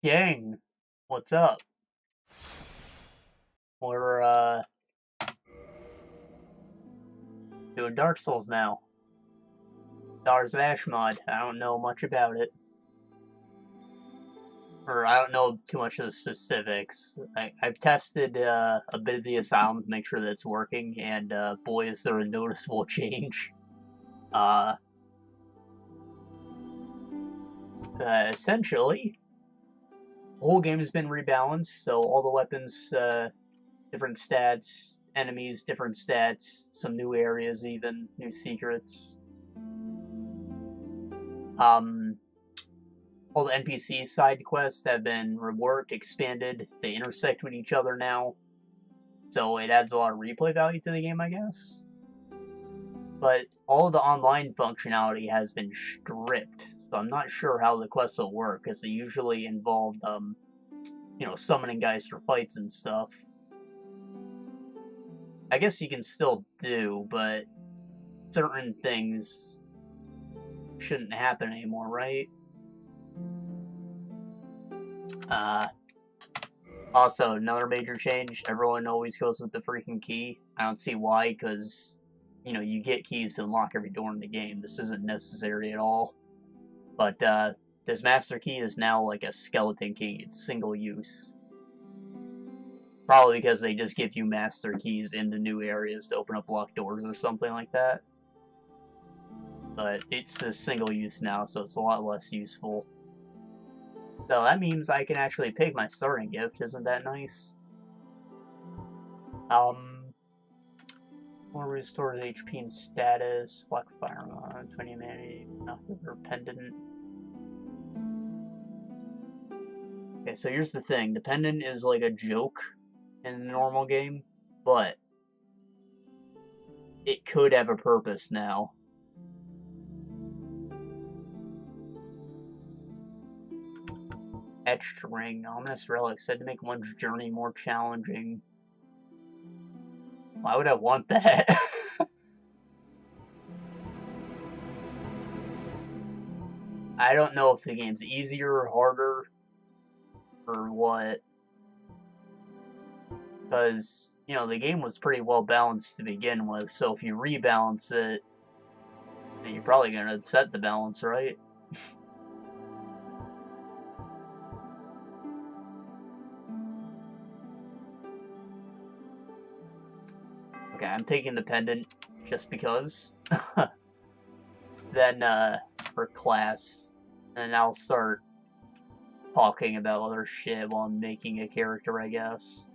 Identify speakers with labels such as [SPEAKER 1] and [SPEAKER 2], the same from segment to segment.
[SPEAKER 1] Gang, what's up? We're doing Dark Souls now. Dar's Vash mod. I don't know much about it. Or I don't know too much of the specifics. I've tested a bit of the Asylum to make sure that it's working, and boy is there a noticeable change. Uh, Essentially, the whole game has been rebalanced, so all the weapons, different stats, enemies, different stats, some new areas even, new secrets. Um, all the NPC side quests have been reworked, expanded. They intersect with each other now, so it adds a lot of replay value to the game, I guess. But all of the online functionality has been stripped, so I'm not sure how the quests will work, because they usually involved, summoning guys for fights and stuff. I guess you can still do, but certain things shouldn't happen anymore, right? Uh, Also, another major change, everyone always goes with the freaking key. I don't see why, because, you get keys to unlock every door in the game. This isn't necessary at all. But, this master key is now like a skeleton key. It's single use. Probably because they just give you master keys in the new areas to open up locked doors or something like that. But it's a single use now, so it's a lot less useful. So that means I can actually pick my starting gift. Isn't that nice? More restores HP and status. Black fire on 20 humanity. Nothing for pendant. Okay, so here's the thing. The pendant is like a joke in the normal game, but it could have a purpose now. Etched ring. Ominous relic said to make one's journey more challenging. Why would I want that? I don't know if the game's easier or harder or what. Because, the game was pretty well balanced to begin with, so if you rebalance it, you're probably going to upset the balance, right? Okay, I'm taking the pendant just because. Then, for class, and I'll start talking about other shit while I'm making a character, I guess.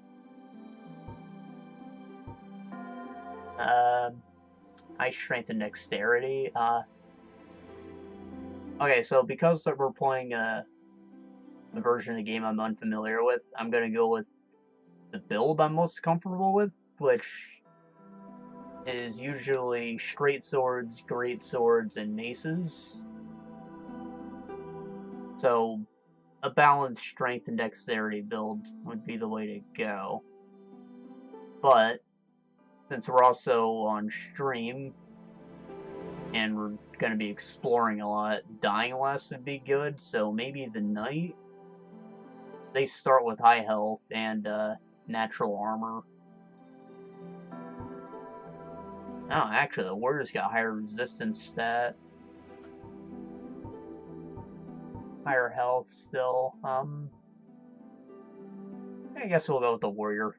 [SPEAKER 1] High strength and dexterity. Okay, so because we're playing a version of the game I'm unfamiliar with, I'm gonna go with the build I'm most comfortable with, which is usually straight swords, great swords, and maces. So a balanced strength and dexterity build would be the way to go. But since we're also on stream and we're going to be exploring a lot, dying less would be good. So maybe the knight. They start with high health and natural armor. Oh, actually, the warrior's got higher resistance stat. Higher health still. I guess we'll go with the warrior.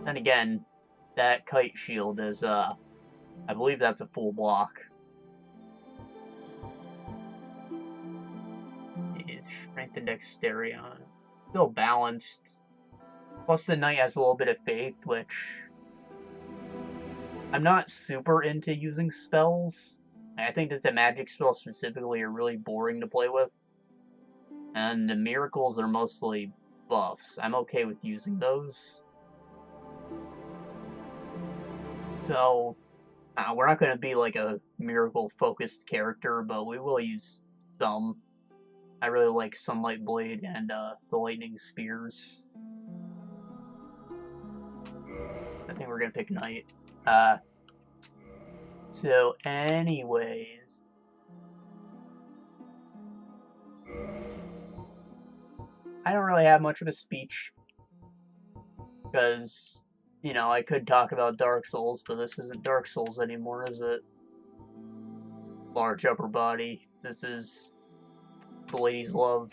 [SPEAKER 1] Then again, that kite shield is, I believe that's a full block. Strength and dexterity on it. Still balanced. Plus the knight has a little bit of faith, which I'm not super into using spells. I think that the magic spells specifically are really boring to play with. And the miracles are mostly buffs. I'm okay with using those. So, we're not going to be like a miracle-focused character, but we will use some. I really like Sunlight Blade and the Lightning Spears. I think we're going to pick Knight. So anyways, I don't really have much of a speech, because, you know, I could talk about Dark Souls, but this isn't Dark Souls anymore, is it? Large upper body. This is the ladies' love.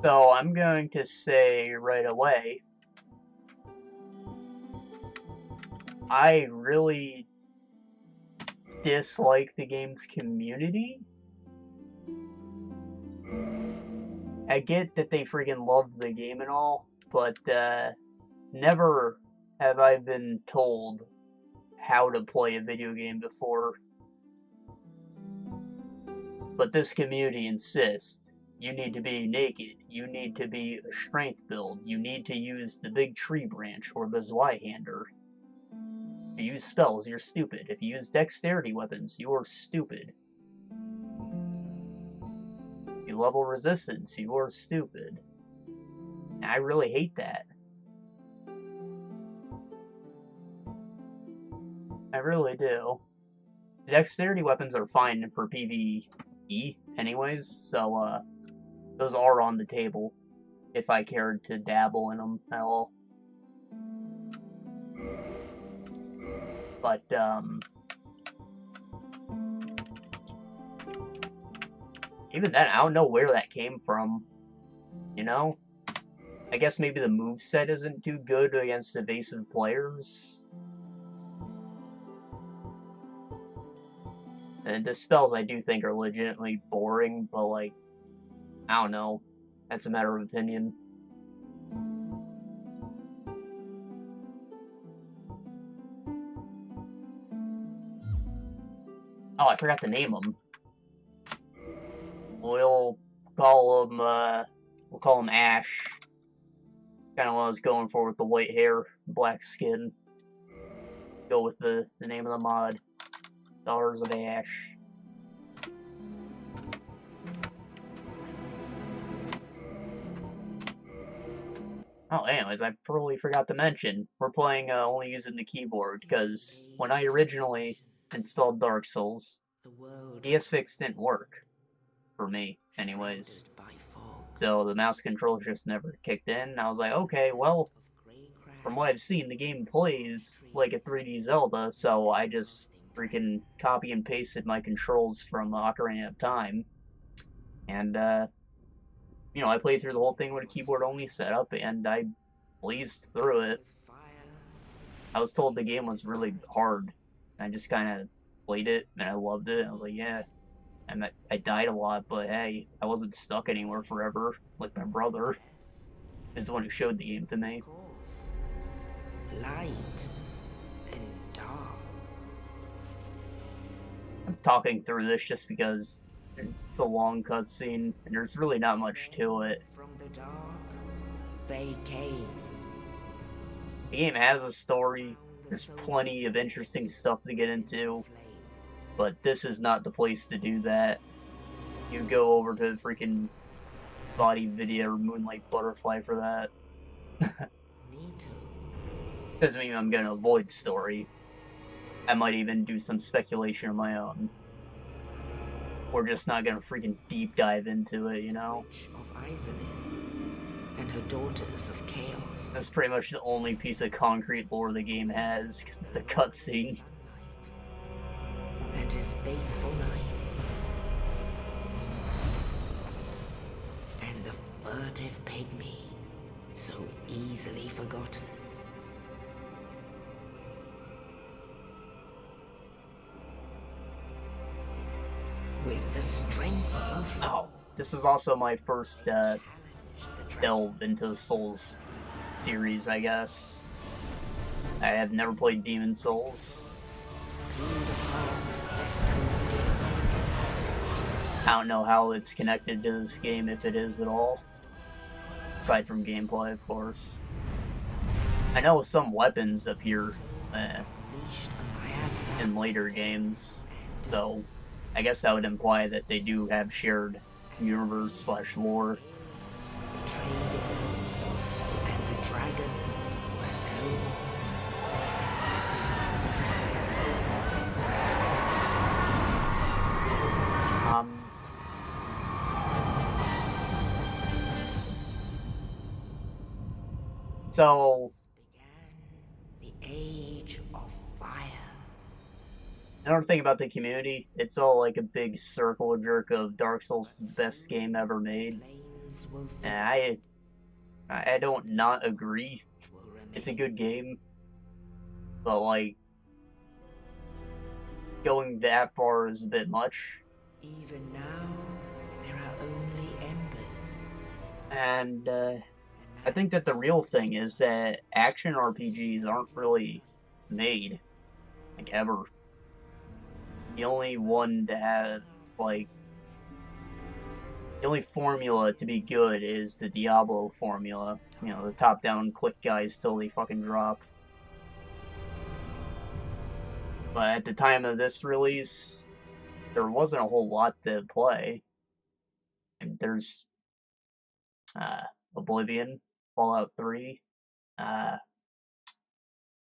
[SPEAKER 1] So I'm going to say right away, I really dislike the game's community. I get that they freaking love the game and all, but never have I been told how to play a video game before. But this community insists. You need to be naked. You need to be a strength build. You need to use the big tree branch or the Zweihander. If you use spells, you're stupid. If you use dexterity weapons, you're stupid. If you level resistance, you're stupid. And I really hate that. I really do. The dexterity weapons are fine for PvE anyways, so those are on the table if I cared to dabble in them at all. But even then, I don't know where that came from, you know? I guess maybe the moveset isn't too good against evasive players. And the spells I do think are legitimately boring, but like, I don't know. That's a matter of opinion. Oh, I forgot to name them. We'll call him Ash. Kind of what I was going for with the white hair, black skin. Go with the name of the mod. Daughters of Ash. Oh, anyways, I totally forgot to mention, we're playing only using the keyboard, because when I originally installed Dark Souls, ESFix didn't work. For me, anyways. So the mouse controls just never kicked in, and I was like, okay, well, from what I've seen, the game plays like a 3D Zelda, so I just freaking copy and pasted my controls from Ocarina of Time, and, you know, I played through the whole thing with a keyboard-only setup, and I blazed through it. I was told the game was really hard. I just kind of played it, and I loved it. I was like, yeah. And I died a lot, but hey, I wasn't stuck anywhere forever, like my brother is the one who showed the game to me.
[SPEAKER 2] Light and dark.
[SPEAKER 1] I'm talking through this just because it's a long cutscene, and there's really not much to it.
[SPEAKER 2] From the dark, they came.
[SPEAKER 1] The game has a story, there's plenty of interesting stuff to get into, but this is not the place to do that. You go over to freaking Body Video or Moonlight Butterfly for that. Doesn't mean I'm gonna avoid story. I might even do some speculation of my own. We're just not gonna freaking deep dive into it, you know?
[SPEAKER 2] And her daughters of chaos.
[SPEAKER 1] That's pretty much the only piece of concrete lore the game has, because it's a cutscene.
[SPEAKER 2] And his faithful knights. And the furtive pygmy, so easily forgotten. With the strength of
[SPEAKER 1] Oh, this is also my first delve into the Souls series, I guess. I have never played Demon Souls. I don't know how it's connected to this game, if it is at all. Aside from gameplay, of course. I know some weapons appear in later games, so I guess that would imply that they do have shared universe/lore.
[SPEAKER 2] Betrayed his own, and the dragons were no more.
[SPEAKER 1] So,
[SPEAKER 2] began the age of fire.
[SPEAKER 1] another thing about the community, it's all like a big circle jerk of Dark Souls is the best game ever made.
[SPEAKER 2] Flames will
[SPEAKER 1] And I don't not agree.
[SPEAKER 2] remain.
[SPEAKER 1] It's a good game. But, like, going that far is a bit much.
[SPEAKER 2] Even now, there are only embers.
[SPEAKER 1] And, I think that the real thing is that action RPGs aren't really made, like, ever. The only one to have, like, the only formula to be good is the Diablo formula. You know, the top-down click guys till they fucking drop. But at the time of this release, there wasn't a whole lot to play. And there's Oblivion, Fallout 3. I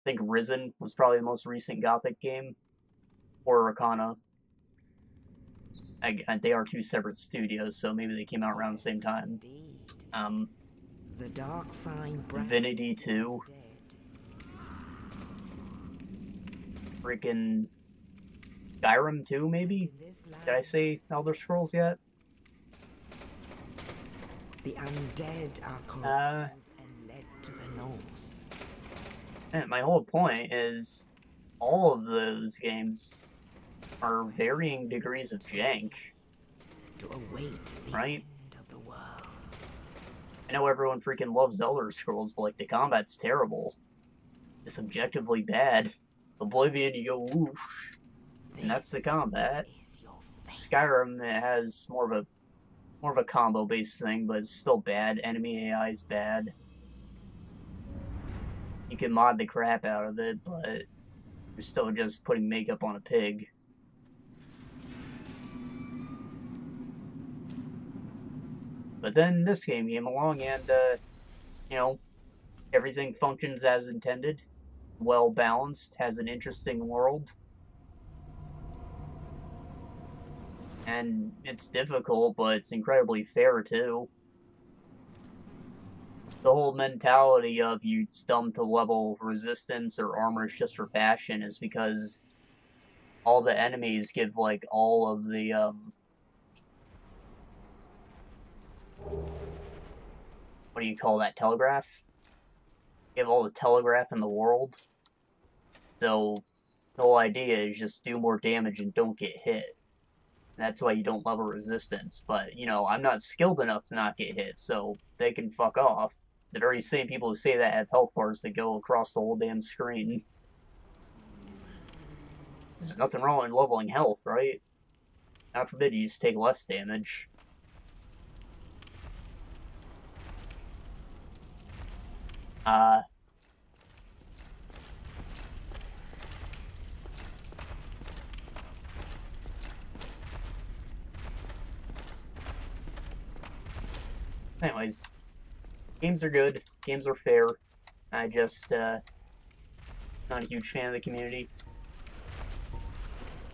[SPEAKER 1] think Risen was probably the most recent Gothic game. Or Arcana. They are two separate studios, so maybe they came out around the same time.
[SPEAKER 2] Indeed. The dark sign
[SPEAKER 1] Divinity 2. Freaking Skyrim 2, maybe? Did I say Elder Scrolls yet?
[SPEAKER 2] The undead are corrupted and led to the north.
[SPEAKER 1] And my whole point is all of those games are varying degrees of jank.
[SPEAKER 2] To await the
[SPEAKER 1] right?
[SPEAKER 2] end of the world.
[SPEAKER 1] I know everyone freaking loves Elder Scrolls, but like the combat's terrible. It's objectively bad. Oblivion, you go whoosh, and that's the combat. Skyrim, it has more of a combo based thing, but it's still bad. Enemy AI is bad. You can mod the crap out of it, but you're still just putting makeup on a pig. But then this game came along and, you know, everything functions as intended. Well balanced, has an interesting world. And it's difficult, but it's incredibly fair, too. The whole mentality of you stump to level resistance or armor just for passion is because all the enemies give, like, all of the, what do you call that, telegraph? Give all the telegraph in the world. So, the whole idea is just do more damage and don't get hit. That's why you don't level resistance. But, you know, I'm not skilled enough to not get hit, so they can fuck off. The very same people who say that have health bars that go across the whole damn screen. There's nothing wrong with leveling health, right? God forbid you just take less damage. Anyways, games are good. Games are fair. I just, not a huge fan of the community.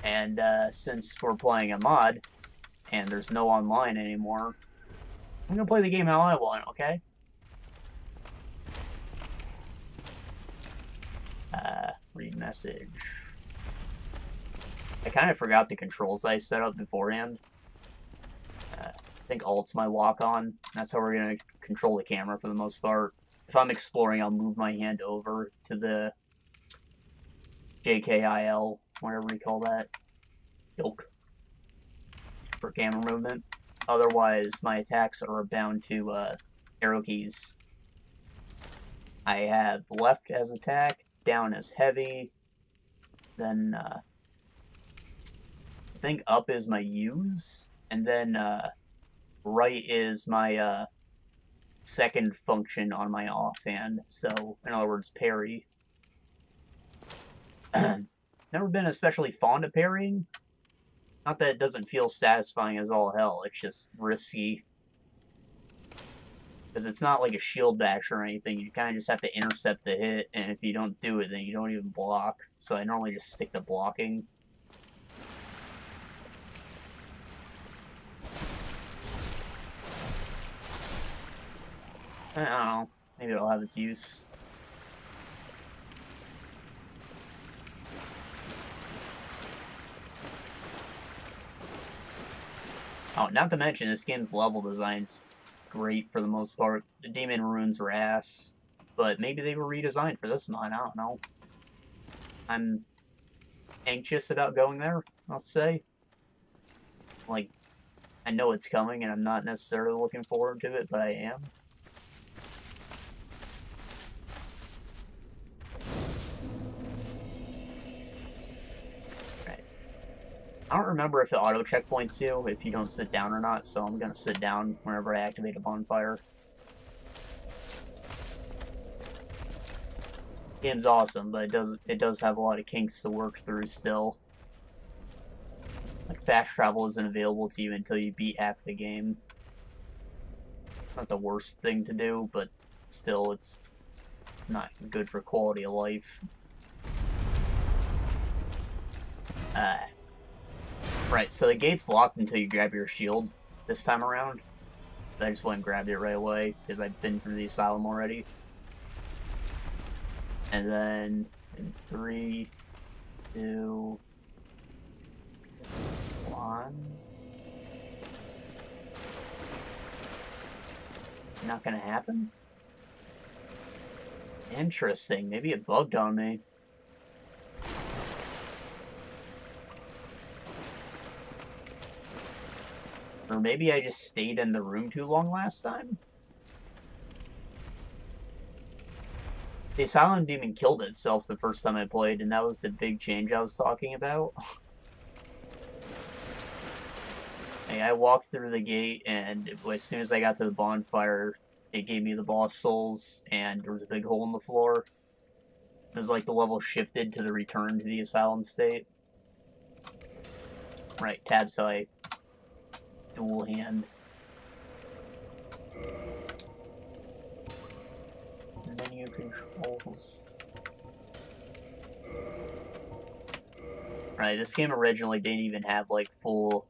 [SPEAKER 1] And, since we're playing a mod, and there's no online anymore, I'm gonna play the game how I want, okay? Read message. I kind of forgot the controls I set up beforehand. I think Alt's my lock on. That's how we're gonna control the camera for the most part. If I'm exploring, I'll move my hand over to the JKIL, whatever we call that. Yoke. For camera movement. Otherwise, my attacks are bound to arrow keys. I have left as attack, down as heavy, then I think up is my use, and then right is my second function on my offhand. So, in other words, parry. Never been especially fond of parrying. Not that it doesn't feel satisfying as all hell, it's just risky. Because it's not like a shield bash or anything, you kind of just have to intercept the hit, and if you don't do it, then you don't even block. So I normally just stick to blocking. I don't know. Maybe it'll have its use. Oh, not to mention, this game's level design's great for the most part. The demon runes were ass, but maybe they were redesigned for this mod, I don't know. I'm anxious about going there, I'll say. Like, I know it's coming, and I'm not necessarily looking forward to it, but I am. Right. I don't remember if it auto checkpoints you if you don't sit down or not, so I'm gonna sit down whenever I activate a bonfire. Game's awesome, but it does have a lot of kinks to work through still. Like, fast travel isn't available to you until you beat half the game. Not the worst thing to do, but still, it's not good for quality of life. Right, so the gate's locked until you grab your shield this time around. I just went and grabbed it right away, because I've been through the asylum already. And then, in 3, 2, 1... Not gonna happen? Interesting, maybe it bugged on me. Or maybe I just stayed in the room too long last time? The Asylum Demon killed itself the first time I played, and that was the big change I was talking about. Hey, I walked through the gate, and as soon as I got to the bonfire, it gave me the boss souls, and there was a big hole in the floor. It was like the level shifted to the return to the Asylum state. Right, tab side. Dual hand. Menu controls. Right, this game originally didn't even have like full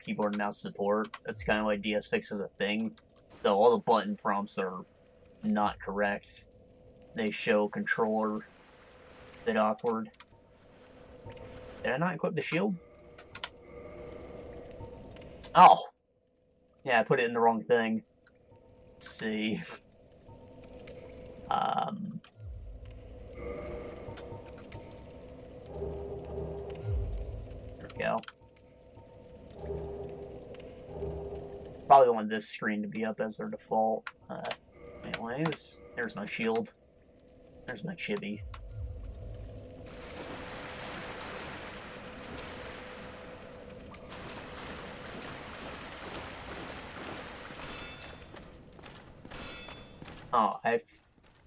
[SPEAKER 1] keyboard and mouse support. That's kind of why DS Fix is a thing. So all the button prompts are not correct. They show controller a bit awkward. Did I not equip the shield? Oh! Yeah, I put it in the wrong thing. Let's see. There we go. Probably want this screen to be up as their default. Anyways, there's my shield. There's my chibi. Oh, I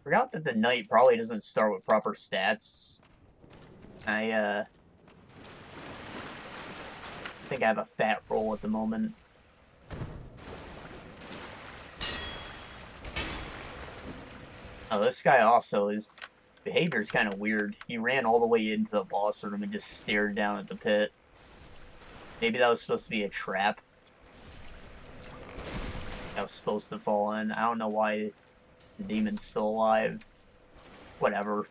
[SPEAKER 1] forgot that the knight probably doesn't start with proper stats. I think I have a fat roll at the moment. Oh, this guy also, his behavior is kind of weird. He ran all the way into the boss room and just stared down at the pit. Maybe that was supposed to be a trap. I was supposed to fall in. I don't know why the demon's still alive. Whatever.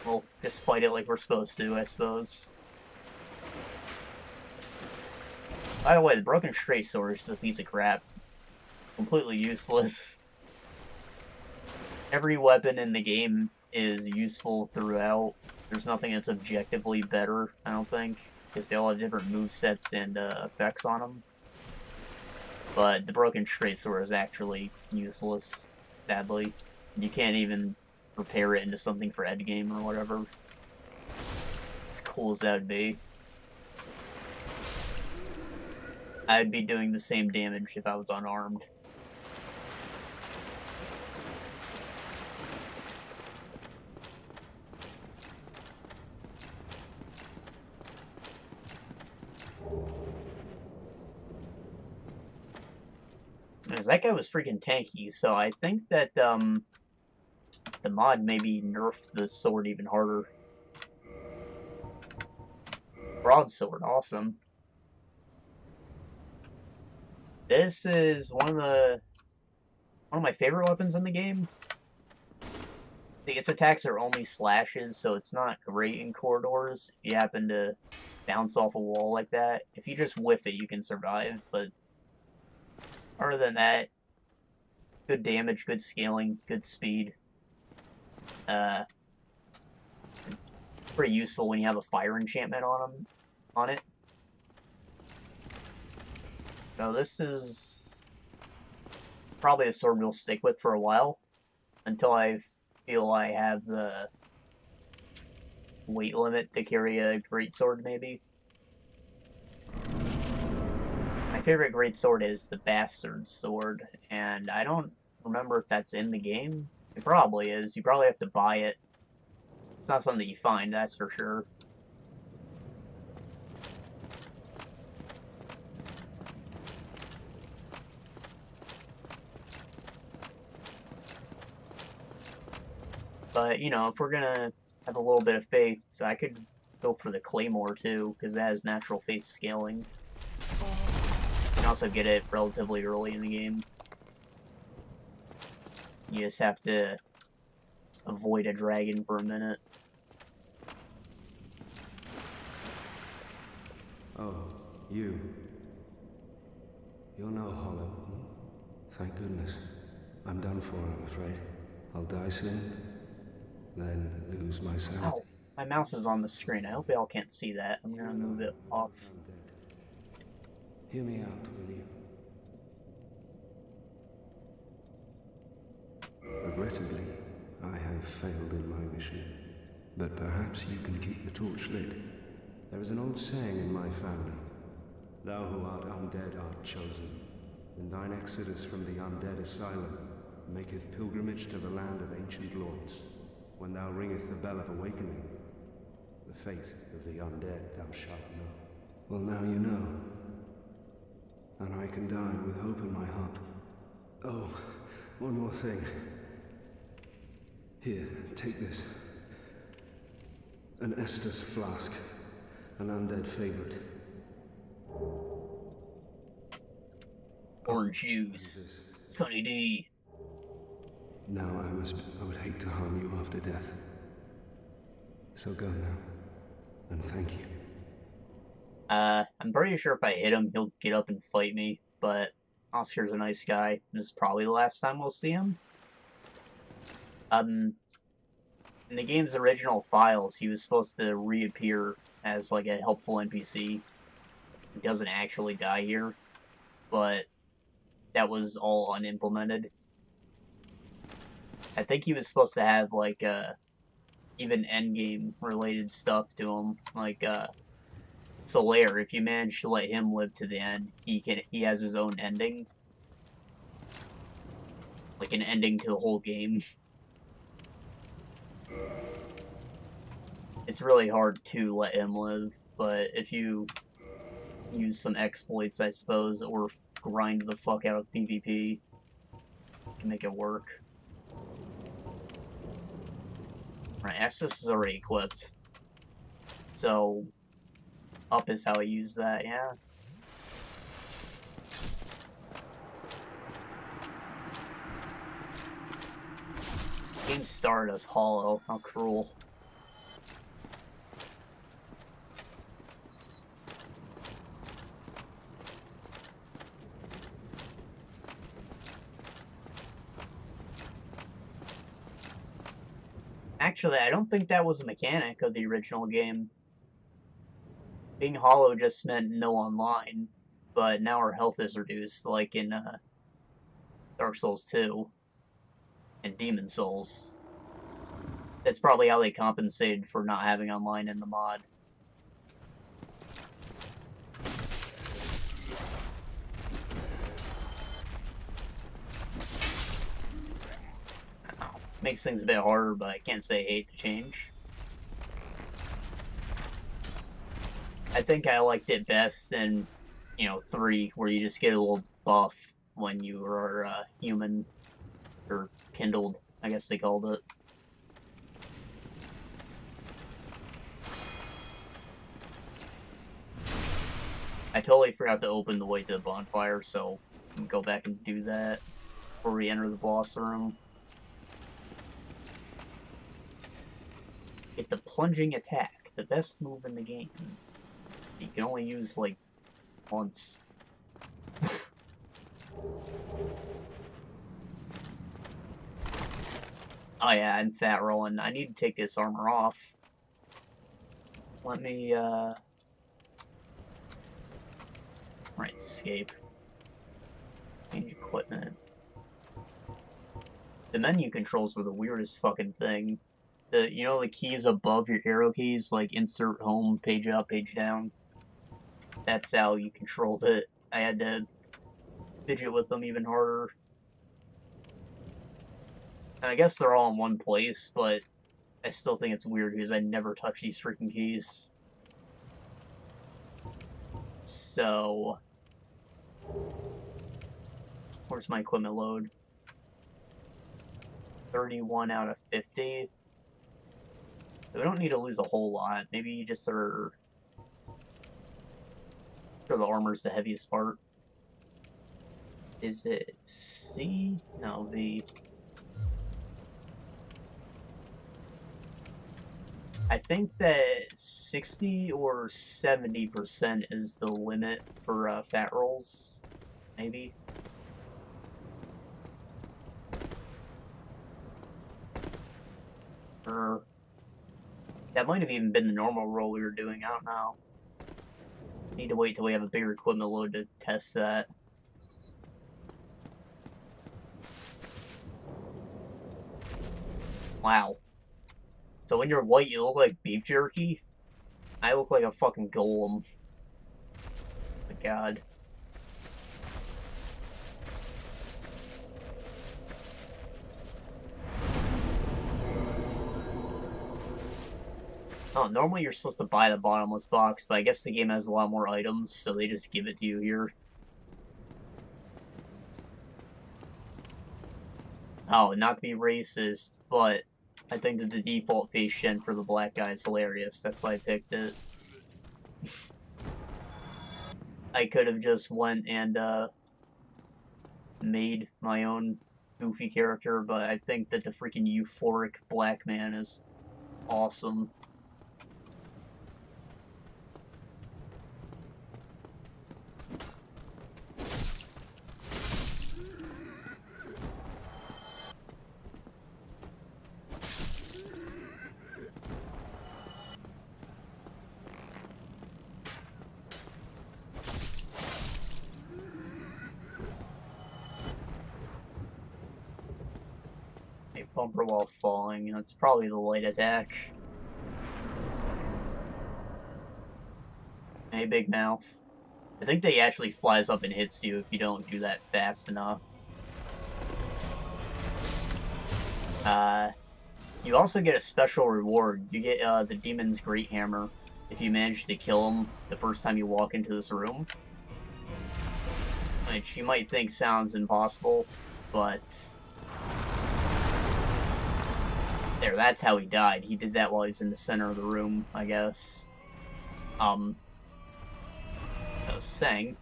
[SPEAKER 1] We'll just fight it like we're supposed to, I suppose. By the way, the broken straight sword is just a piece of crap. Completely useless. Every weapon in the game is useful throughout. There's nothing that's objectively better, I don't think. Because they all have different movesets and effects on them. But the broken straight sword is actually useless, sadly. You can't even repair it into something for endgame or whatever. As cool as that would be. I'd be doing the same damage if I was unarmed. Because that guy was freaking tanky, so I think that the mod maybe nerfed the sword even harder. Broadsword, awesome. This is one of the one of my favorite weapons in the game. Its attacks are only slashes, so it's not great in corridors if you happen to bounce off a wall like that. If you just whiff it, you can survive, but other than that, good damage, good scaling, good speed. Pretty useful when you have a fire enchantment on it. So this is probably a sword we'll stick with for a while until I feel I have the weight limit to carry a greatsword, maybe. My favorite greatsword is the Bastard Sword, and I don't remember if that's in the game. It probably is. You probably have to buy it. It's not something that you find, that's for sure. But, you know, if we're gonna have a little bit of faith, I could go for the Claymore, too, because that has natural face scaling. You can also get it relatively early in the game. You just have to avoid a dragon for a minute.
[SPEAKER 3] Oh, you. You're no hollow. Thank goodness. I'm done for, I'm afraid. I'll die soon, then lose my sanity.
[SPEAKER 1] Ow, my mouse is on the screen. I hope y'all can't see that. I'm gonna move it off.
[SPEAKER 3] Hear me out, will you? Regrettably, I have failed in my mission, but perhaps you can keep the torch lit. There is an old saying in my family, thou who art undead art chosen, and thine exodus from the undead asylum maketh pilgrimage to the land of ancient lords. When thou ringeth the bell of awakening, the fate of the undead thou shalt know. Well, now you know, and I can die with hope in my heart. Oh, one more thing. Here, take this. An Estus flask. An undead favorite.
[SPEAKER 1] Orange juice. Sunny D.
[SPEAKER 3] Now I would hate to harm you after death. So go now. And thank you.
[SPEAKER 1] I'm pretty sure if I hit him, he'll get up and fight me, but Oscar's a nice guy. This is probably the last time we'll see him. In the game's original files, he was supposed to reappear as, like, a helpful NPC. He doesn't actually die here, but that was all unimplemented. I think he was supposed to have, like, even endgame related stuff to him, like, Solaire. If you manage to let him live to the end, he has his own ending. Like, an ending to the whole game. It's really hard to let him live, but if you use some exploits, I suppose, or grind the fuck out of PvP, you can make it work. Right, Estus is already equipped. So, up is how I use that, yeah. Game started as hollow, how cruel. Actually, I don't think that was a mechanic of the original game. Being hollow just meant no online, but now our health is reduced, like in Dark Souls 2 and Demon Souls. That's probably how they compensated for not having online in the mod. Makes things a bit harder, but I can't say I hate the change. I think I liked it best in, 3, where you just get a little buff when you are human, or kindled, I guess they called it. I totally forgot to open the way to the bonfire, so I'm gonna go back and do that. before we enter the boss room. Get the plunging attack, the best move in the game. You can only use, like, once. Oh yeah, I'm fat rolling. I need to take this armor off. Let me, right, escape. Change equipment. The menu controls were the weirdest fucking thing. You know the keys above your arrow keys, like insert home, page up, page down? That's how you controlled it. I had to fidget with them even harder. And I guess they're all in one place, but I still think it's weird because I never touch these freaking keys. So, where's my equipment load? 31 out of 50. So we don't need to lose a whole lot. Maybe you just are... Sure, the armor's the heaviest part. Is it C? No, V. I think that 60 or 70% is the limit for fat rolls. Maybe. Or that might have even been the normal roll we were doing. I don't know. Need to wait till we have a bigger equipment load to test that. Wow. So when you're white, you look like beef jerky? I look like a fucking golem. Oh my god. Oh, normally you're supposed to buy the bottomless box, but I guess the game has a lot more items, so they just give it to you here. Oh, not to be racist, but I think that the default face gen for the black guy is hilarious. That's why I picked it. I could have just went and made my own goofy character, but I think that the freaking euphoric black man is awesome. Bumper while falling. That's probably the light attack. Hey, big mouth. I think they actually flies up and hits you if you don't do that fast enough. You also get a special reward. You get the Demon's Great Hammer if you manage to kill him the first time you walk into this room. Which you might think sounds impossible, but... There, that's how he died. He did that while he's in the center of the room, I guess. I was saying,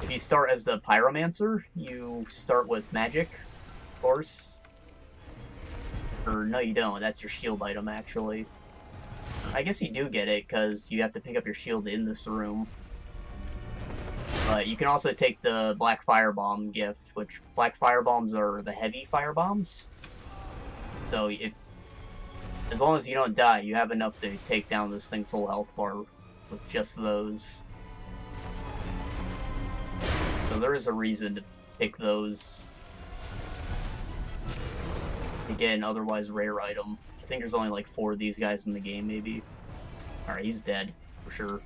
[SPEAKER 1] if you start as the Pyromancer, you start with magic, of course. Or, no you don't, that's your shield item, actually. I guess you do get it, because you have to pick up your shield in this room. But you can also take the Black Firebomb gift, which Black Firebombs are the heavy firebombs. So, as long as you don't die, you have enough to take down this thing's whole health bar with just those. So there is a reason to pick those to get an otherwise rare item. I think there's only like 4 of these guys in the game, maybe. Alright, he's dead, for sure.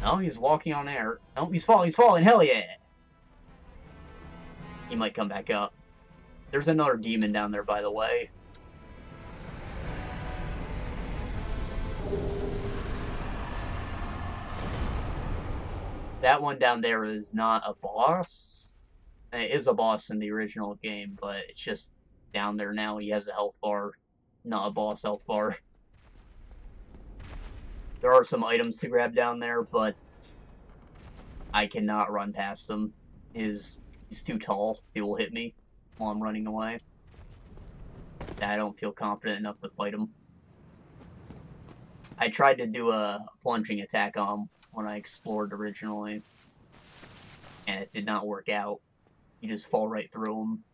[SPEAKER 1] Oh, he's walking on air. Oh, he's falling, hell yeah! He might come back up. There's another demon down there, by the way. That one down there is not a boss. It is a boss in the original game, but it's just down there now. He has a health bar, not a boss health bar. There are some items to grab down there, but I cannot run past them. is he's too tall. He will hit me while I'm running away. I don't feel confident enough to fight him. I tried to do a plunging attack on him when I explored originally, and it did not work out. You just fall right through him.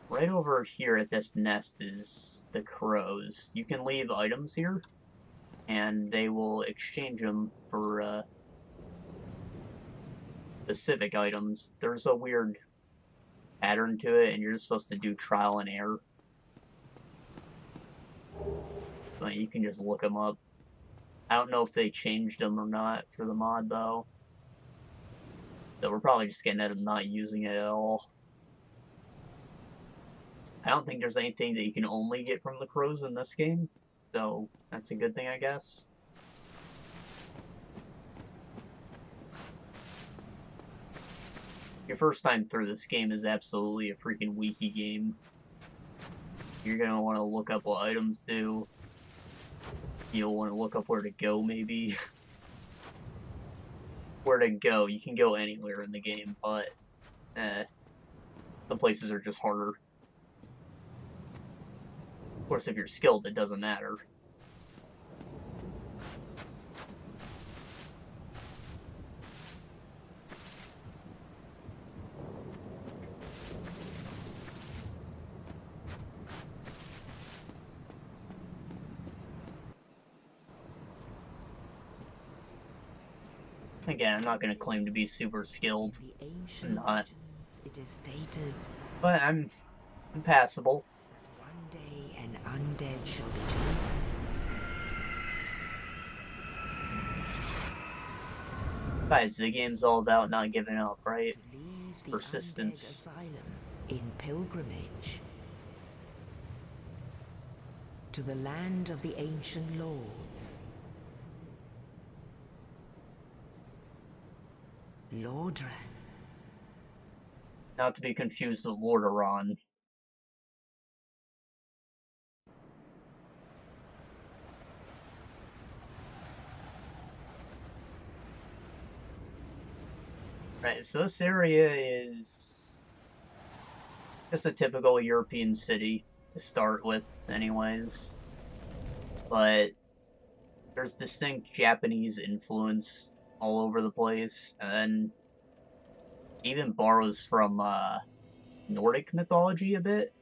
[SPEAKER 1] Right over here at this nest is the crows. You can leave items here, and they will exchange them for specific items. There's a weird pattern to it, and you're just supposed to do trial and error. But you can just look them up. I don't know if they changed them or not for the mod, though. So we're probably just getting at them not using it at all. I don't think there's anything that you can only get from the crows in this game, so that's a good thing, I guess. Your first time through this game is absolutely a freaking wiki game. You're gonna want to look up what items do. You'll want to look up where to go, maybe. Where to go. You can go anywhere in the game, but some places are just harder. Of course, if you're skilled, it doesn't matter. Again, I'm not going to claim to be super skilled. I'm not.
[SPEAKER 2] It is stated,
[SPEAKER 1] but I'm passable.
[SPEAKER 2] that one day an undead shall be chosen.
[SPEAKER 1] Besides, the game's all about not giving up, right?
[SPEAKER 2] To leave the
[SPEAKER 1] Persistence.
[SPEAKER 2] undead asylum in pilgrimage to the land of the ancient lords. Lordran.
[SPEAKER 1] Not to be confused with Lordaeron. Right, so this area is just a typical European city to start with, anyways. But there's distinct Japanese influence all over the place, and even borrows from Nordic mythology a bit.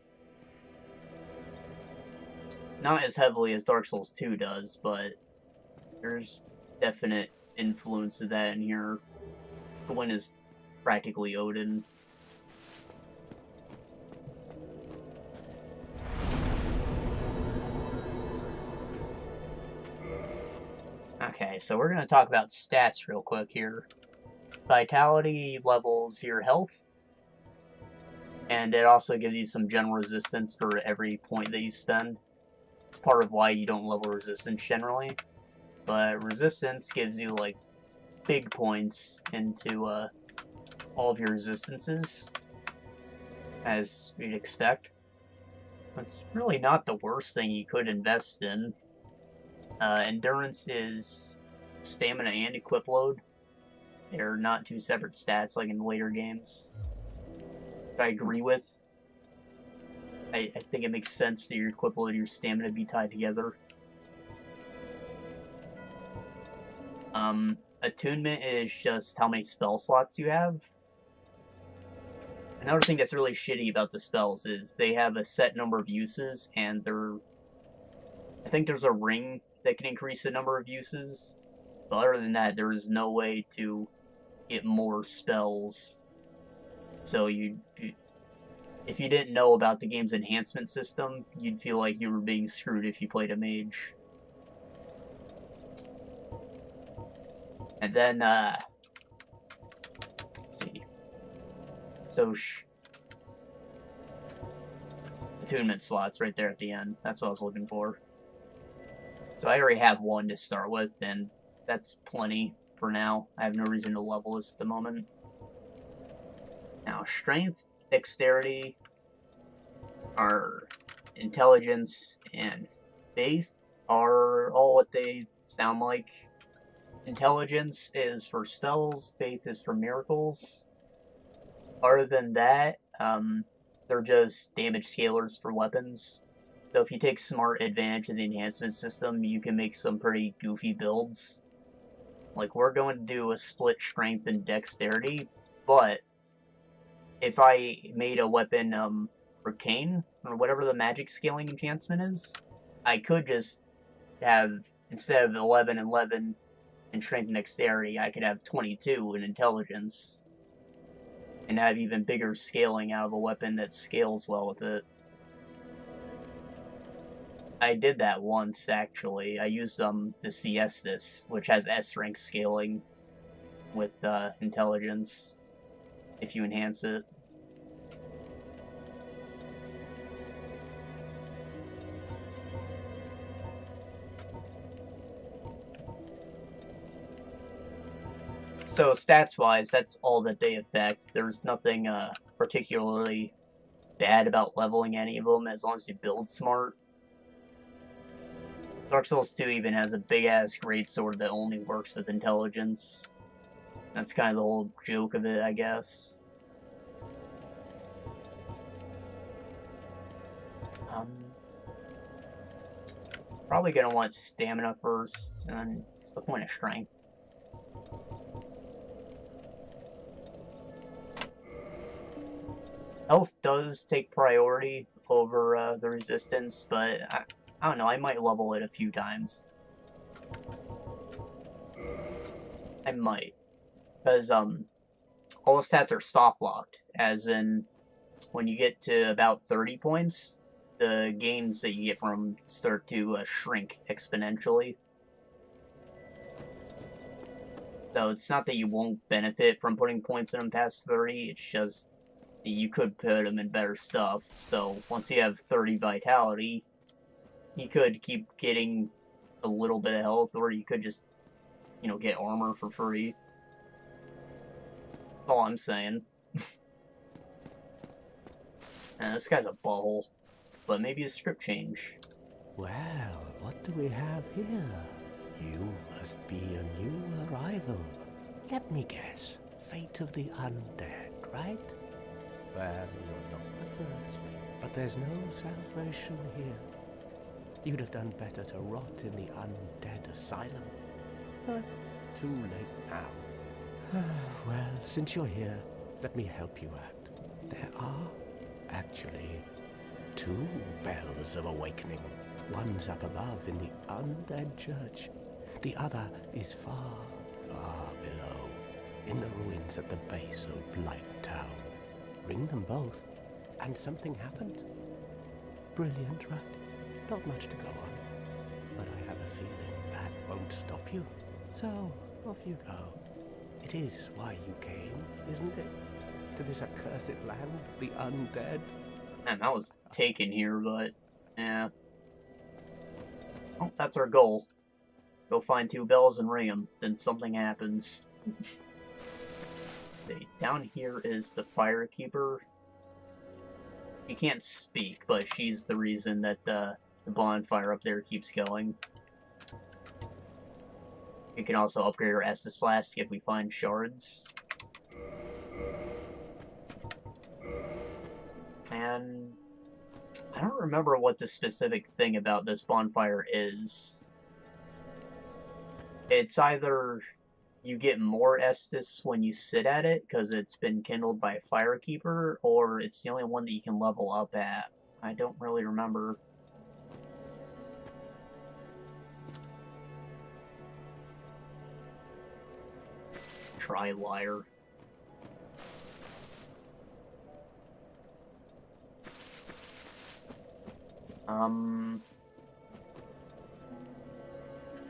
[SPEAKER 1] Not as heavily as Dark Souls 2 does, but there's definite influence of that in here. Gwyn is practically Odin. Okay, so we're going to talk about stats real quick here. Vitality levels your health, and it also gives you some general resistance for every point that you spend. It's part of why you don't level resistance generally, but resistance gives you like big points into all of your resistances, as you'd expect. It's really not the worst thing you could invest in. Endurance is stamina and equip load. They're not two separate stats like in later games. I agree with. I think it makes sense that your equip load and your stamina be tied together. Attunement is just how many spell slots you have. Another thing that's really shitty about the spells is they have a set number of uses, and I think there's a ring that can increase the number of uses. But other than that, there is no way to get more spells. So if you didn't know about the game's enhancement system, you'd feel like you were being screwed if you played a mage. And then, let's see. So, attunement slots right there at the end. That's what I was looking for. So I already have one to start with, and that's plenty for now. I have no reason to level this at the moment. Now, strength, dexterity, our intelligence, and faith are all what they sound like. Intelligence is for spells, faith is for miracles. Other than that, they're just damage scalers for weapons. So if you take smart advantage of the enhancement system, you can make some pretty goofy builds. Like, we're going to do a split strength and dexterity, but if I made a weapon, arcane, or whatever the magic scaling enhancement is, I could just have, instead of 11 and 11 in strength and dexterity, I could have 22 in intelligence, and have even bigger scaling out of a weapon that scales well with it. I did that once, actually. I used the Siestas, which has S rank scaling with intelligence, if you enhance it. So stats-wise, that's all that they affect. There's nothing particularly bad about leveling any of them, as long as you build smart. Dark Souls 2 even has a big-ass greatsword that only works with intelligence. That's kind of the whole joke of it, I guess. Probably gonna want stamina first, and then the point of strength. Health does take priority over the resistance, but I don't know, I might level it a few times. I might. Because, all the stats are soft-locked, as in, when you get to about 30 points, the gains that you get from them start to shrink exponentially. So it's not that you won't benefit from putting points in them past 30, it's just you could put them in better stuff. So once you have 30 vitality, you could keep getting a little bit of health, or you could just, you know, get armor for free. That's all I'm saying. And this guy's a butthole. But maybe a script change.
[SPEAKER 4] Well, what do we have here? You must be a new arrival. Let me guess. Fate of the undead, right? Well, you're not the first. But there's no celebration here. You'd have done better to rot in the undead asylum. But too late now. Well, since you're here, let me help you out. There are, actually, 2 bells of awakening. One's up above in the undead church. The other is far, far below, in the ruins at the base of Blight Town. Ring them both, and something happens. Brilliant, right? Not much to go on, but I have a feeling that won't stop you. So, off you go. It is why you came, isn't it? To this accursed land of the undead?
[SPEAKER 1] Man, that was taken here, but yeah. Oh, that's our goal. Go find 2 bells and ring them, then something happens. Okay, down here is the Firekeeper. She can't speak, but she's the reason that the bonfire up there keeps going. We can also upgrade our Estus Flask if we find shards. And I don't remember what the specific thing about this bonfire is. It's either you get more Estus when you sit at it, because it's been kindled by a Firekeeper, or it's the only one that you can level up at. I don't really remember. Try liar.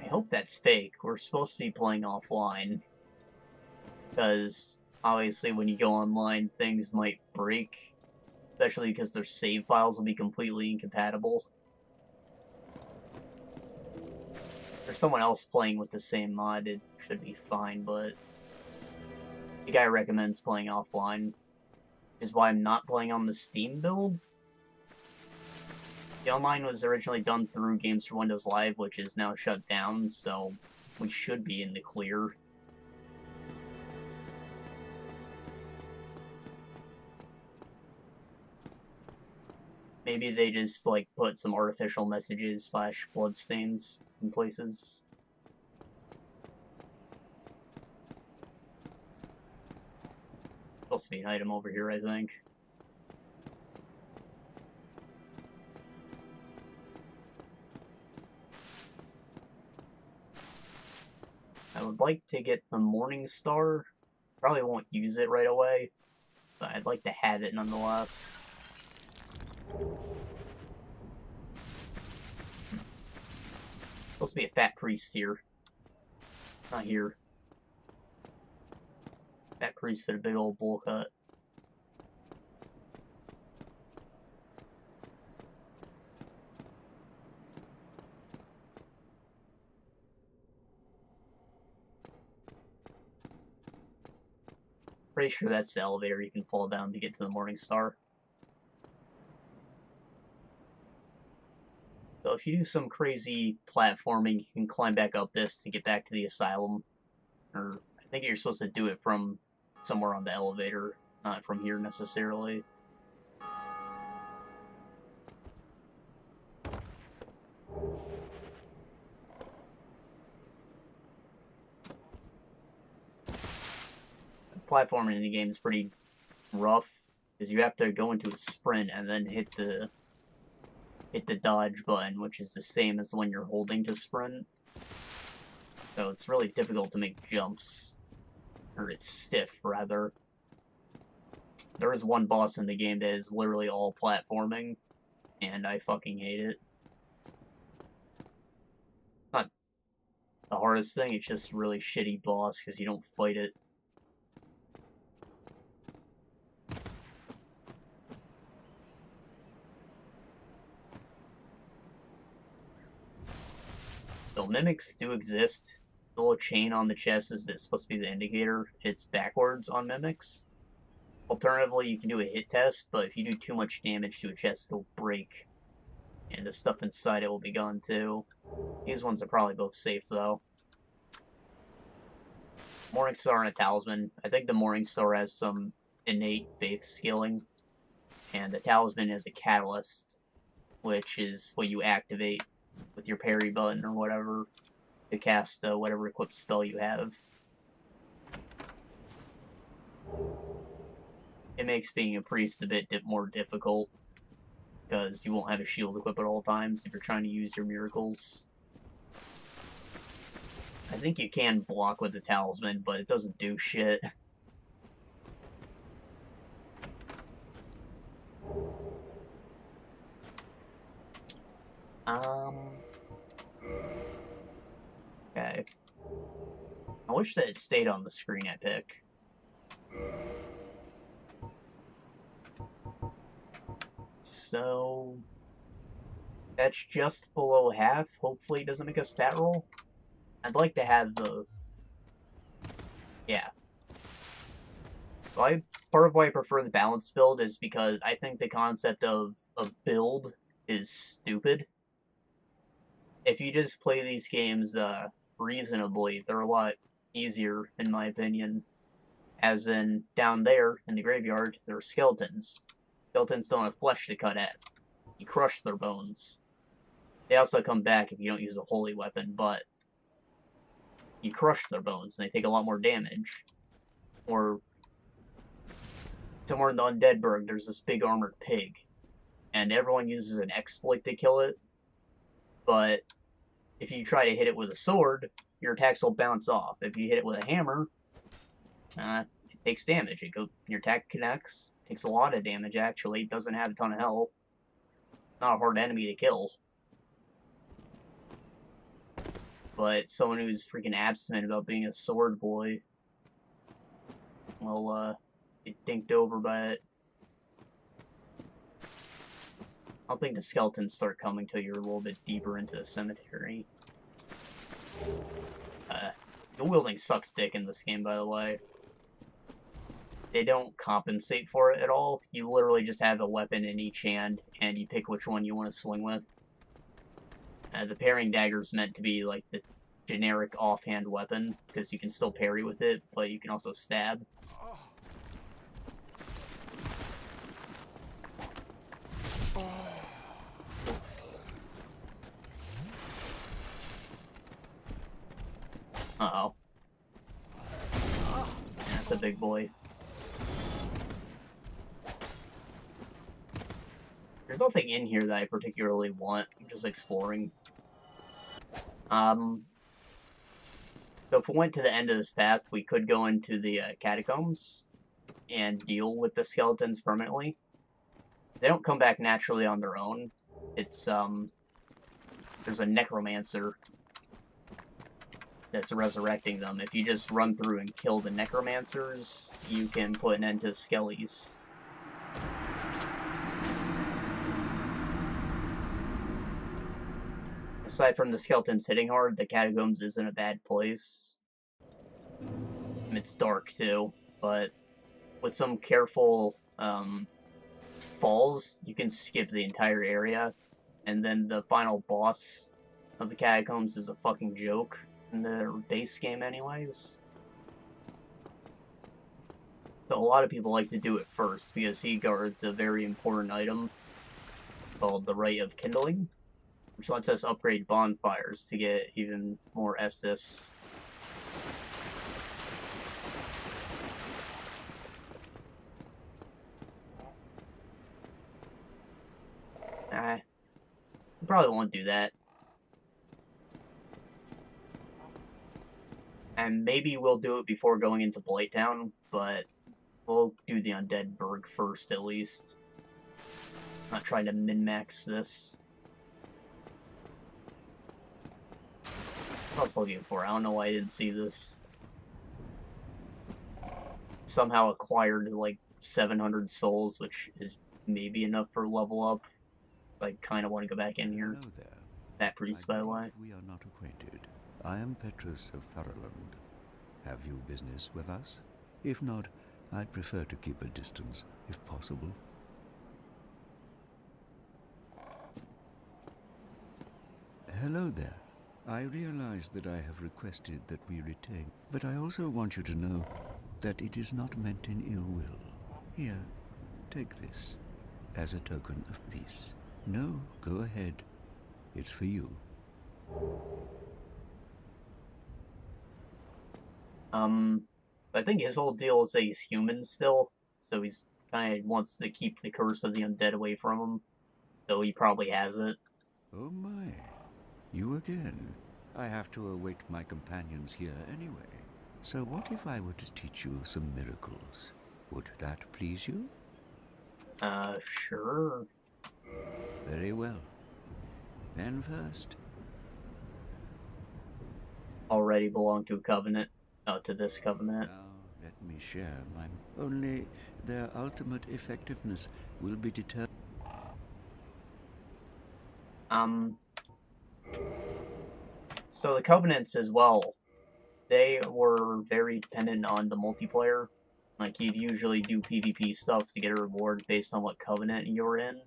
[SPEAKER 1] I hope that's fake. We're supposed to be playing offline. Because, obviously, when you go online, things might break. Especially because their save files will be completely incompatible. If there's someone else playing with the same mod, it should be fine, but the guy recommends playing offline. Which is why I'm not playing on the Steam build. The online was originally done through Games for Windows Live, which is now shut down, so we should be in the clear. Maybe they just, like, put some artificial messages / bloodstains in places. Supposed to be an item over here, I think. I would like to get the Morning Star. Probably won't use it right away, but I'd like to have it nonetheless. Supposed to be a fat priest here. Not here. Fat priest had a big old bowl cut. Pretty sure that's the elevator you can fall down to get to the Morning Star. So if you do some crazy platforming, you can climb back up this to get back to the asylum. Or I think you're supposed to do it from somewhere on the elevator, not from here necessarily. Platforming in the game is pretty rough, because you have to go into a sprint and then hit the dodge button, which is the same as the one you're holding to sprint. So it's really difficult to make jumps. Or it's stiff, rather. There is one boss in the game that is literally all platforming, and I fucking hate it. Not the hardest thing, it's just a really shitty boss because you don't fight it. So mimics do exist. The little chain on the chest is that's supposed to be the indicator. It's backwards on mimics. Alternatively, you can do a hit test, but if you do too much damage to a chest, it'll break. And the stuff inside it will be gone too. These ones are probably both safe though. Morning Star and a Talisman. I think the Morning Star has some innate faith scaling. And the Talisman is a catalyst, which is what you activate with your parry button or whatever to cast whatever equipped spell you have. It makes being a priest a bit more difficult, because you won't have a shield equipped at all times if you're trying to use your miracles. I think you can block with the Talisman, but it doesn't do shit. Okay. I wish that it stayed on the screen I pick. So that's just below half. Hopefully it doesn't make us fat roll. I'd like to have the... Yeah. So part of why I prefer the balanced build is because I think the concept of build is stupid. If you just play these games reasonably, they're a lot easier, in my opinion. As in, down there, in the graveyard, there are skeletons. Skeletons don't have flesh to cut at. You crush their bones. They also come back if you don't use a holy weapon, but you crush their bones, and they take a lot more damage. Or, somewhere in the Undeadburg, there's this big armored pig, and everyone uses an exploit to kill it, but if you try to hit it with a sword, your attacks will bounce off. If you hit it with a hammer, it takes damage. Your attack connects, takes a lot of damage, actually. It doesn't have a ton of health. Not a hard enemy to kill. But someone who's freaking abstinent about being a sword boy will get dinked over by it. I don't think the skeletons start coming till you're a little bit deeper into the cemetery. The wielding sucks dick in this game, by the way. they don't compensate for it at all. You literally just have a weapon in each hand, and you pick which one you want to swing with. The parrying dagger is meant to be like the generic offhand weapon, because you can still parry with it, but you can also stab. Uh-oh. That's a big boy. There's nothing in here that I particularly want. I'm just exploring. So if we went to the end of this path, we could go into the catacombs and deal with the skeletons permanently. They don't come back naturally on their own. It's, there's a necromancer that's resurrecting them. If you just run through and kill the necromancers, you can put an end to the skellies. Aside from the skeletons hitting hard, the catacombs isn't a bad place. It's dark too, but with some careful falls, you can skip the entire area, and then the final boss of the catacombs is a fucking joke in the base game anyways. So a lot of people like to do it first, because he guards a very important item called the Rite of Kindling, which lets us upgrade bonfires to get even more Estus. I probably won't do that. And maybe we'll do it before going into Blighttown, but we'll do the Undead Burg first at least. Not trying to min-max this. What I was looking for? I don't know why I didn't see this. Somehow acquired like 700 souls, which is maybe enough for level up. I kind of want to go back in here.
[SPEAKER 5] Hello there.
[SPEAKER 1] That priest, by the way.
[SPEAKER 5] We are not acquainted. I am Petrus of Thurland. Have you business with us? If not, I'd prefer to keep a distance, if possible. Hello there. I realize that I have requested that we retain, but I also want you to know that it is not meant in ill will. Here, take this as a token of peace. No, go ahead. It's for you.
[SPEAKER 1] I think his whole deal is that he's human still, so he's kind of wants to keep the curse of the undead away from him, though he probably has it.
[SPEAKER 5] Oh my, you again. I have to await my companions here anyway. So what if I were to teach you some miracles? Would that please you?
[SPEAKER 1] Sure.
[SPEAKER 5] Very well. Then first.
[SPEAKER 1] Already belong to a covenant. To this covenant.
[SPEAKER 5] Now, let me share mine. Only their ultimate effectiveness will be determined.
[SPEAKER 1] So the covenants as well, they were very dependent on the multiplayer. Like, you'd usually do PvP stuff to get a reward based on what covenant you're in.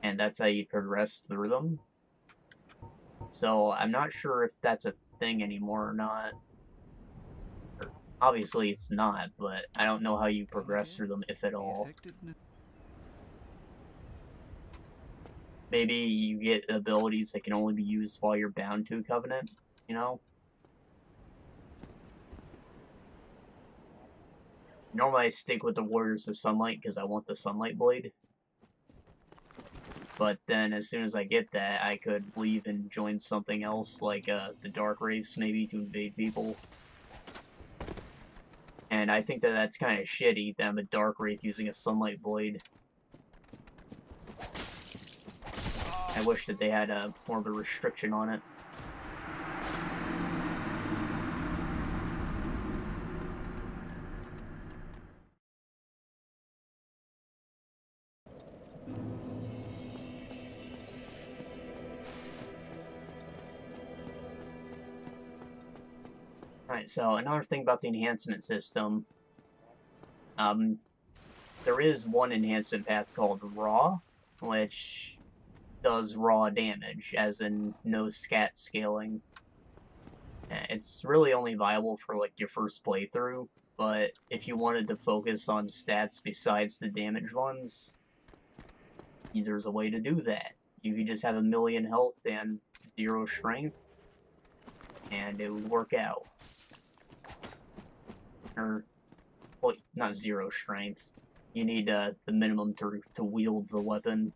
[SPEAKER 1] And that's how you progress through them. So I'm not sure if that's a thing anymore or not. Obviously it's not, but I don't know how you progress through them, if at all. Maybe you get abilities that can only be used while you're bound to a covenant, you know? Normally I stick with the Warriors of Sunlight because I want the Sunlight Blade. But then as soon as I get that, I could leave and join something else, like the Dark Wraiths maybe, to invade people. And I think that that's kind of shitty, that I'm a Dark Wraith using a Sunlight Blade. I wish that they had more of a restriction on it. Alright, so another thing about the enhancement system There is one enhancement path called Raw, which does raw damage, as in no scat scaling. It's really only viable for like your first playthrough, but if you wanted to focus on stats besides the damage ones, there's a way to do that. You could just have 1,000,000 health and 0 strength, and it would work out. Or, well, not 0 strength. You need the minimum to wield the weapon.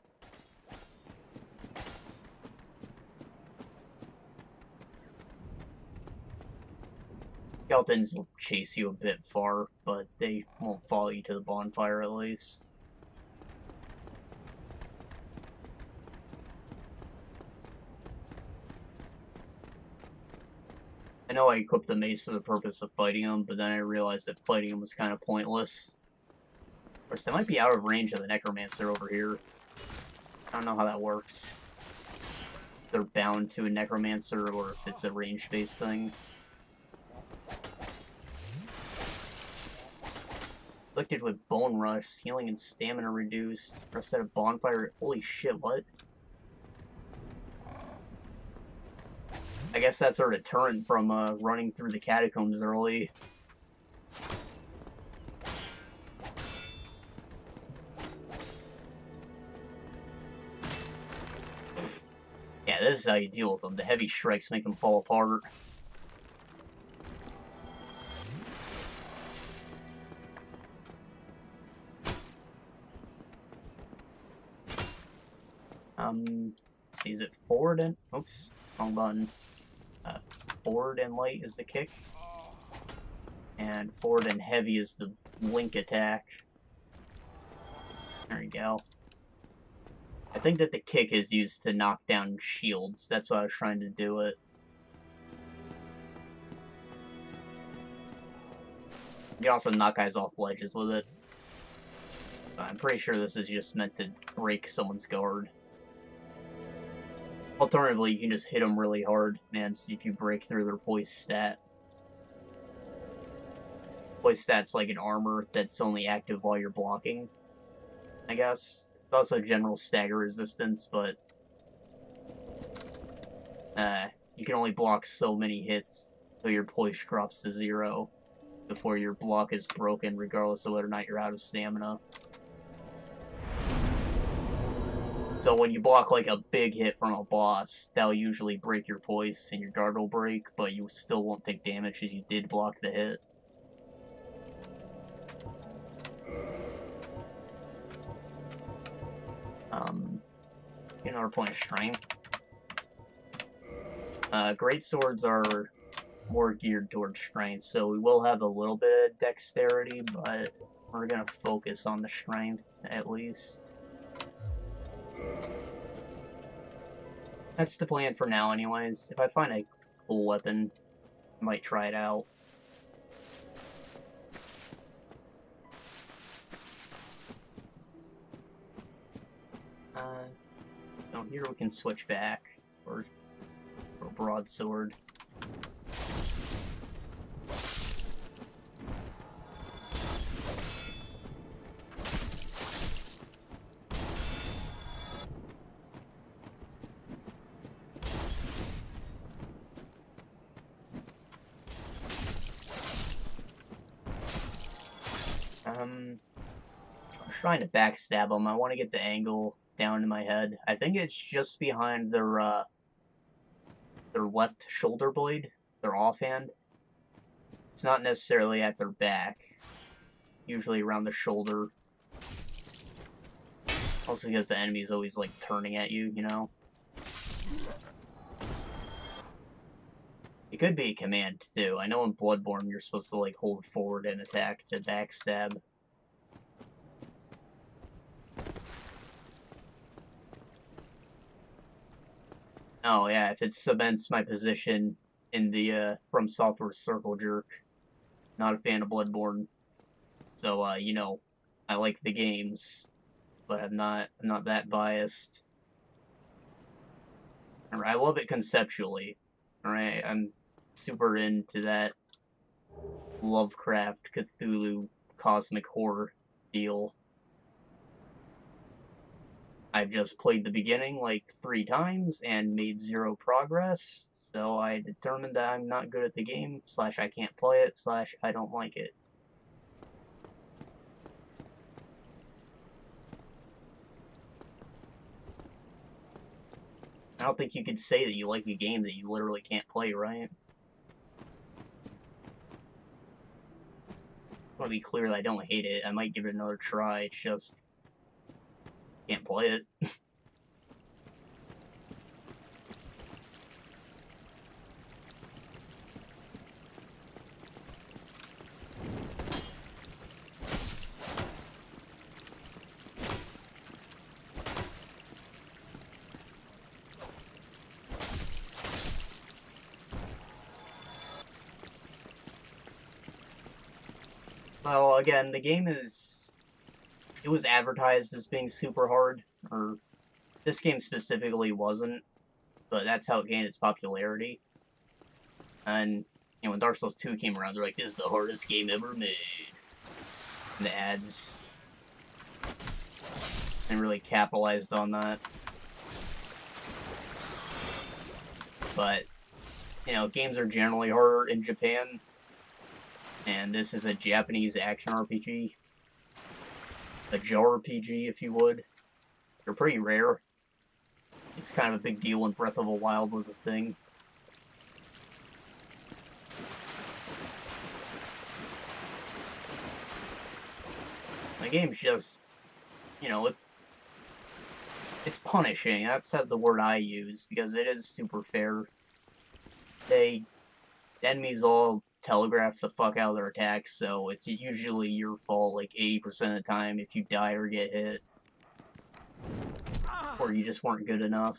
[SPEAKER 1] Skeletons will chase you a bit far, but they won't follow you to the bonfire at least. I know I equipped the mace for the purpose of fighting them, but then I realized that fighting them was kind of pointless. Of course, they might be out of range of the necromancer over here. I don't know how that works. If they're bound to a necromancer, or if it's a range-based thing. Afflicted with bone rush, healing and stamina reduced. Press at a bonfire. Holy shit, what? I guess that's our deterrent from running through the catacombs early. Yeah, this is how you deal with them. The heavy strikes make them fall apart. See, is it forward and... Oops, wrong button. Forward and light is the kick. And forward and heavy is the link attack. There you go. I think that the kick is used to knock down shields. That's why I was trying to do it. You can also knock guys off ledges with it. I'm pretty sure this is just meant to break someone's guard. Alternatively, you can just hit them really hard and see if you break through their poise stat. Poise stat's like an armor that's only active while you're blocking, I guess. It's also general stagger resistance, but you can only block so many hits so your poise drops to 0 before your block is broken, regardless of whether or not you're out of stamina. So when you block like a big hit from a boss, that'll usually break your poise and your guard will break, but you still won't take damage as you did block the hit. Another point of strength. Great swords are more geared towards strength, so we will have a little bit of dexterity, but we're gonna focus on the strength at least. That's the plan for now anyways. If I find a cool weapon, I might try it out. So here we can switch back for a broadsword. I'm trying to backstab them. I want to get the angle down in my head. I think it's just behind their left shoulder blade, their offhand. It's not necessarily at their back. Usually around the shoulder. Also because the enemy is always like turning at you, you know? It could be a command too. I know in Bloodborne you're supposed to like hold forward and attack to backstab. Oh yeah, if it cements my position in the From Software circle jerk. Not a fan of Bloodborne. So you know, I like the games, but I'm not that biased. Alright, I love it conceptually. Alright, I'm super into that Lovecraft Cthulhu cosmic horror deal. I've just played the beginning like 3 times and made 0 progress, so I determined that I'm not good at the game, / I can't play it, / I don't like it. I don't think you could say that you like a game that you literally can't play, right? I want to be clear that I don't hate it. I might give it another try, it's just can't play it. Well, again, the game it was advertised as being super hard, or this game specifically wasn't, but that's how it gained its popularity. And, you know, when Dark Souls 2 came around, they're like, this is the hardest game ever made. And the ads. And really capitalized on that. But, you know, games are generally harder in Japan. And this is a Japanese action RPG. A JRPG, if you would. They're pretty rare. It's kind of a big deal when Breath of the Wild was a thing. The game's just, you know, it's punishing. That's the word I use, because it is super fair. The enemies all telegraph the fuck out of their attacks, so it's usually your fault like 80% of the time if you die or get hit. Or you just weren't good enough.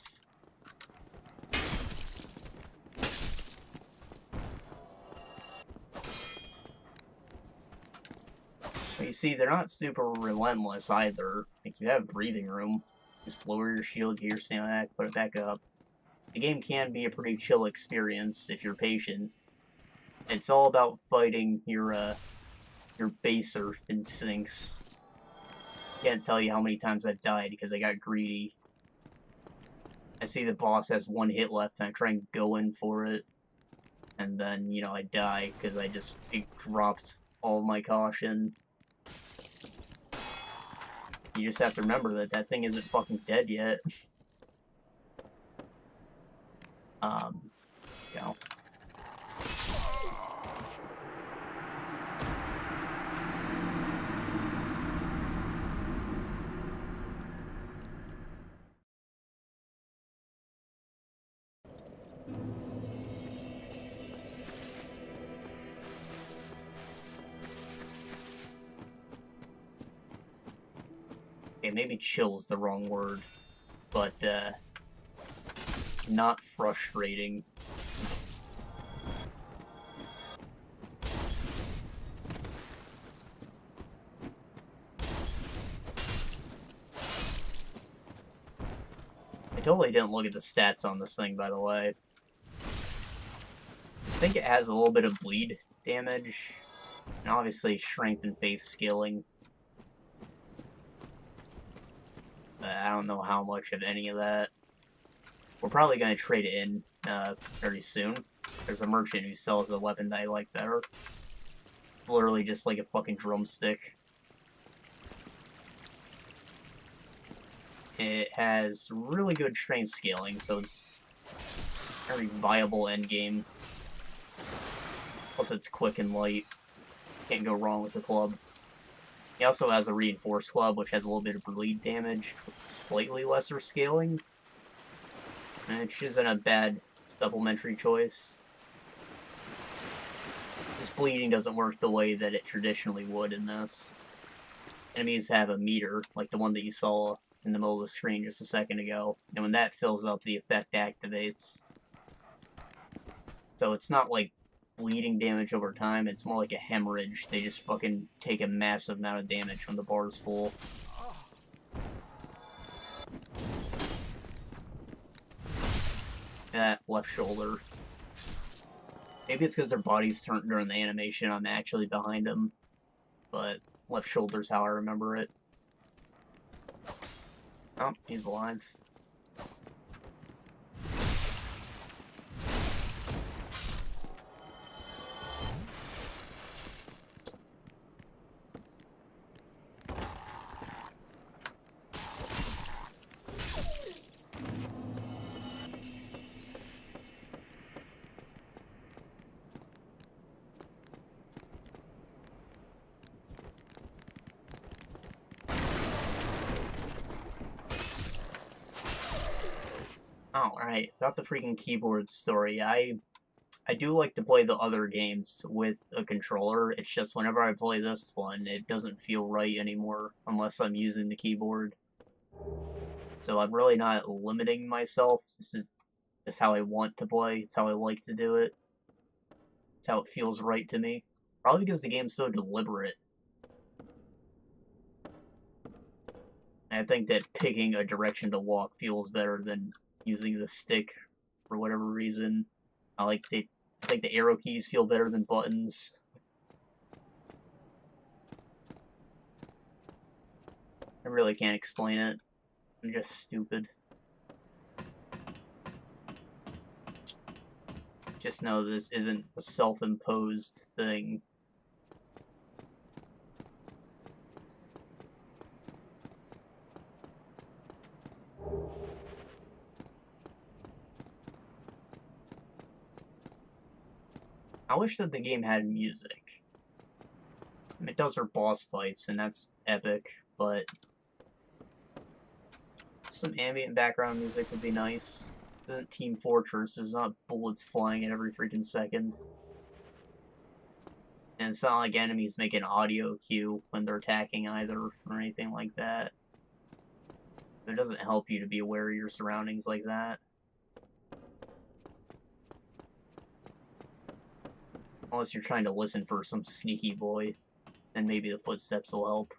[SPEAKER 1] But you see, they're not super relentless either. Like, you have breathing room. Just lower your shield, get your stamina, put it back up. The game can be a pretty chill experience if you're patient. It's all about fighting your baser instincts. Can't tell you how many times I've died because I got greedy. I see the boss has 1 hit left and I try and go in for it. And then, you know, I die because I just dropped all of my caution. You just have to remember that that thing isn't fucking dead yet. You know. Okay, maybe chill's the wrong word, but, not frustrating. I totally didn't look at the stats on this thing, by the way. I think it has a little bit of bleed damage, and obviously strength and faith scaling. I don't know how much of any of that. We're probably going to trade it in very soon. There's a merchant who sells a weapon that I like better. It's literally just like a fucking drumstick. It has really good strength scaling, so it's a very viable endgame. Plus it's quick and light. Can't go wrong with the club. He also has a reinforced club, which has a little bit of bleed damage, with slightly lesser scaling. Which isn't a bad supplementary choice. This bleeding doesn't work the way that it traditionally would in this. Enemies have a meter, like the one that you saw in the middle of the screen just a second ago, and when that fills up, the effect activates. So it's not like bleeding damage over time, it's more like a hemorrhage. They just fucking take a massive amount of damage when the bar is full. That left shoulder. Maybe it's because their bodies turned during the animation, I'm actually behind them. But Left shoulder's how I remember it. Oh, he's alive. Alright, about the freaking keyboard story. I do like to play the other games with a controller. It's just whenever I play this one, it doesn't feel right anymore unless I'm using the keyboard. So I'm really not limiting myself. This is just how I want to play. It's how I like to do it. It's how it feels right to me. Probably because the game's so deliberate. And I think that picking a direction to walk feels better than using the stick for whatever reason. I think the arrow keys feel better than buttons. I really can't explain it. I'm just stupid. Just know this isn't a self-imposed thing. I wish that the game had music. I mean, it does for boss fights, and that's epic, but some ambient background music would be nice. This isn't Team Fortress, there's not bullets flying at every freaking second. And it's not like enemies make an audio cue when they're attacking either, or anything like that. It doesn't help you to be aware of your surroundings like that. Unless you're trying to listen for some sneaky boy, then maybe the footsteps will help.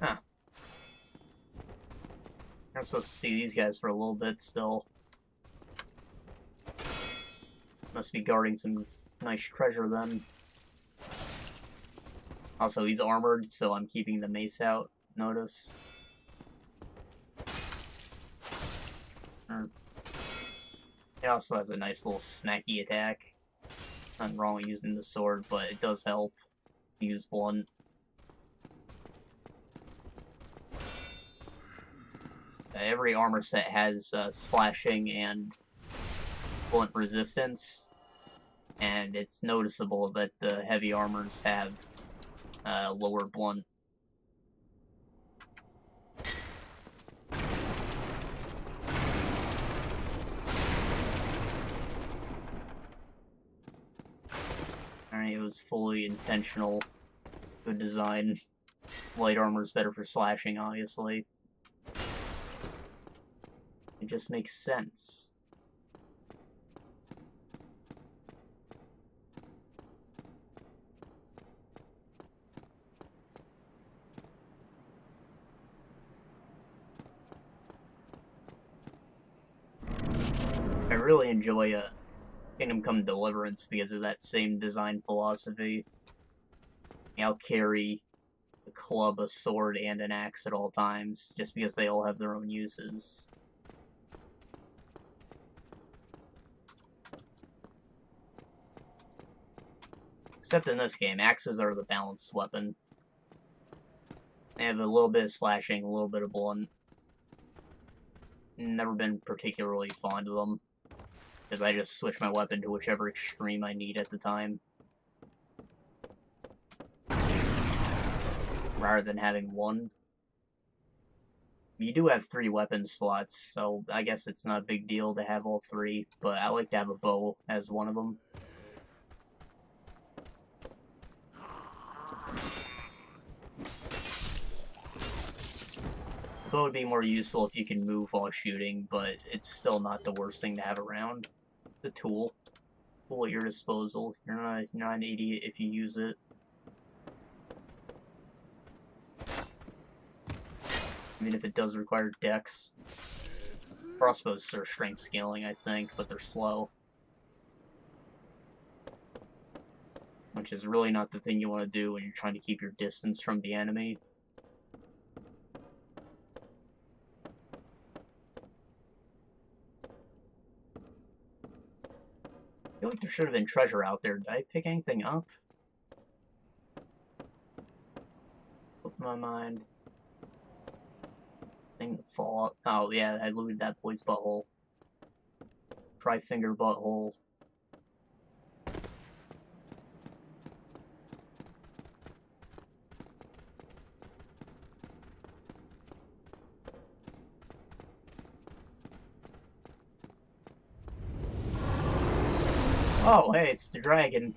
[SPEAKER 1] Huh. I'm supposed to see these guys for a little bit still. Must be guarding some nice treasure then. Also, he's armored, so I'm keeping the mace out. Notice. It also has a nice little smacky attack. Nothing wrong with using the sword, but it does help to use blunt. Every armor set has slashing and blunt resistance, and it's noticeable that the heavy armors have lower blunt. Alright, it was fully intentional. Good design. Light armor's better for slashing, obviously. It just makes sense. I really enjoy Kingdom Come Deliverance because of that same design philosophy. I'll carry a club, a sword, and an axe at all times, just because they all have their own uses. Except in this game, axes are the balanced weapon. They have a little bit of slashing, a little bit of blunt. Never been particularly fond of them, because I just switch my weapon to whichever extreme I need at the time, rather than having one. You do have 3 weapon slots, so I guess it's not a big deal to have all 3, but I like to have a bow as one of them. The bow would be more useful if you can move while shooting, but it's still not the worst thing to have around. The tool at your disposal. You're not an idiot if you use it. even if it does require dex. Crossbows are strength scaling, I think, but they're slow. Which is really not the thing you want to do when you're trying to keep your distance from the enemy. I feel like there should have been treasure out there. Did I pick anything up? Flip my mind. Thing to fall out. Oh, yeah, I looted that boy's butthole. Tri-finger butthole. Oh, hey, it's the dragon.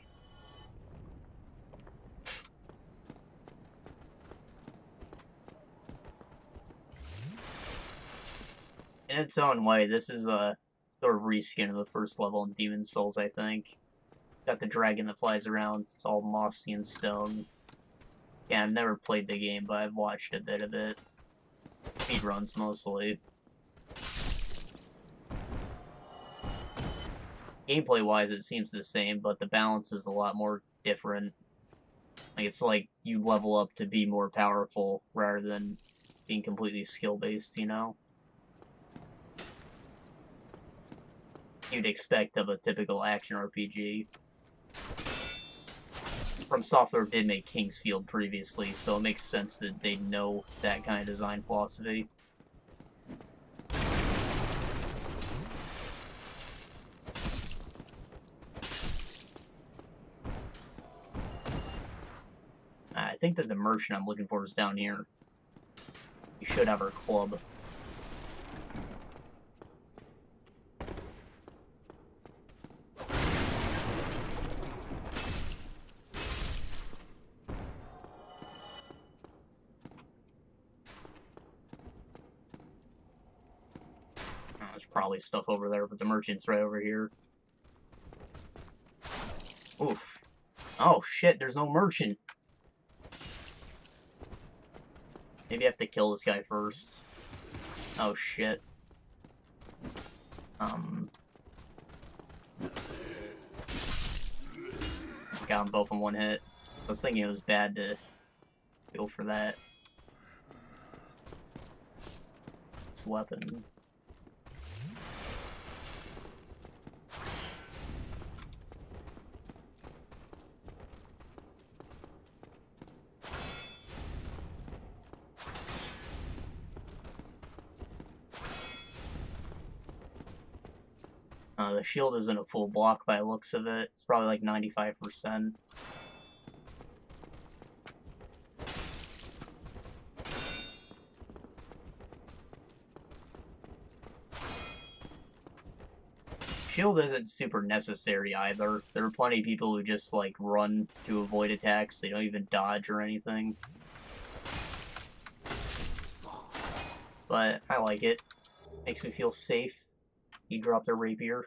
[SPEAKER 1] In its own way, this is a sort of reskin of the first level in Demon's Souls, I think. Got the dragon that flies around, it's all mossy and stone. Yeah, I've never played the game, but I've watched a bit of it. Speedruns, mostly. Gameplay-wise, it seems the same, but the balance is a lot more different. Like, it's like you level up to be more powerful, rather than being completely skill-based, you know? You'd expect of a typical action RPG. From Software did make Kingsfield previously, so it makes sense that they'd know that kind of design philosophy. I think that the merchant I'm looking for is down here. We should have our club. There's probably stuff over there, but the merchant's right over here. Oof. Oh shit, there's no merchant. Maybe I have to kill this guy first. Oh shit. Got them both in one hit. I was thinking it was bad to go for that. This weapon. The shield isn't a full block by the looks of it. It's probably like 95%. Shield isn't super necessary either. There are plenty of people who just like run to avoid attacks. They don't even dodge or anything. But I like it. Makes me feel safe. You drop the rapier.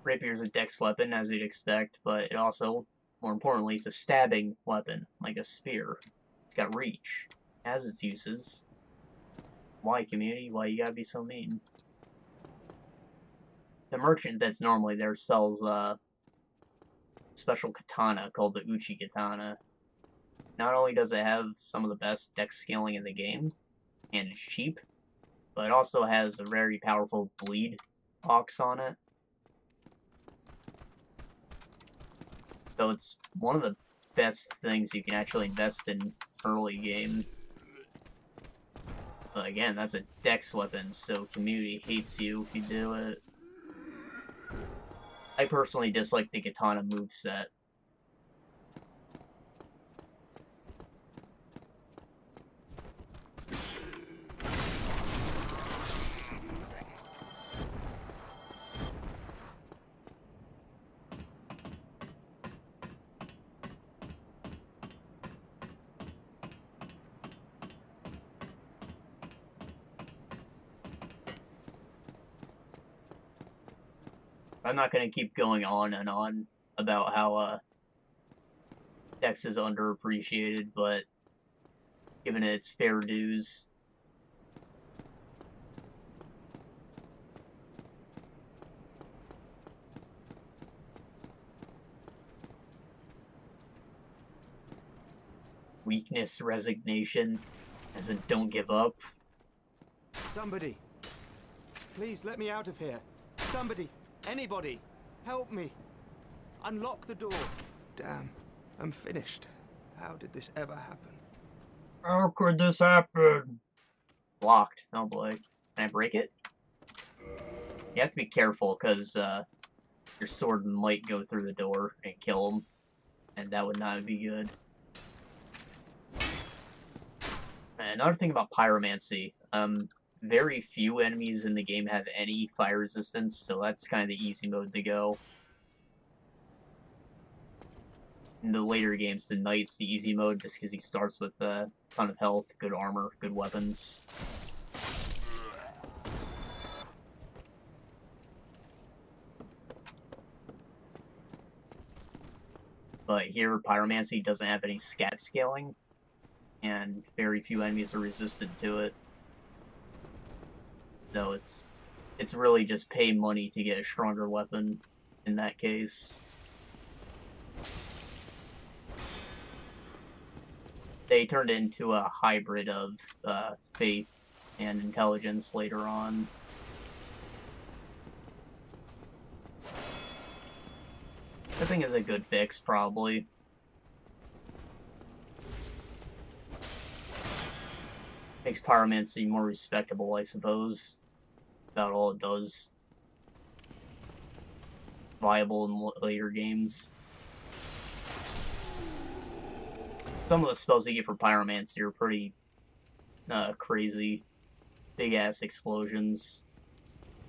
[SPEAKER 1] Rapier is a dex weapon, as you'd expect, but it also, more importantly, it's a stabbing weapon, like a spear. It's got reach. It has its uses. Why, community? Why you gotta be so mean? The merchant that's normally there sells a special katana called the Uchi Katana. Not only does it have some of the best dex scaling in the game, and it's cheap, but it also has a very powerful bleed box on it. So it's one of the best things you can actually invest in early game. But again, that's a dex weapon, so community hates you if you do it. I personally dislike the katana moveset. I'm not going to keep going on and on about how Dex is underappreciated, but giving it its fair dues. Weakness, resignation, as in don't give up.
[SPEAKER 6] Somebody, please let me out of here. Somebody, anybody, help me. Unlock the door. Damn, I'm finished. How did this ever happen?
[SPEAKER 1] How could this happen? Locked. Oh boy. Can I break it? You have to be careful, because your sword might go through the door and kill him. And that would not be good. And another thing about pyromancy. Very few enemies in the game have any fire resistance, so that's kind of the easy mode to go. In the later games, the Knight's the easy mode just because he starts with a ton of health, good armor, good weapons. But here, pyromancy doesn't have any scat scaling, and very few enemies are resistant to it. So it's really just pay money to get a stronger weapon in that case. They turned it into a hybrid of faith and intelligence later on. I think is a good fix, probably. Makes pyromancy more respectable, I suppose. About all it does. Viable in later games. Some of the spells you get for pyromancy are pretty crazy. Big ass explosions.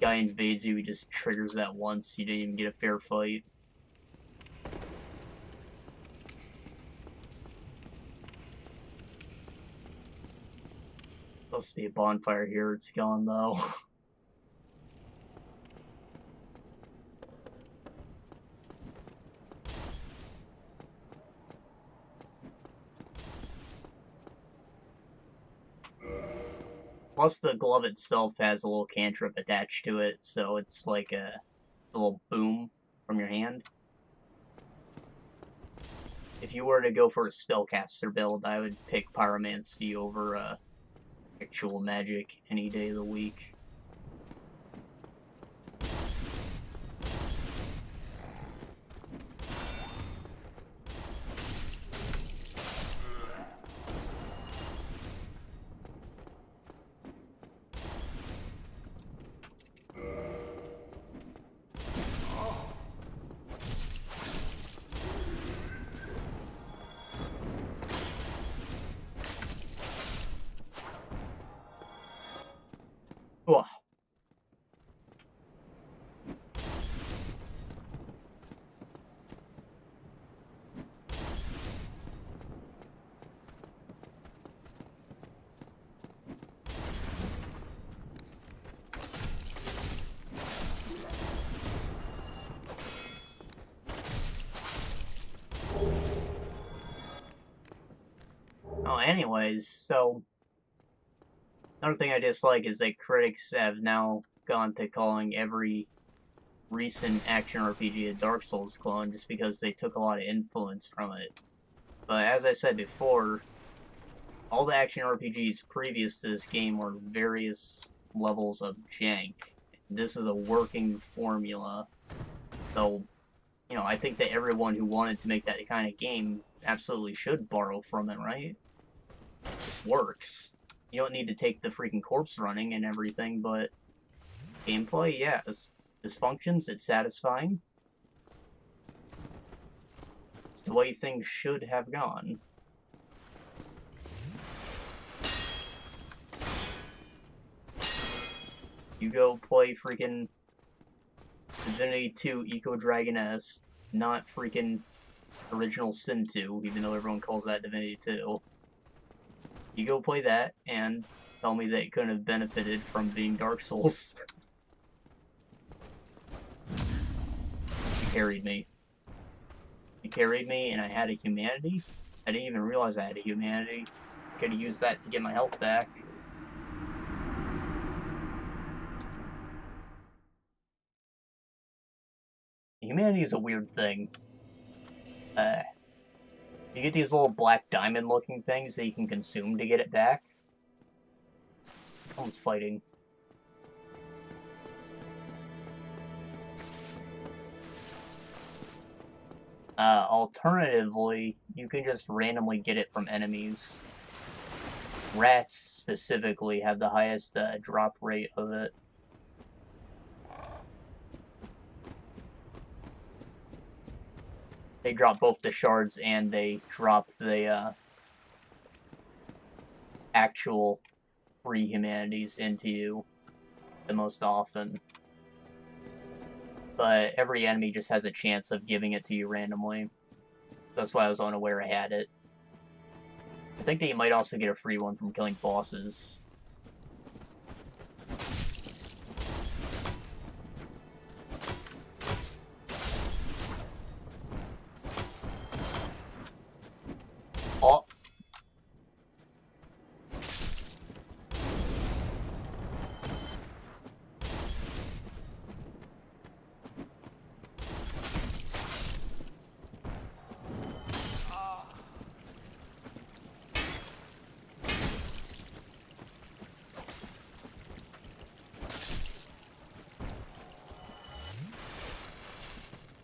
[SPEAKER 1] Guy invades you, he just triggers that once, you didn't even get a fair fight. Supposed to be a bonfire here, it's gone though. Plus the glove itself has a little cantrip attached to it, so it's like a little boom from your hand. If you were to go for a spellcaster build, I would pick pyromancy over actual magic any day of the week. Ugh. Oh, anyways, so another thing I dislike is that critics have now gone to calling every recent action RPG a Dark Souls clone just because they took a lot of influence from it. But as I said before, all the action RPGs previous to this game were various levels of jank. This is a working formula. So, you know, I think that everyone who wanted to make that kind of game absolutely should borrow from it, right? This works. You don't need to take the freaking corpse running and everything, but gameplay, yeah, this functions, it's satisfying. It's the way things should have gone. You go play freaking Divinity 2 Eco Dragoness, not freaking Original Sin 2, even though everyone calls that Divinity 2. You go play that, and tell me that it couldn't have benefited from being Dark Souls. You carried me. You carried me, and I had a humanity? I didn't even realize I had a humanity. Could use that to get my health back. Humanity is a weird thing. You get these little black diamond-looking things that you can consume to get it back. Someone's fighting. Alternatively, you can just randomly get it from enemies. Rats, specifically, have the highest drop rate of it. They drop both the shards and they drop the actual free humanities into you the most often. But every enemy just has a chance of giving it to you randomly. That's why I was unaware I had it. I think that you might also get a free one from killing bosses. Oh!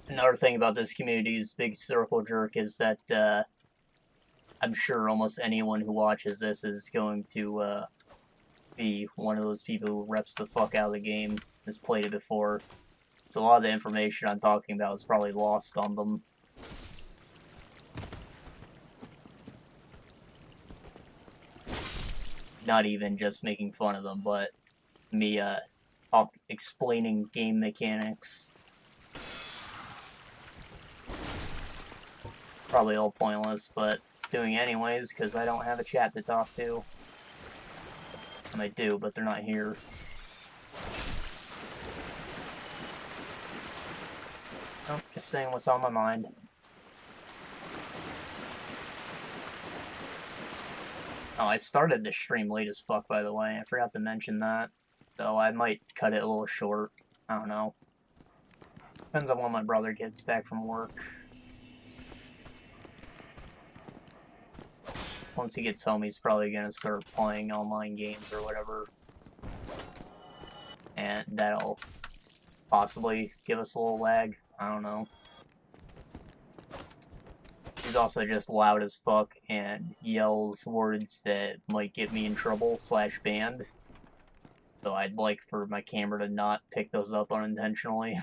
[SPEAKER 1] Another thing about this community's big circle jerk is that I'm sure almost anyone who watches this is going to be one of those people who reps the fuck out of the game, has played it before. So a lot of the information I'm talking about is probably lost on them. Not even just making fun of them, but me explaining game mechanics. Probably all pointless, but doing anyways, because I don't have a chat to talk to. And I do, but they're not here. Oh, just saying what's on my mind. Oh, I started the stream late as fuck, by the way. I forgot to mention that. So I might cut it a little short. I don't know. Depends on when my brother gets back from work. Once he gets home, he's probably gonna start playing online games or whatever. And that'll possibly give us a little lag. I don't know. He's also just loud as fuck and yells words that might get me in trouble / banned. So I'd like for my camera to not pick those up unintentionally.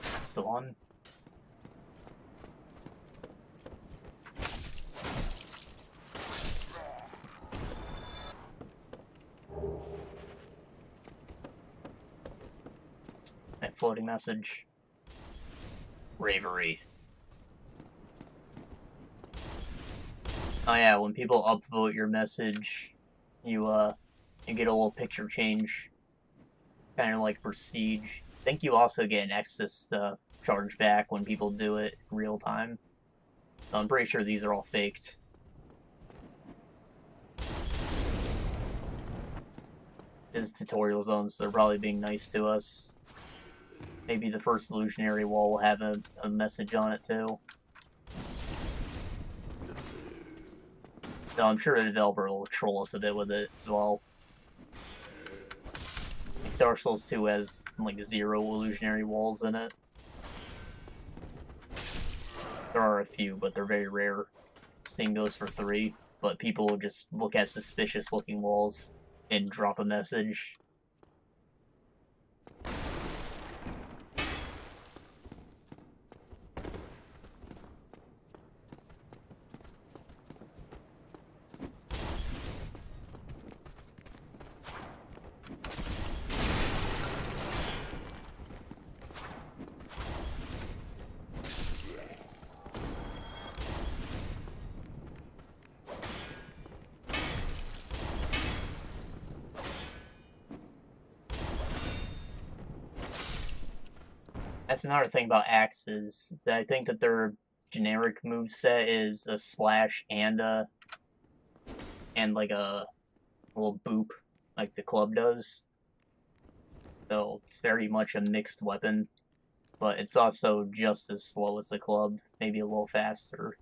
[SPEAKER 1] That's the one. A floating message. Bravery. Oh yeah, when people upvote your message, you get a little picture change. Kind of like prestige. I think you also get an excess charge back when people do it in real time. So I'm pretty sure these are all faked. This is tutorial zone, so they're probably being nice to us. Maybe the first illusionary wall will have a message on it too. So I'm sure the developer will troll us a bit with it as well. Dark Souls 2 has like 0 illusionary walls in it. There are a few, but they're very rare. Same goes for 3, but people will just look at suspicious looking walls and drop a message. That's another thing about axes. That I think that their generic moveset is a slash and like a little boop, like the club does. So it's very much a mixed weapon, but it's also just as slow as the club, maybe a little faster.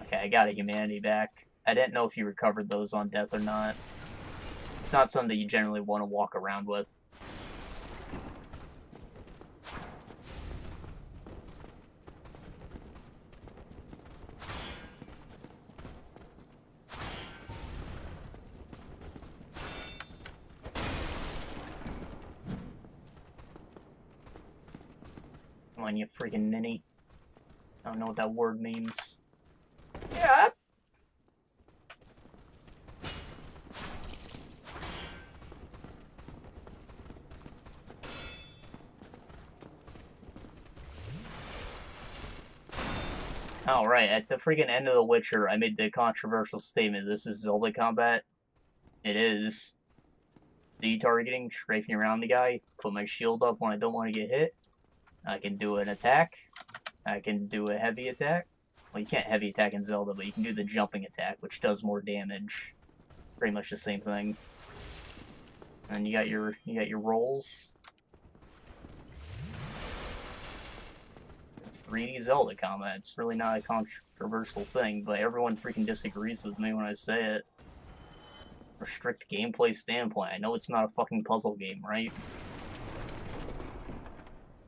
[SPEAKER 1] Okay, I got a humanity back. I didn't know if you recovered those on death or not. It's not something that you generally want to walk around with. Come on, you freaking ninny. I don't know what that word means. Yeah. Alright, at the freaking end of The Witcher, I made the controversial statement, this is Zelda combat. It is. D-targeting, strafing around the guy, put my shield up when I don't want to get hit. I can do an attack. I can do a heavy attack. Well, you can't heavy attack in Zelda, but you can do the jumping attack, which does more damage. Pretty much the same thing. And you got your rolls. It's 3D Zelda combat. It's really not a controversial thing, but everyone freaking disagrees with me when I say it. From a strict gameplay standpoint, I know it's not a fucking puzzle game, right?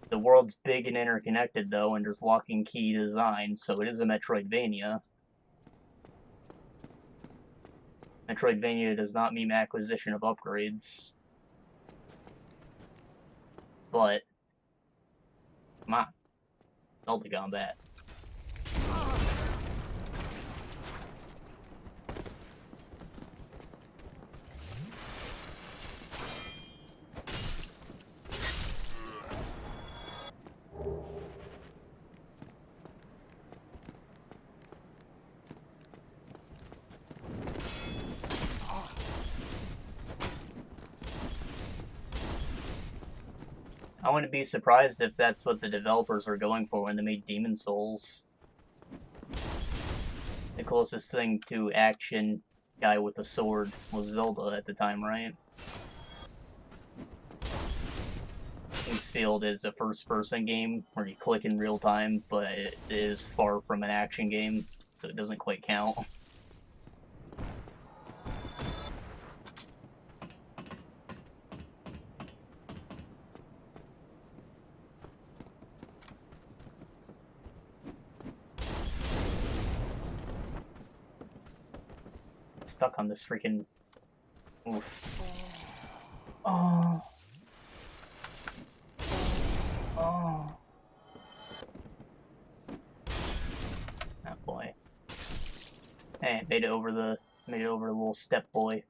[SPEAKER 1] The world's big and interconnected, though, and there's lock and key design, so it is a Metroidvania. Metroidvania does not mean acquisition of upgrades. But, come on. Zelda combat. I wouldn't be surprised if that's what the developers were going for when they made Demon Souls. The closest thing to action guy with a sword was Zelda at the time, right? King's Field is a first-person game where you click in real time, but it is far from an action game, so it doesn't quite count. Stuck on this freaking... Oof. Oh. Oh. That boy. Hey, made it over the little step boy.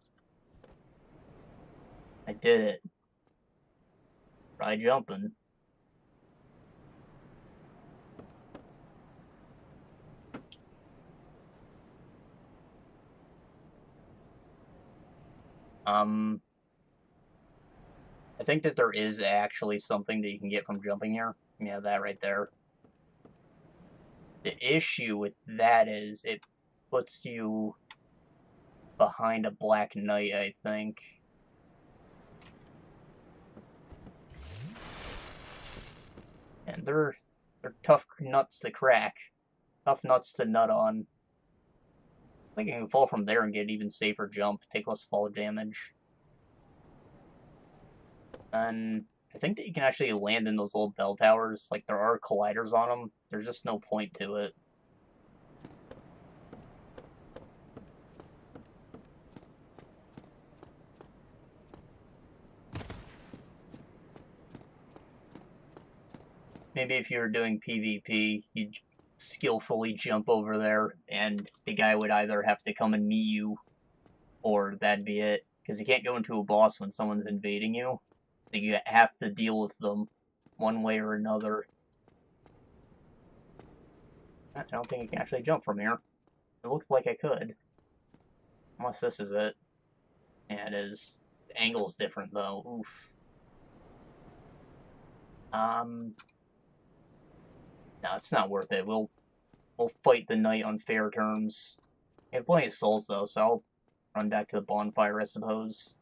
[SPEAKER 1] I did it. Try jumping. I think that there is actually something that you can get from jumping here. Yeah, that right there. The issue with that is it puts you behind a black knight, I think. And they're tough nuts to crack. Tough nuts to nut on. I think I can fall from there and get an even safer jump, take less fall damage. And I think that you can actually land in those little bell towers. Like, there are colliders on them. There's just no point to it. Maybe if you were doing PvP, you'd skillfully jump over there, and the guy would either have to come and meet you, or that'd be it. Because you can't go into a boss when someone's invading you. So you have to deal with them one way or another. I don't think you can actually jump from here. It looks like I could. Unless this is it. Yeah, it is. Angle's different, though. Oof. No, it's not worth it. We'll fight the knight on fair terms. I have plenty of souls, though, so I'll run back to the bonfire, I suppose.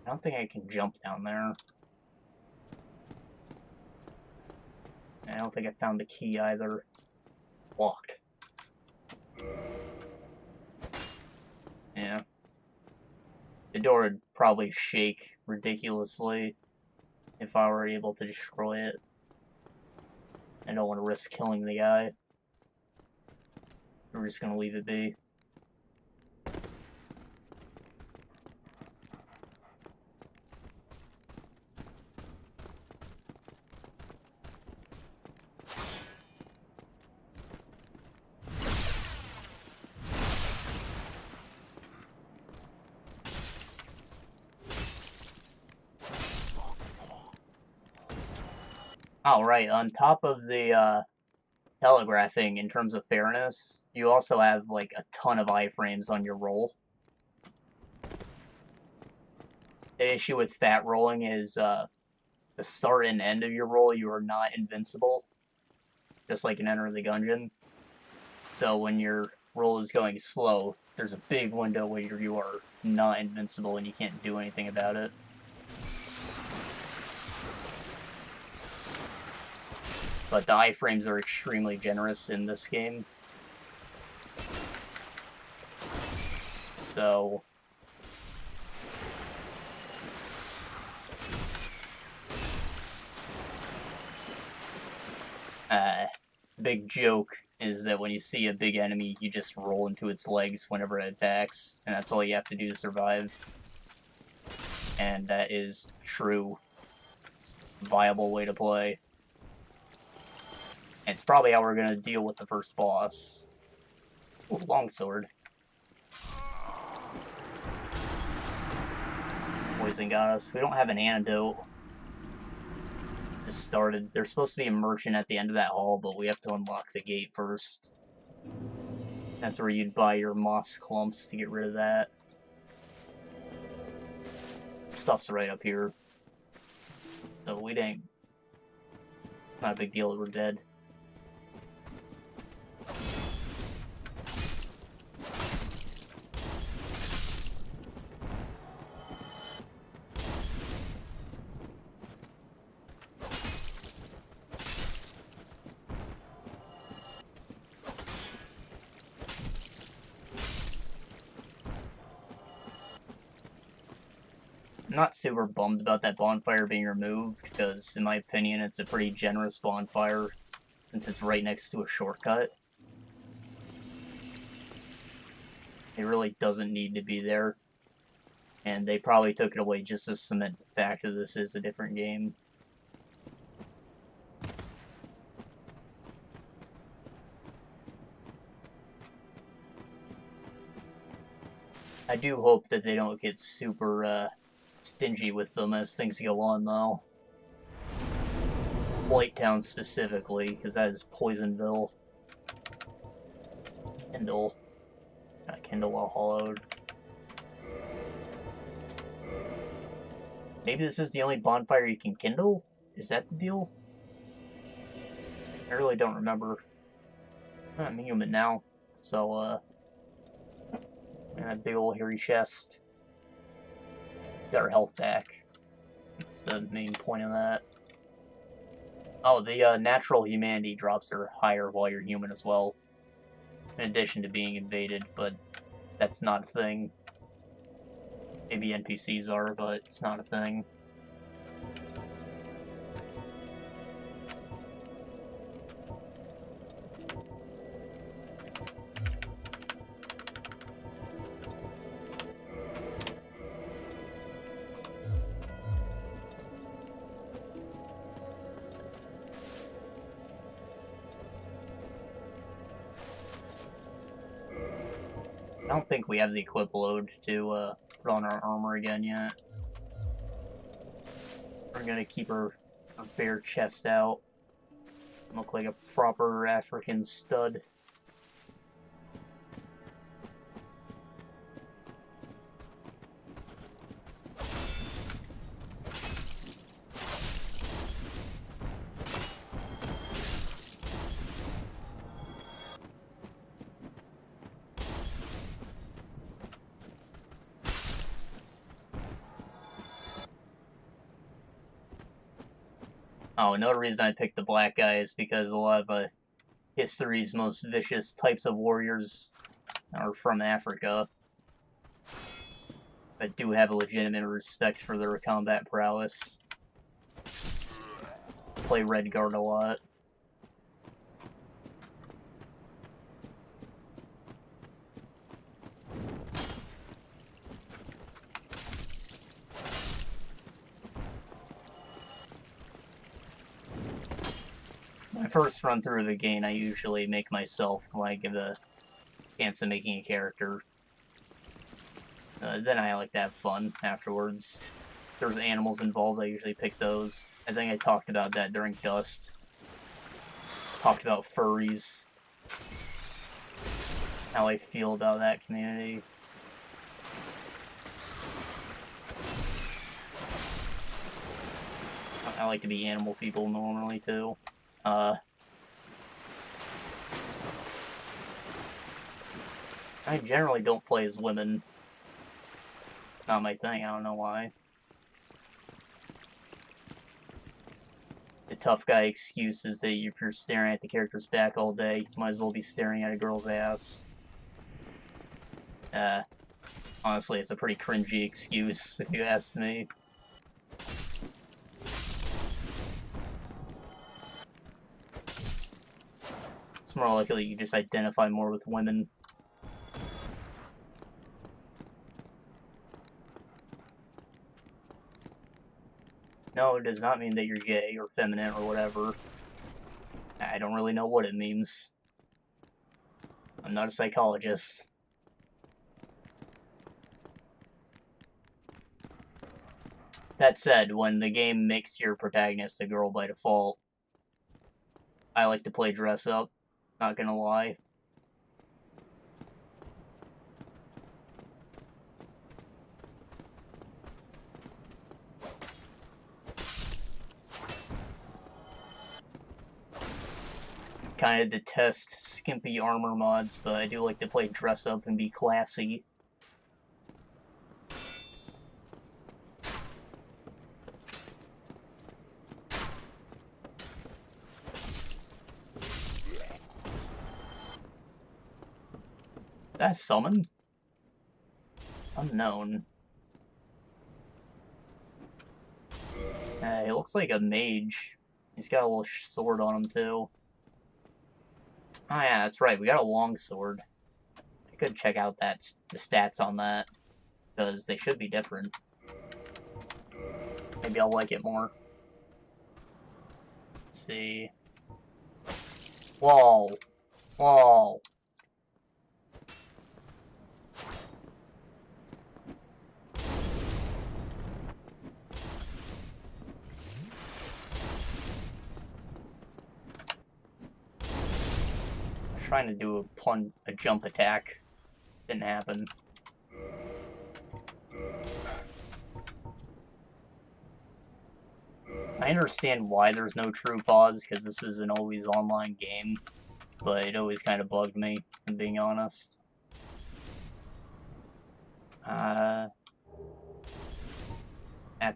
[SPEAKER 1] I don't think I can jump down there. I don't think I found the key either. Locked. Yeah. The door would probably shake ridiculously if I were able to destroy it. I don't want to risk killing the guy. We're just gonna leave it be. Alright, on top of the telegraphing in terms of fairness, you also have like a ton of iframes on your roll. The issue with fat rolling is the start and end of your roll, you are not invincible, just like in Enter the Gungeon. So when your roll is going slow, there's a big window where you are not invincible and you can't do anything about it. But the iframes are extremely generous in this game. So big joke is that when you see a big enemy, you just roll into its legs whenever it attacks, and that's all you have to do to survive. And that is true, viable way to play. And it's probably how we're going to deal with the first boss. Ooh, longsword. Poison got us. We don't have an antidote. Just started. There's supposed to be a merchant at the end of that hall, but we have to unlock the gate first. That's where you'd buy your moss clumps to get rid of that. Stuff's right up here. So we didn't... Not a big deal that we're dead. I'm not super bummed about that bonfire being removed, because in my opinion it's a pretty generous bonfire, since it's right next to a shortcut. It really doesn't need to be there, and they probably took it away just to cement the fact that this is a different game. I do hope that they don't get super, stingy with them as things go on, though. Blighttown specifically, because that is Poisonville. Kindle. Not Kindle while hollowed. Maybe this is the only bonfire you can kindle? Is that the deal? I really don't remember. I'm human now, so, and a big old hairy chest. Got our health back. That's the main point of that. Oh, the natural humanity drops are higher while you're human as well. In addition to being invaded, but that's not a thing. Maybe NPCs are, but it's not a thing. I don't think we have the equip load to put on our armor again yet. We're gonna keep our bare chest out. Look like a proper African stud. Oh, another reason I picked the black guy is because a lot of history's most vicious types of warriors are from Africa. I do have a legitimate respect for their combat prowess. Play Red Guard a lot. My first run through the game, I usually make myself when I give a chance of making a character. Then I like to have fun afterwards. If there's animals involved, I usually pick those. I think I talked about that during Dust. Talked about furries. How I feel about that community. I like to be animal people normally too. I generally don't play as women. Not my thing, I don't know why. The tough guy excuse is that if you're staring at the character's back all day, you might as well be staring at a girl's ass. Honestly, it's a pretty cringy excuse, if you ask me. It's more likely you just identify more with women. No, it does not mean that you're gay or feminine or whatever. I don't really know what it means. I'm not a psychologist. That said, when the game makes your protagonist a girl by default, I like to play dress up, not gonna lie. Kind of detest skimpy armor mods, but I do like to play dress up and be classy. That's summon? Unknown. He looks like a mage. He's got a little sword on him too. Oh yeah, that's right, we got a long sword. I could check out the stats on that, because they should be different. Maybe I'll like it more. Let's see. Whoa! Whoa! Trying to do a jump attack. Didn't happen. I understand why there's no true pause, because this is an always online game, but it always kind of bugged me, if I'm being honest. That's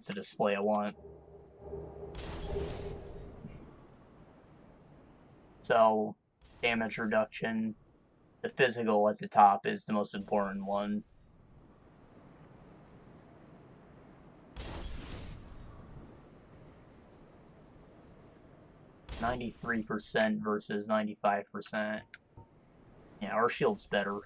[SPEAKER 1] the display I want. So, damage reduction. The physical at the top is the most important one. %93 versus 95%. Yeah, our shield's better.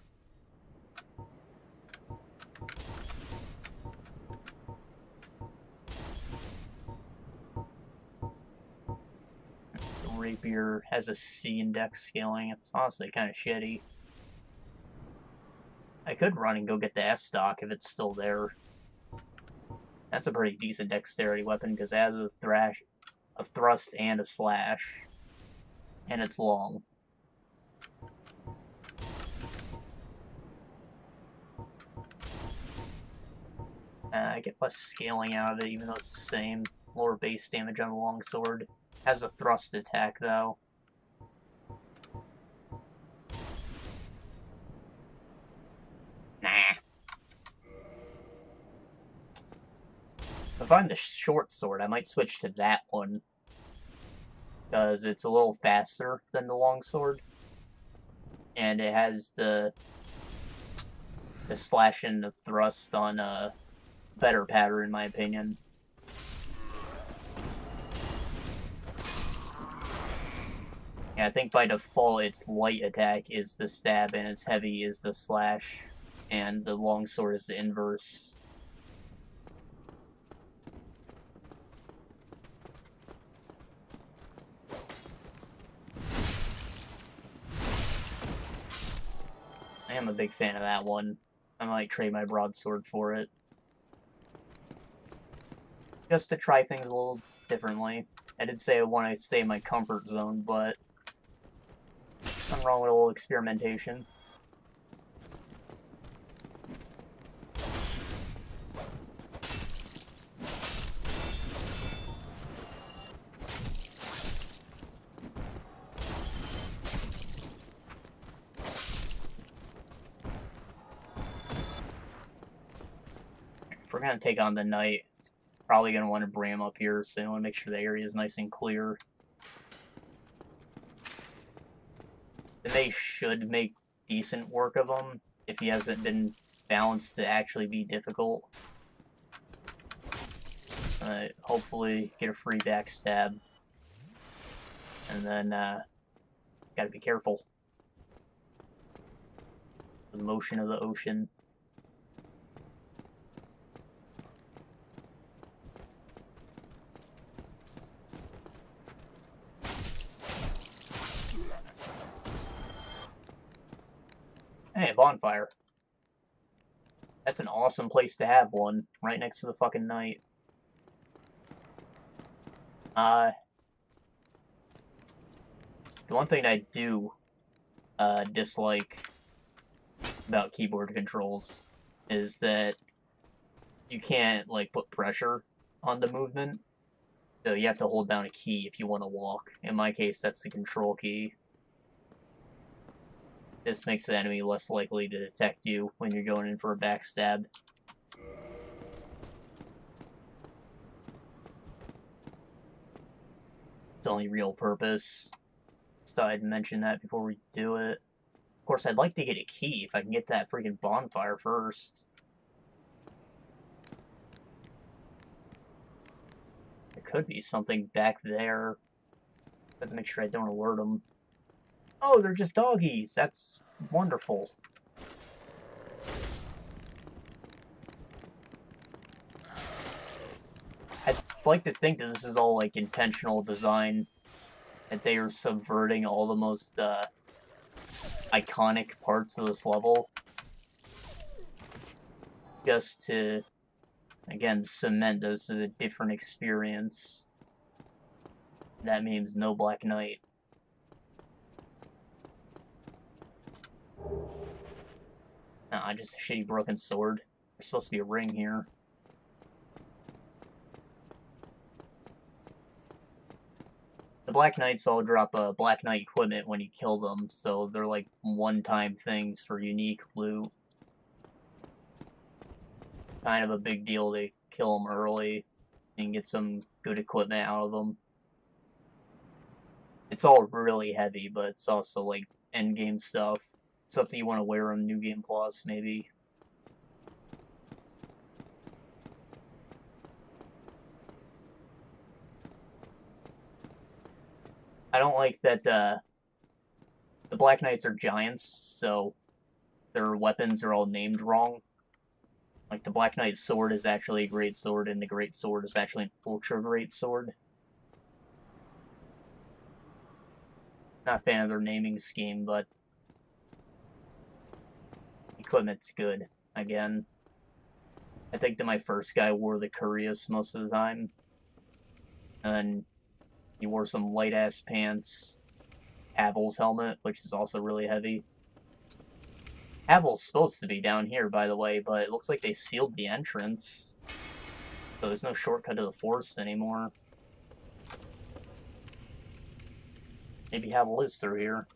[SPEAKER 1] The rapier has a C index scaling. It's honestly kind of shitty. I could run and go get the S stock if it's still there. That's a pretty decent dexterity weapon because it has a thrust and a slash. And it's long. I get less scaling out of it even though it's the same. Lower base damage on the longsword. Has a thrust attack though. Nah. If I'm the short sword, I might switch to that one. because it's a little faster than the longsword, and it has the slash and the thrust on a better pattern, in my opinion. Yeah, I think by default its light attack is the stab and its heavy is the slash, and the longsword is the inverse. I am a big fan of that one. I might trade my broadsword for it. Just to try things a little differently. I did say I want to stay in my comfort zone, but nothing wrong with a little experimentation. If we're going to take on the knight, it's probably going to want to bring him up here, so I want to make sure the area is nice and clear. They should make decent work of him if he hasn't been balanced to actually be difficult. Hopefully get a free backstab. And then, gotta be careful. The motion of the ocean. Hey, a bonfire. That's an awesome place to have one, right next to the fucking knight. The one thing I do dislike about keyboard controls is that you can't, like, put pressure on the movement. So you have to hold down a key if you want to walk. In my case, that's the control key. This makes the enemy less likely to detect you when you're going in for a backstab. It's only real purpose. Just thought I'd mention that before we do it. Of course, I'd like to get a key if I can get that freaking bonfire first. There could be something back there. I have to make sure I don't alert them. Oh, they're just doggies. That's wonderful. I'd like to think that this is all, like, intentional design. That they are subverting all the most, iconic parts of this level. Just to, again, cement this as a different experience. That means no Black Knight. Nah, just a shitty broken sword. There's supposed to be a ring here. The Black Knights all drop Black Knight equipment when you kill them, so they're like one-time things for unique loot. Kind of a big deal to kill them early and get some good equipment out of them. It's all really heavy, but it's also like endgame stuff. Stuff that you want to wear on New Game Plus, maybe. I don't like that the Black Knights are giants, so their weapons are all named wrong. Like, the Black Knight's sword is actually a great sword, and the great sword is actually an ultra great sword. Not a fan of their naming scheme, but equipment's good. Again, I think that my first guy wore the Curious most of the time. And he wore some light-ass pants. Havel's helmet, which is also really heavy. Havel's supposed to be down here, by the way, but it looks like they sealed the entrance. So there's no shortcut to the forest anymore. Maybe Havel is through here.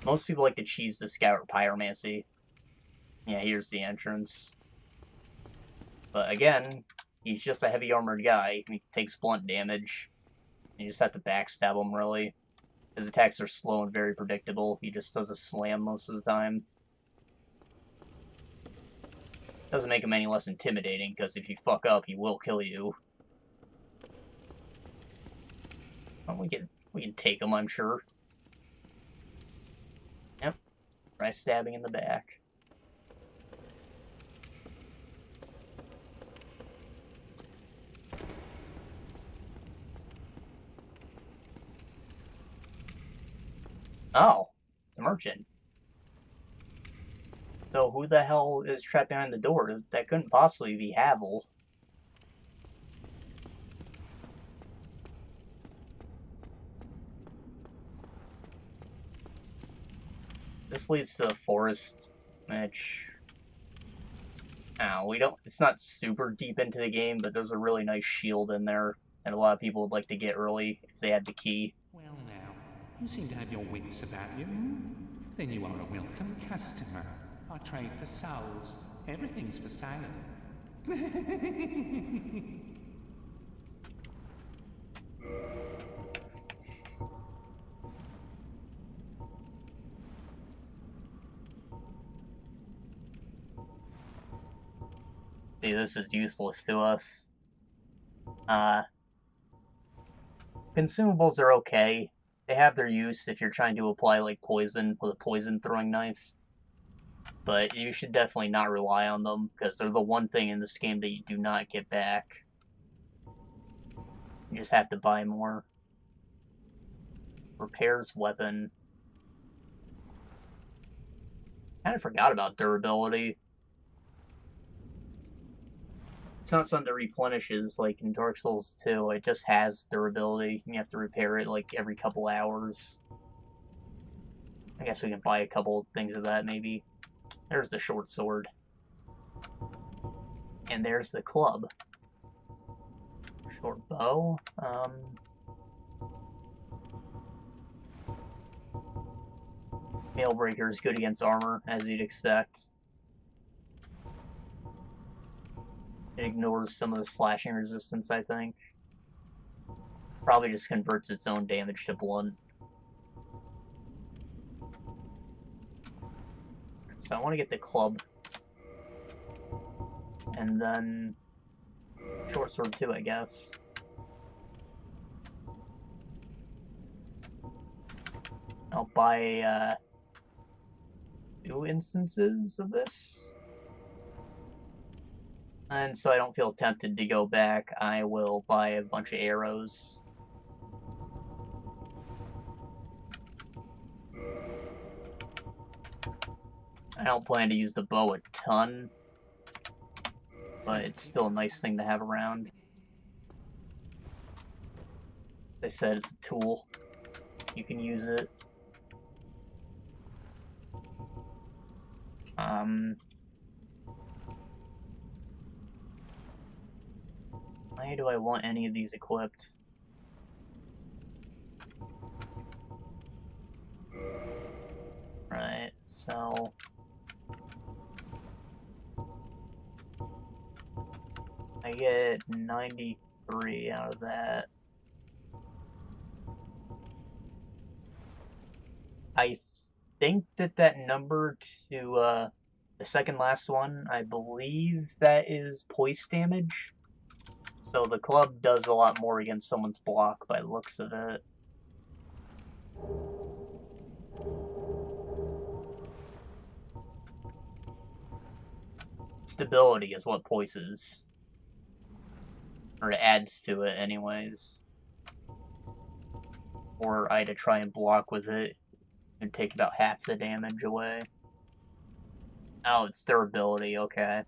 [SPEAKER 1] Most people like to cheese the scout pyromancy. Yeah, here's the entrance. But again, he's just a heavy armored guy. He takes blunt damage. You just have to backstab him, really. His attacks are slow and very predictable. He just does a slam most of the time. Doesn't make him any less intimidating, because if you fuck up, he will kill you. Well, we can take him, I'm sure. Yep. Try stabbing in the back. Oh, the merchant. So who the hell is trapped behind the door? That couldn't possibly be Havel. This leads to the forest, which... we don't... It's not super deep into the game, but there's a really nice shield in there, and a lot of people would like to get early if they had the key.
[SPEAKER 7] Well now, you seem to have your wits about you. Then you are a welcome customer. I trade for souls. Everything's for sale.
[SPEAKER 1] See, this is useless to us. Consumables are okay. They have their use if you're trying to apply, like, poison with a poison throwing knife. But you should definitely not rely on them, because they're the one thing in this game that you do not get back. You just have to buy more. Repairs weapon. Kind of forgot about durability. It's not something that replenishes like in Dark Souls 2. It just has durability. You have to repair it like every couple hours. I guess we can buy a couple things of that maybe. There's the short sword. And there's the club. Short bow. Mailbreaker is good against armor, as you'd expect. It ignores some of the slashing resistance, I think. Probably just converts its own damage to blunt. So I want to get the club. And then short sword too, I guess. I'll buy 2 instances of this. And so I don't feel tempted to go back, I will buy a bunch of arrows. I don't plan to use the bow a ton, but it's still a nice thing to have around. They said it's a tool. You can use it. Why do I want any of these equipped? Right, so... I get 93 out of that. I think that number to the second last one, I believe that is poise damage. So the club does a lot more against someone's block by the looks of it. Stability is what poise is. Or it adds to it anyways. Or I had to try and block with it and take about half the damage away. Oh, it's durability, okay.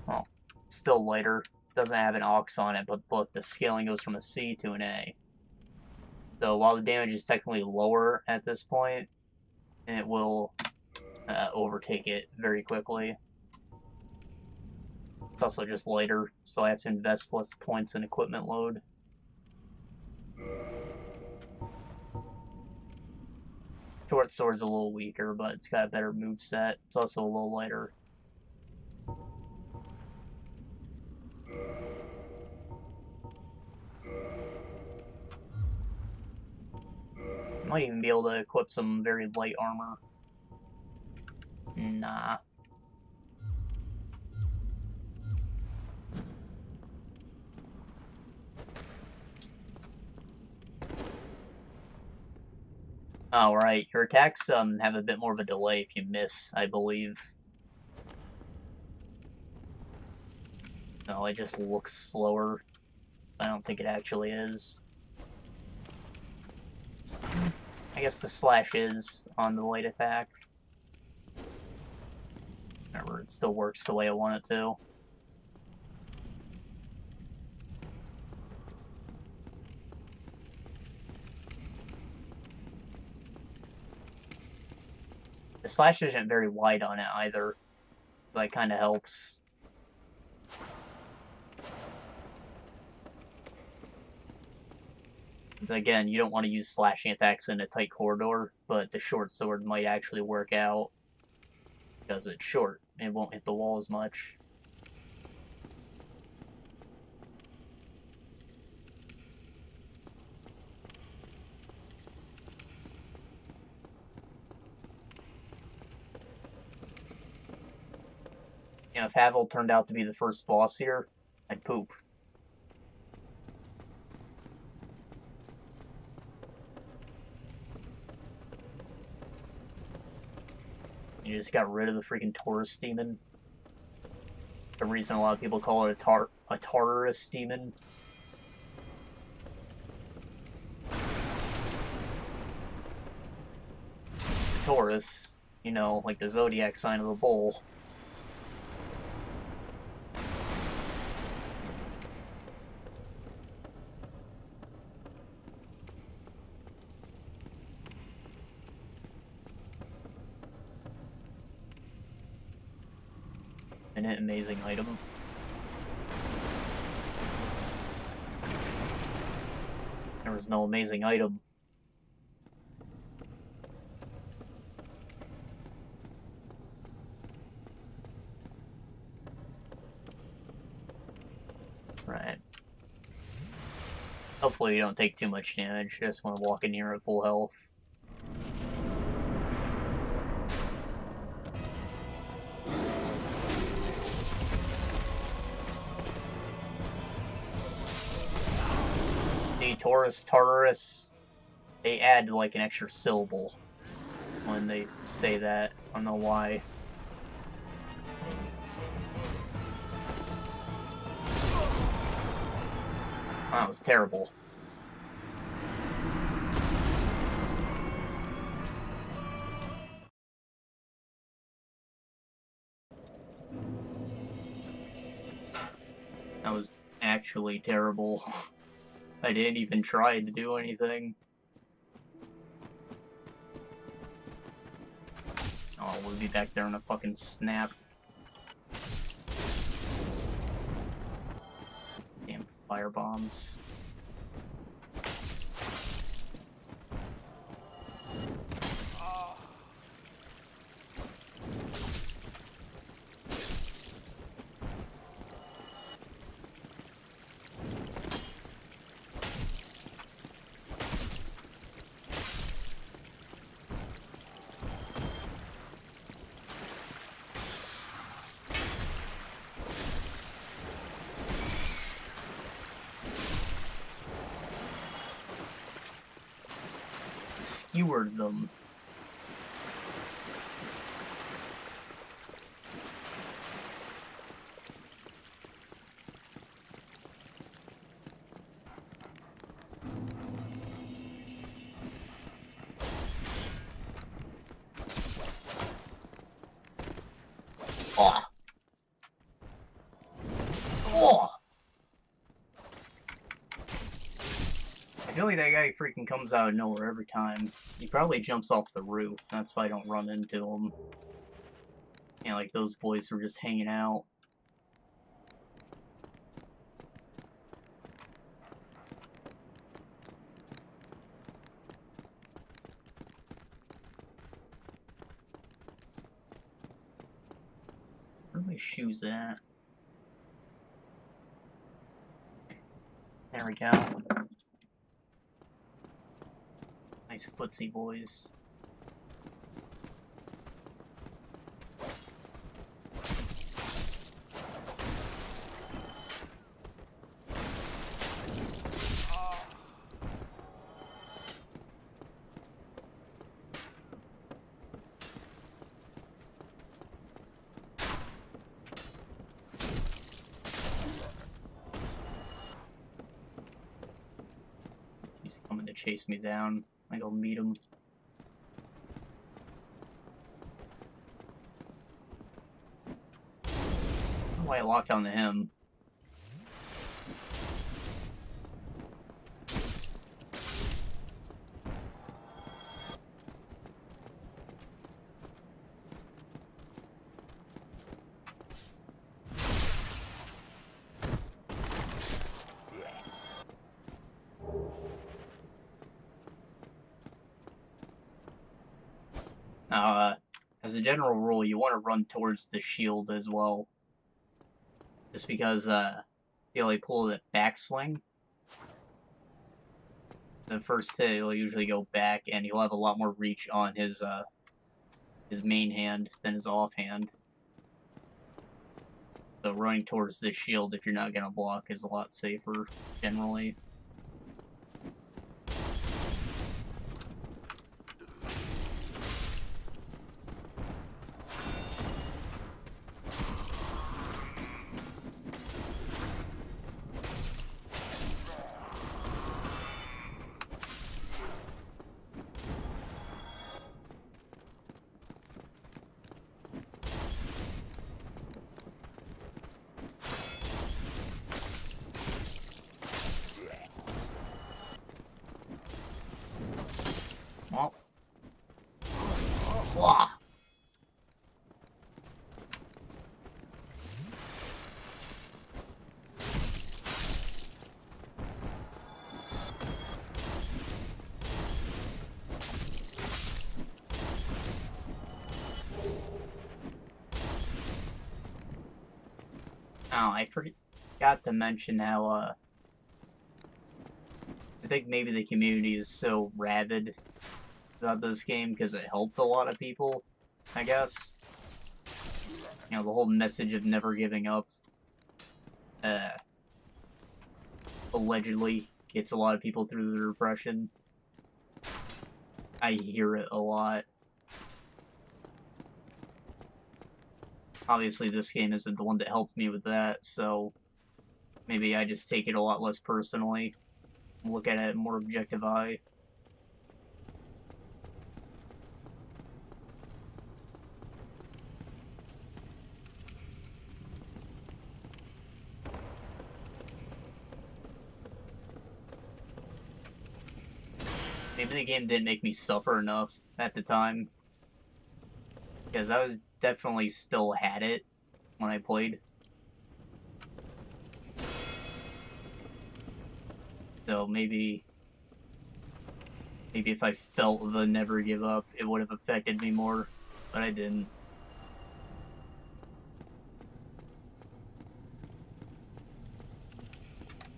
[SPEAKER 1] Well, still lighter. Doesn't have an aux on it, but look, the scaling goes from a C to an A. So while the damage is technically lower at this point, it will overtake it very quickly. It's also just lighter, so I have to invest less points in equipment load. Short sword's a little weaker, but it's got a better moveset. It's also a little lighter. Might even be able to equip some very light armor. Nah. Oh, right. Your attacks have a bit more of a delay if you miss, I believe. No, it just looks slower. I don't think it actually is. I guess the slash is on the light attack. Remember, it still works the way I want it to. The slash isn't very wide on it either. So that kind of helps. Again, you don't want to use slashing attacks in a tight corridor, but the short sword might actually work out. Because it's short, it won't hit the wall as much. You know, if Havel turned out to be the first boss here, I'd poop. You just got rid of the freaking Taurus demon. The reason a lot of people call it a Taurus demon. Taurus, you know, like the zodiac sign of the bull. An amazing item. There was no amazing item. Right. Hopefully you don't take too much damage. You just want to walk in here at full health. Taurus, they add like an extra syllable when they say that. I don't know why. That was terrible. That was actually terrible. I didn't even try to do anything. Oh, we'll be back there in a fucking snap. Damn firebombs. Skewered them. Oh. Oh. I feel like that guy freaking comes out of nowhere every time. He probably jumps off the roof. That's why I don't run into him. You know, like those boys were just hanging out. Where are my shoes at? There we go. My Nice footsie boys. He's coming to chase me down. I go meet him. Why I locked onto him. As a general rule, you want to run towards the shield as well. Just because, he'll pull the backswing. The first hit, he'll usually go back, and he'll have a lot more reach on his main hand than his offhand. So running towards the shield if you're not gonna block is a lot safer, generally. Well. Wah. Oh, I forgot to mention how, I think maybe the community is so rabid about this game because it helped a lot of people, I guess. You know, the whole message of never giving up, allegedly gets a lot of people through the depression. I hear it a lot. Obviously, this game isn't the one that helped me with that, so maybe I just take it a lot less personally, look at it in a more objective eye. Maybe the game didn't make me suffer enough at the time, because I was definitely still had it when I played. So maybe if I felt the never give up, it would have affected me more, but I didn't.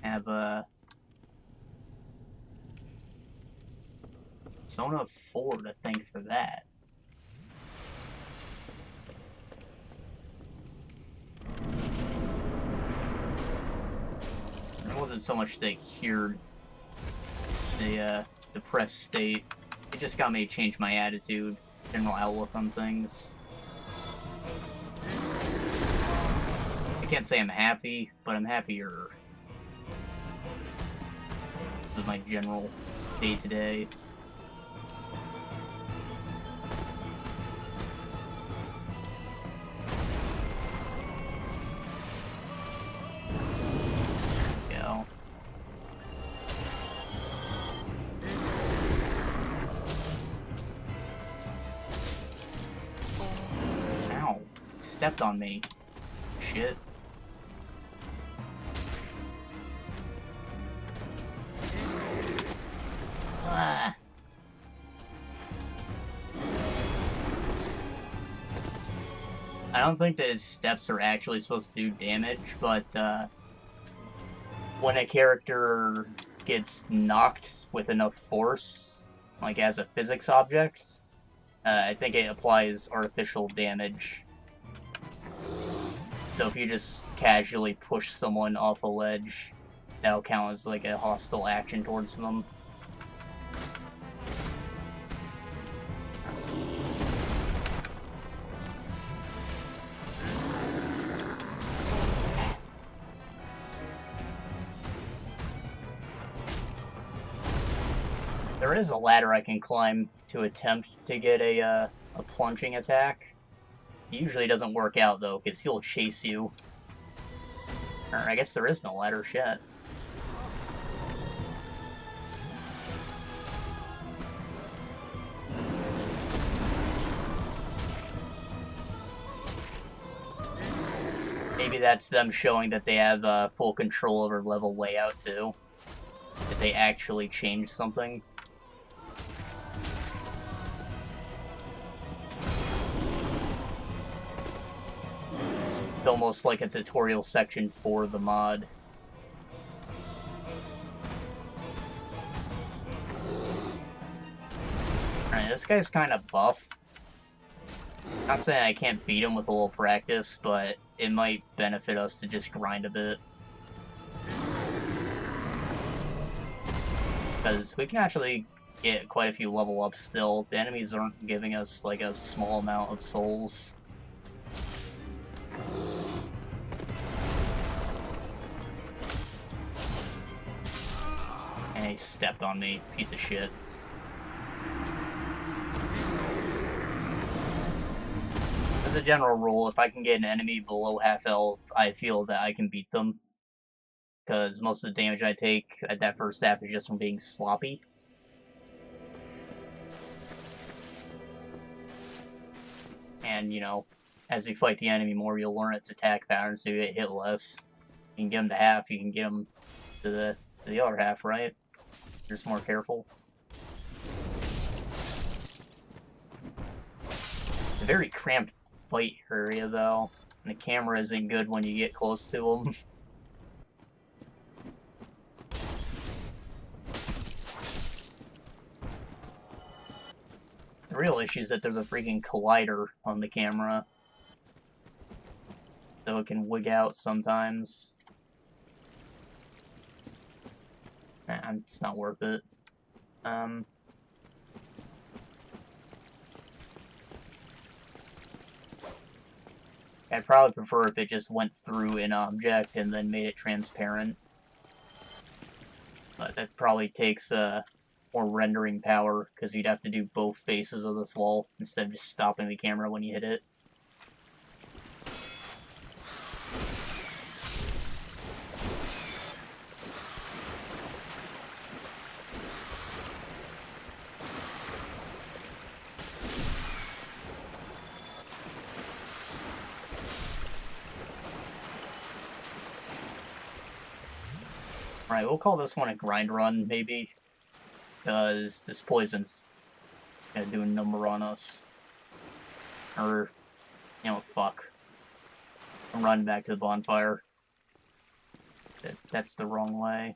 [SPEAKER 1] Have Persona 4 to thank for that. It wasn't so much that it cured the depressed state. It just got me to change my attitude, general outlook on things. I can't say I'm happy, but I'm happier with my general day-to-day. Stepped on me. Shit. Ah. I don't think that his steps are actually supposed to do damage, but when a character gets knocked with enough force, like as a physics object. I think it applies artificial damage. So if you just casually push someone off a ledge, that'll count as like a hostile action towards them. There is a ladder I can climb to attempt to get a plunging attack. It usually doesn't work out, though, because he'll chase you. Or I guess there is no ladder, shit. Maybe that's them showing that they have full control over level layout, too. That they actually changed something. Almost like a tutorial section for the mod. Alright, this guy's kind of buff. Not saying I can't beat him with a little practice, but it might benefit us to just grind a bit. Because we can actually get quite a few level ups still. The enemies aren't giving us like a small amount of souls. And he stepped on me, piece of shit. As a general rule, if I can get an enemy below half health, I feel that I can beat them. Because most of the damage I take at that first half is just from being sloppy. And, you know, as you fight the enemy more, you'll learn its attack patterns, so you get hit less. You can get them to half, you can get them to the other half, right? Just more careful. It's a very cramped fight area, though. And the camera isn't good when you get close to them. The real issue is that there's a freaking collider on the camera. So it can wig out sometimes. It's not worth it. I'd probably prefer if it just went through an object and then made it transparent. But that probably takes more rendering power, because you'd have to do both faces of this wall instead of just stopping the camera when you hit it. Alright, we'll call this one a grind run, maybe. Because this poison's gonna do a number on us. Or, you know, fuck. Run back to the bonfire. That's the wrong way.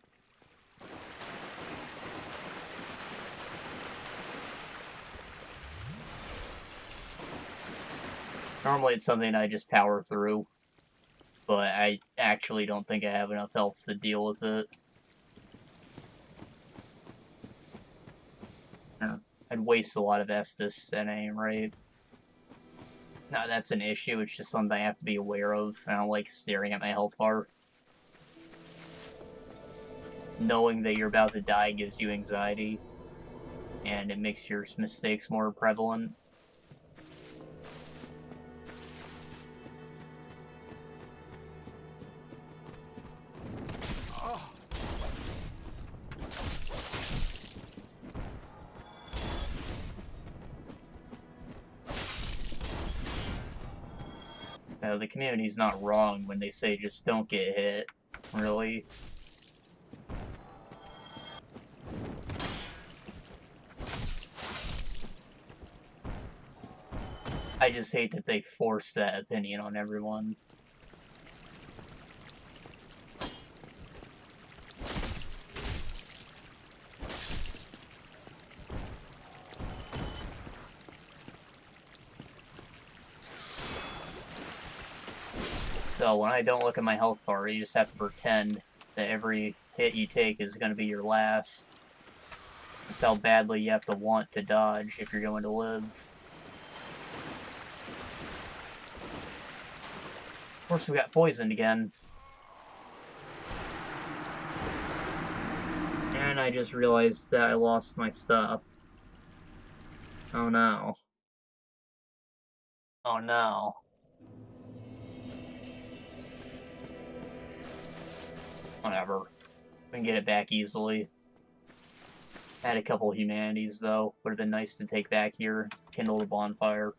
[SPEAKER 1] Normally it's something I just power through. But I actually don't think I have enough health to deal with it. I'd waste a lot of Estus at any rate. No, that's an issue, it's just something I have to be aware of. I don't like staring at my health bar. Knowing that you're about to die gives you anxiety, and it makes your mistakes more prevalent. The community's not wrong when they say just don't get hit, really. I just hate that they force that opinion on everyone. So when I don't look at my health bar, you just have to pretend that every hit you take is going to be your last. That's how badly you have to want to dodge if you're going to live. Of course, we got poisoned again. And I just realized that I lost my stuff. Oh no. Oh no. Whatever. We can get it back easily. Had a couple humanities, though. Would have been nice to take back here. Kindle the bonfire.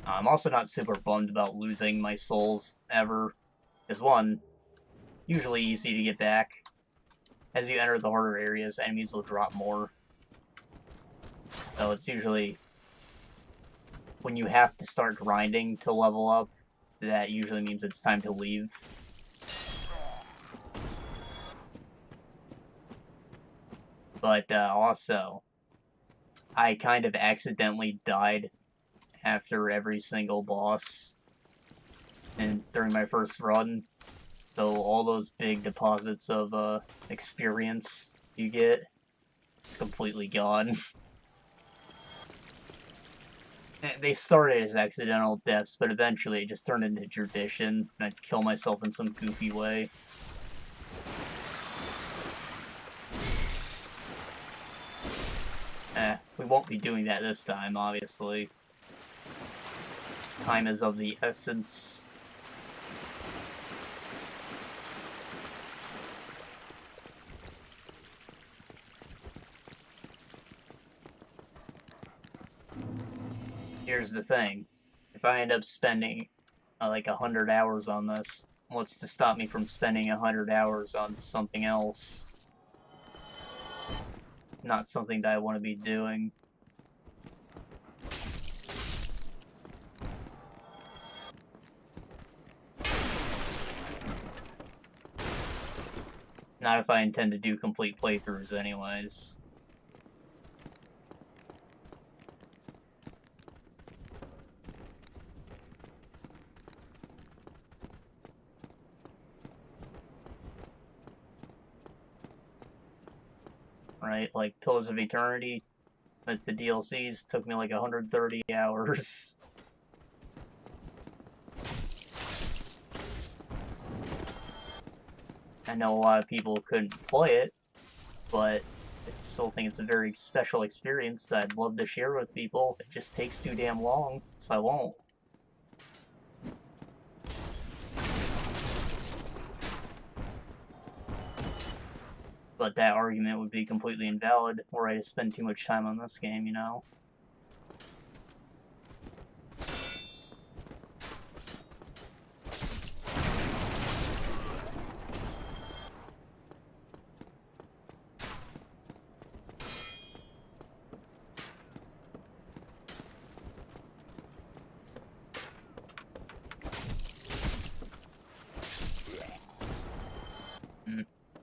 [SPEAKER 1] I'm also not super bummed about losing my souls, ever. Because one, usually easy to get back. As you enter the harder areas, enemies will drop more. So it's usually when you have to start grinding to level up, that usually means it's time to leave. But also, I kind of accidentally died after every single boss and during my first run. So all those big deposits of experience you get, completely gone. They started as accidental deaths, but eventually it just turned into tradition, and I'd kill myself in some goofy way. We won't be doing that this time, obviously. Time is of the essence. Here's the thing. If I end up spending like 100 hours on this, what's to stop me from spending 100 hours on something else? Not something that I want to be doing. Not if I intend to do complete playthroughs anyways. Right, like Pillars of Eternity with the DLCs took me like 130 hours. I know a lot of people couldn't play it, but I still think it's a very special experience that I'd love to share with people. It just takes too damn long, so I won't. But that argument would be completely invalid were I to spend too much time on this game, you know?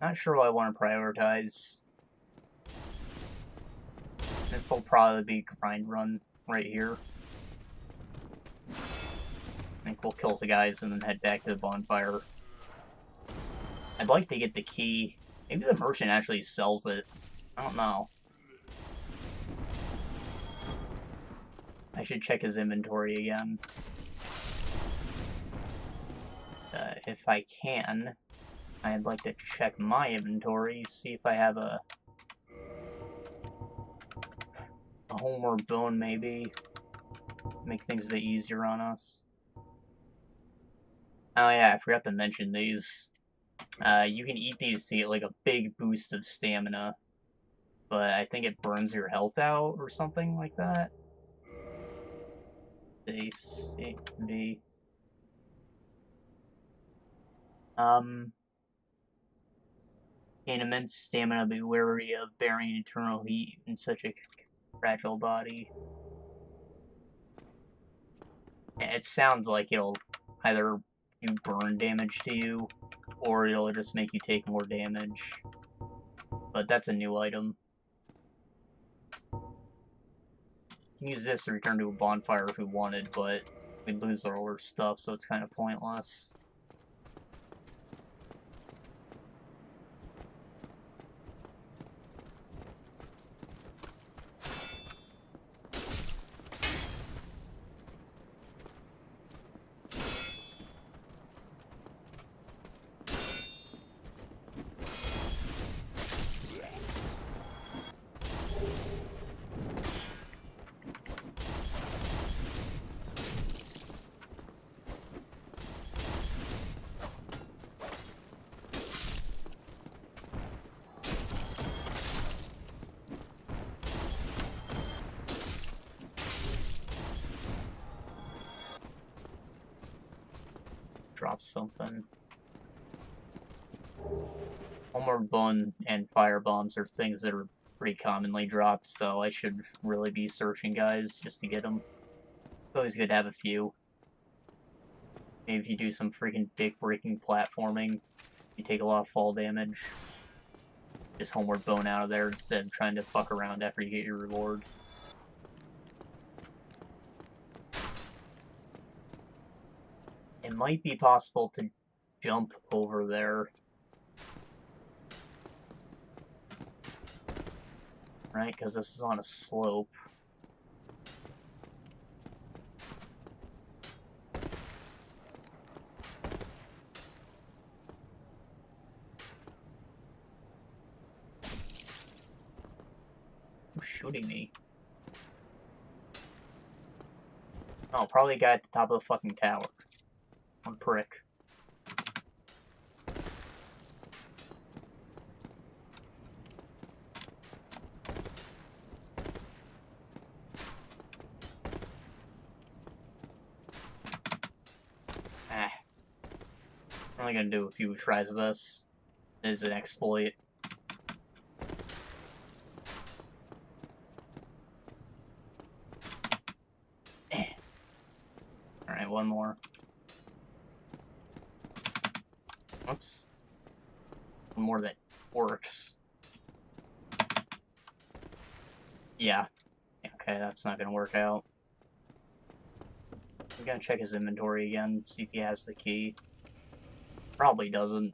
[SPEAKER 1] Not sure what I want to prioritize. This will probably be grind run right here. I think we'll kill the guys and then head back to the bonfire. I'd like to get the key. Maybe the merchant actually sells it. I don't know. I should check his inventory again. If I can, I'd like to check my inventory, see if I have a homeward bone, maybe. Make things a bit easier on us. Oh yeah, I forgot to mention these. You can eat these to get like a big boost of stamina, but I think it burns your health out or something like that. A-C-V. Gain immense stamina, be wary of bearing eternal heat in such a fragile body. It sounds like it'll either do burn damage to you, or it'll just make you take more damage. But that's a new item. You can use this to return to a bonfire if we wanted, but we'd lose all our stuff, so it's kind of pointless. Drop something. Homeward Bone and Fire Bombs are things that are pretty commonly dropped, so I should really be searching, guys, just to get them. It's always good to have a few. Maybe if you do some freaking big breaking platforming, you take a lot of fall damage. Just Homeward Bone out of there instead of trying to fuck around after you get your reward. It might be possible to jump over there. Right, because this is on a slope. Who's shooting me? Oh, probably a guy at the top of the fucking tower. One prick. I'm only gonna do a few tries of this. It is an exploit. Alright, one more. Oops. One more that works. Yeah. Okay, that's not gonna work out. I'm gonna check his inventory again, see if he has the key. Probably doesn't.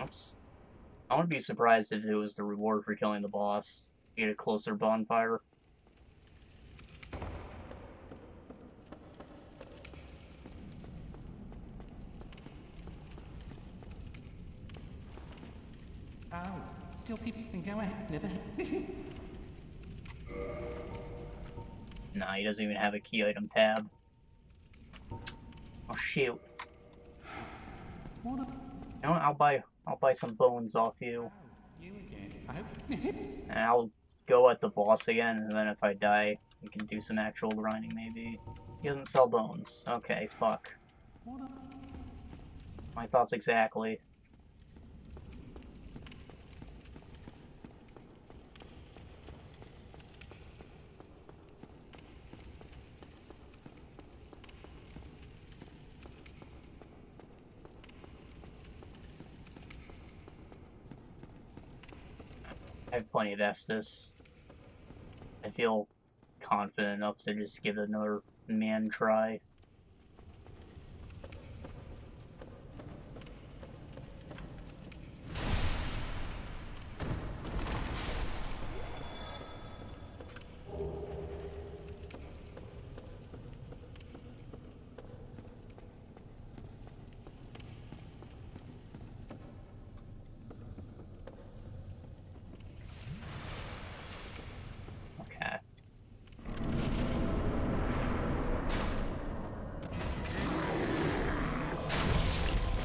[SPEAKER 1] Oops. I wouldn't be surprised if it was the reward for killing the boss. You get a closer bonfire.
[SPEAKER 7] Oh, still people can go ahead, never.
[SPEAKER 1] Nah, he doesn't even have a key item tab. Oh shoot.
[SPEAKER 7] What a...
[SPEAKER 1] You know what, I'll buy some bones off you.
[SPEAKER 7] You again, I hope.
[SPEAKER 1] And I'll go at the boss again, and then if I die, we can do some actual grinding maybe. He doesn't sell bones. Okay, fuck.
[SPEAKER 7] What a...
[SPEAKER 1] My thoughts exactly. I have plenty of Estus. I feel confident enough to just give it another man try.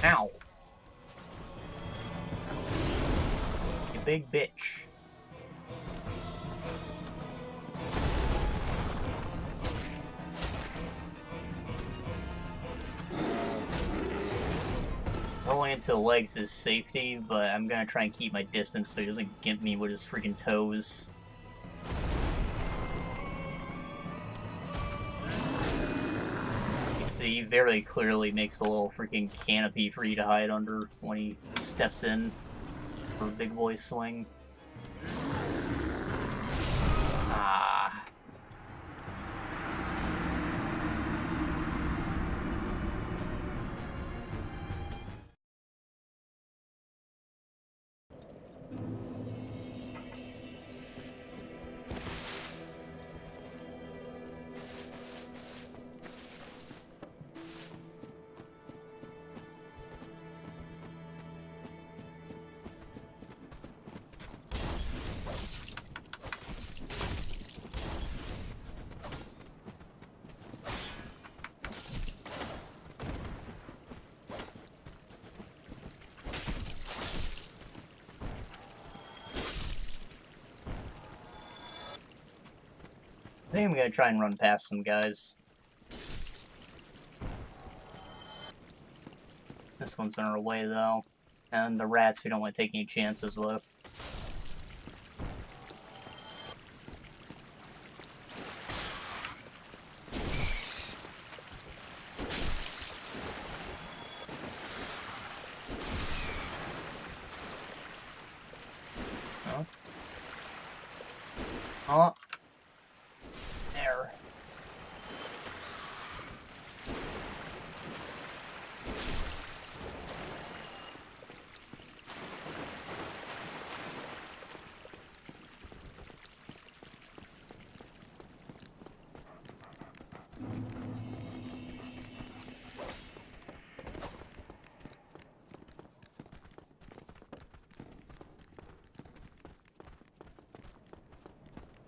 [SPEAKER 1] Ow! You big bitch. Rolling into the legs is safety, but I'm gonna try and keep my distance so he doesn't get me with his freaking toes. he very clearly makes a little freaking canopy for you to hide under when he steps in for a big boy swing. Ah. I think I'm gonna try and run past some guys. This one's in our way, though. And the rats we don't want to take any chances with. Oh. Oh. There.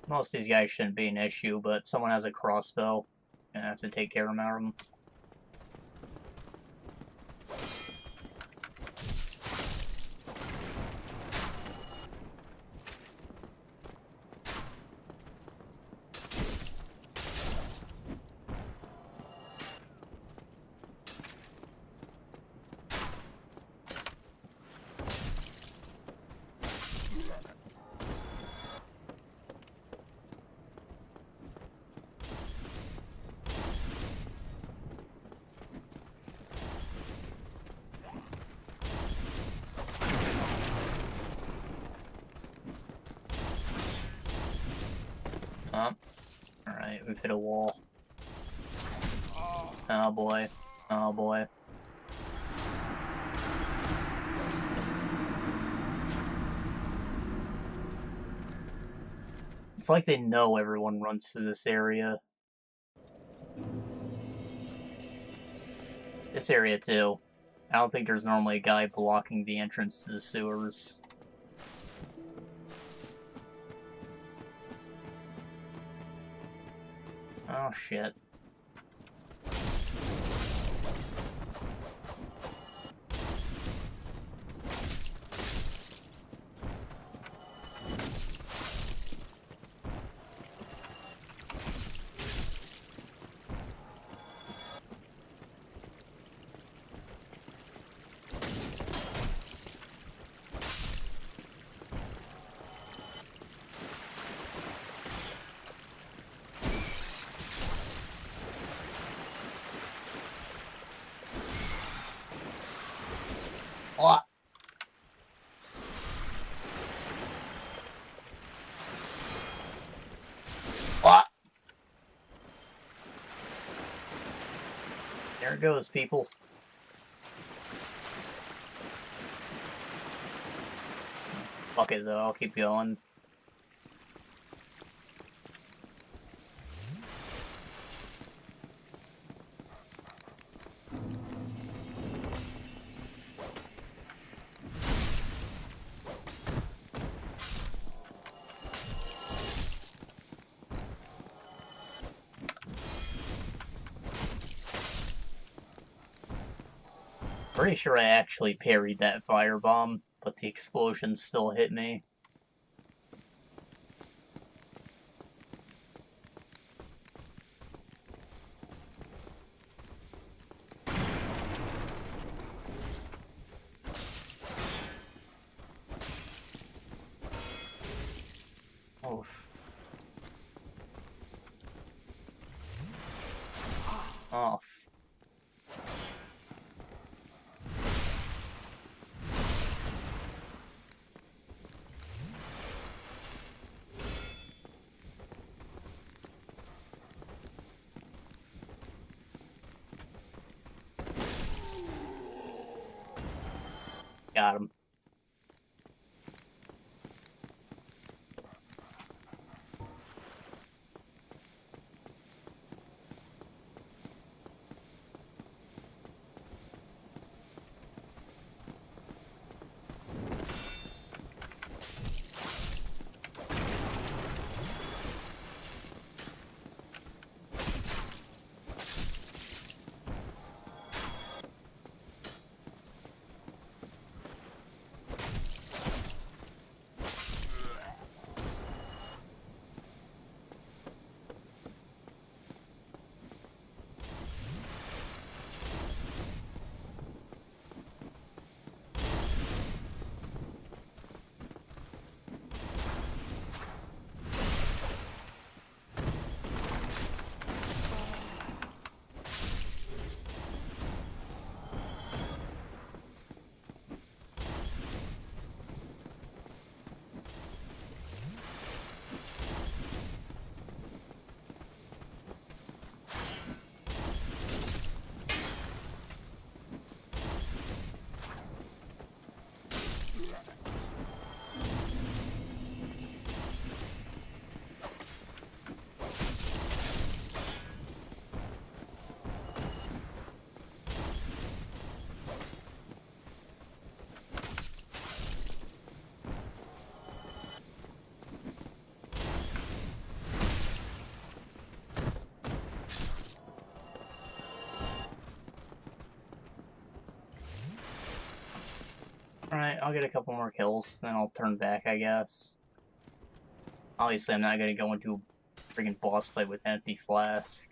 [SPEAKER 1] Most of these guys shouldn't be an issue, but someone has a crossbow. Gonna have to take care of them. Alright, we've hit a wall. Oh boy. Oh boy. It's like they know everyone runs through this area. This area too. I don't think there's normally a guy blocking the entrance to the sewers. Oh shit. What? What? There it goes, people. Fuck it, though. I'll keep going. Pretty sure I actually parried that firebomb, but the explosion still hit me. Oof. Oh. Got him. Alright, I'll get a couple more kills, then I'll turn back, I guess. Obviously, I'm not gonna go into a freaking boss fight with an empty flask.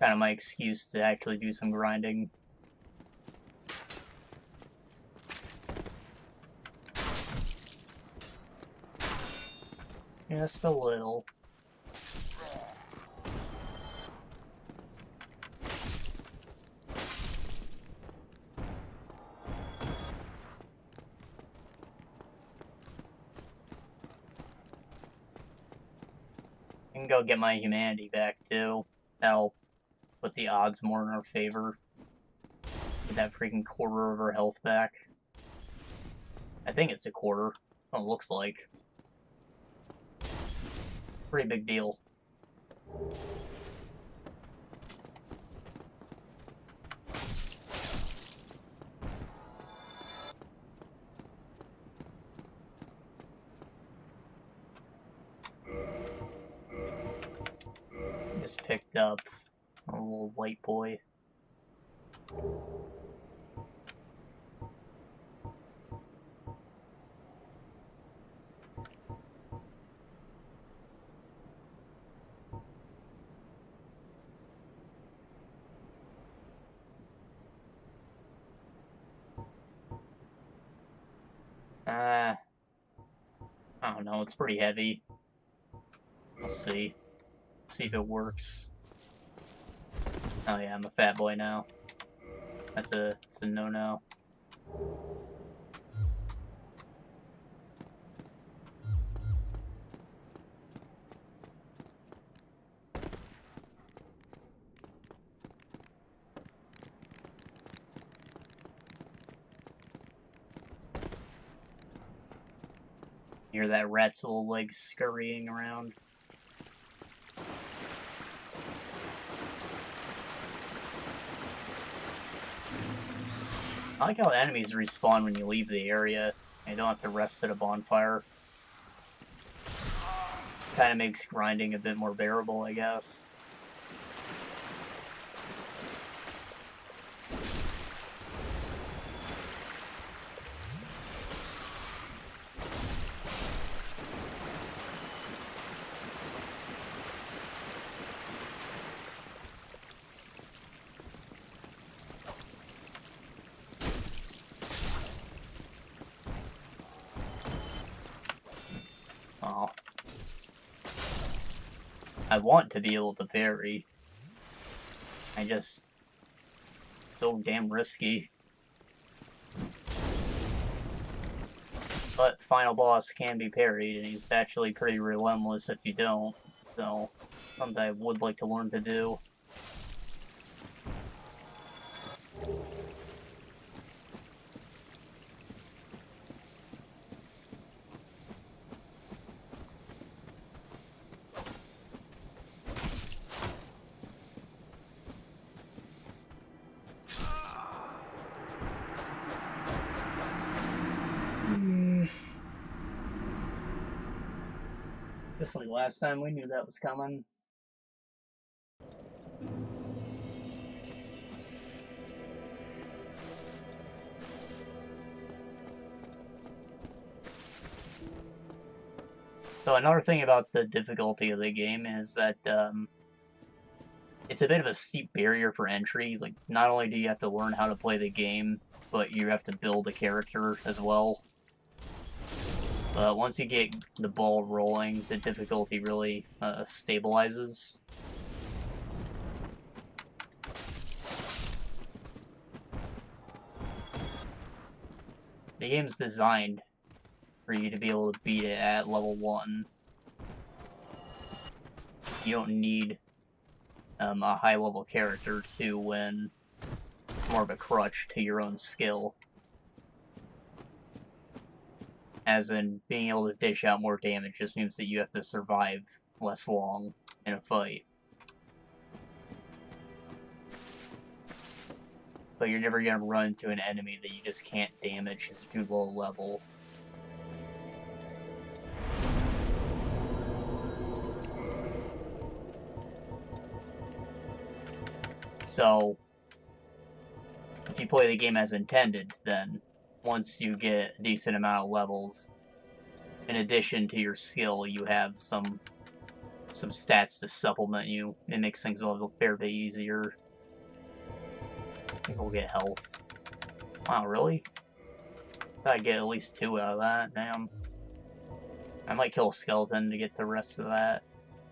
[SPEAKER 1] Kind of my excuse to actually do some grinding. Just a little. I can go get my humanity back too. That'll put the odds more in our favor. Get that freaking quarter of our health back. I think it's a quarter. What it looks like. Pretty big deal. Just picked up a little white boy. I don't know, it's pretty heavy. We'll see. See if it works. Oh yeah, I'm a fat boy now. That's a no-no. Hear that rat's little legs scurrying around. I like how enemies respawn when you leave the area. You don't have to rest at a bonfire. Kind of makes grinding a bit more bearable, I guess. Oh. I want to be able to parry. I just... so damn risky. But final boss can be parried, and he's actually pretty relentless if you don't. So, something I would like to learn to do. Just like last time, we knew that was coming. So another thing about the difficulty of the game is that it's a bit of a steep barrier for entry. Like, not only do you have to learn how to play the game, but you have to build a character as well. But once you get the ball rolling, the difficulty really stabilizes. The game's designed for you to be able to beat it at level 1. You don't need a high-level character to win. More of a crutch to your own skill. As in, being able to dish out more damage just means that you have to survive less long in a fight. But you're never going to run into an enemy that you just can't damage because it's too low level. So, if you play the game as intended, then once you get a decent amount of levels, in addition to your skill, you have some stats to supplement you. It makes things a little fair bit easier. I think we'll get health. Wow, really? Thought I'd get at least 2 out of that. Damn. I might kill a skeleton to get the rest of that.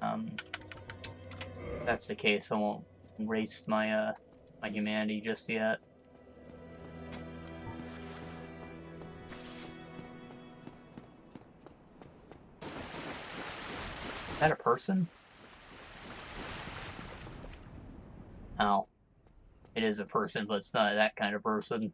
[SPEAKER 1] If that's the case, I won't waste my my humanity just yet. Is that a person? Oh. It is a person, but it's not that kind of person.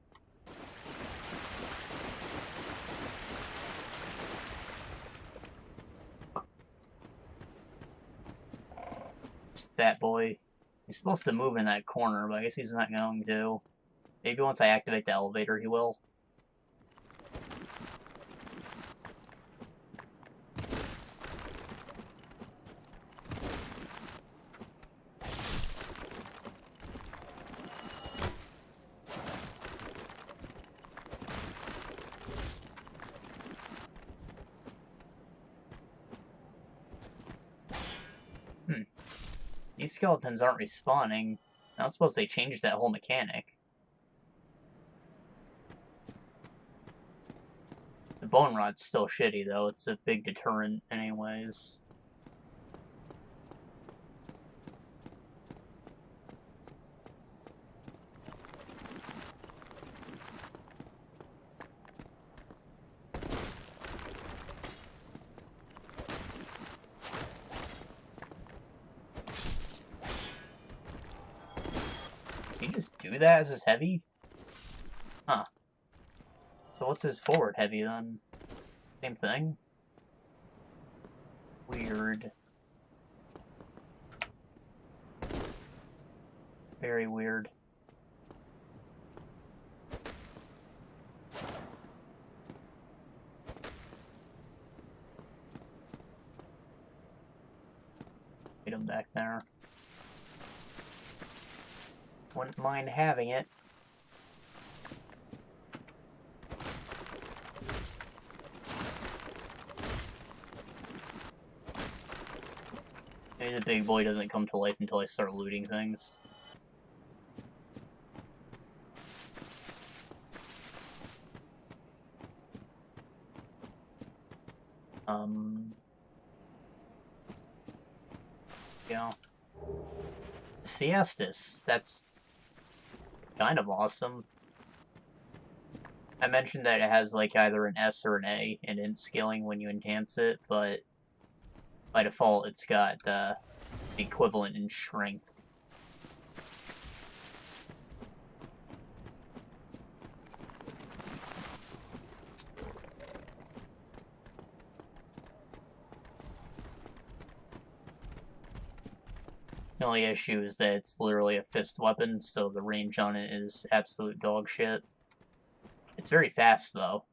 [SPEAKER 1] Fat boy. He's supposed to move in that corner, but I guess he's not going to. Maybe once I activate the elevator, he will. These skeletons aren't respawning. I don't suppose they changed that whole mechanic. The bone rod's still shitty, though. It's a big deterrent anyways. Does he just do that as his heavy? Huh. So what's his forward heavy then? Same thing? Weird. Very weird. Get him back there. Wouldn't mind having it. Maybe the big boy doesn't come to life until I start looting things. Yeah. Siestas. That's kind of awesome. I mentioned that it has like either an S or an A in int scaling when you enhance it, but by default it's got the equivalent in strength. The only issue is that it's literally a fist weapon, so the range on it is absolute dog shit. It's very fast, though.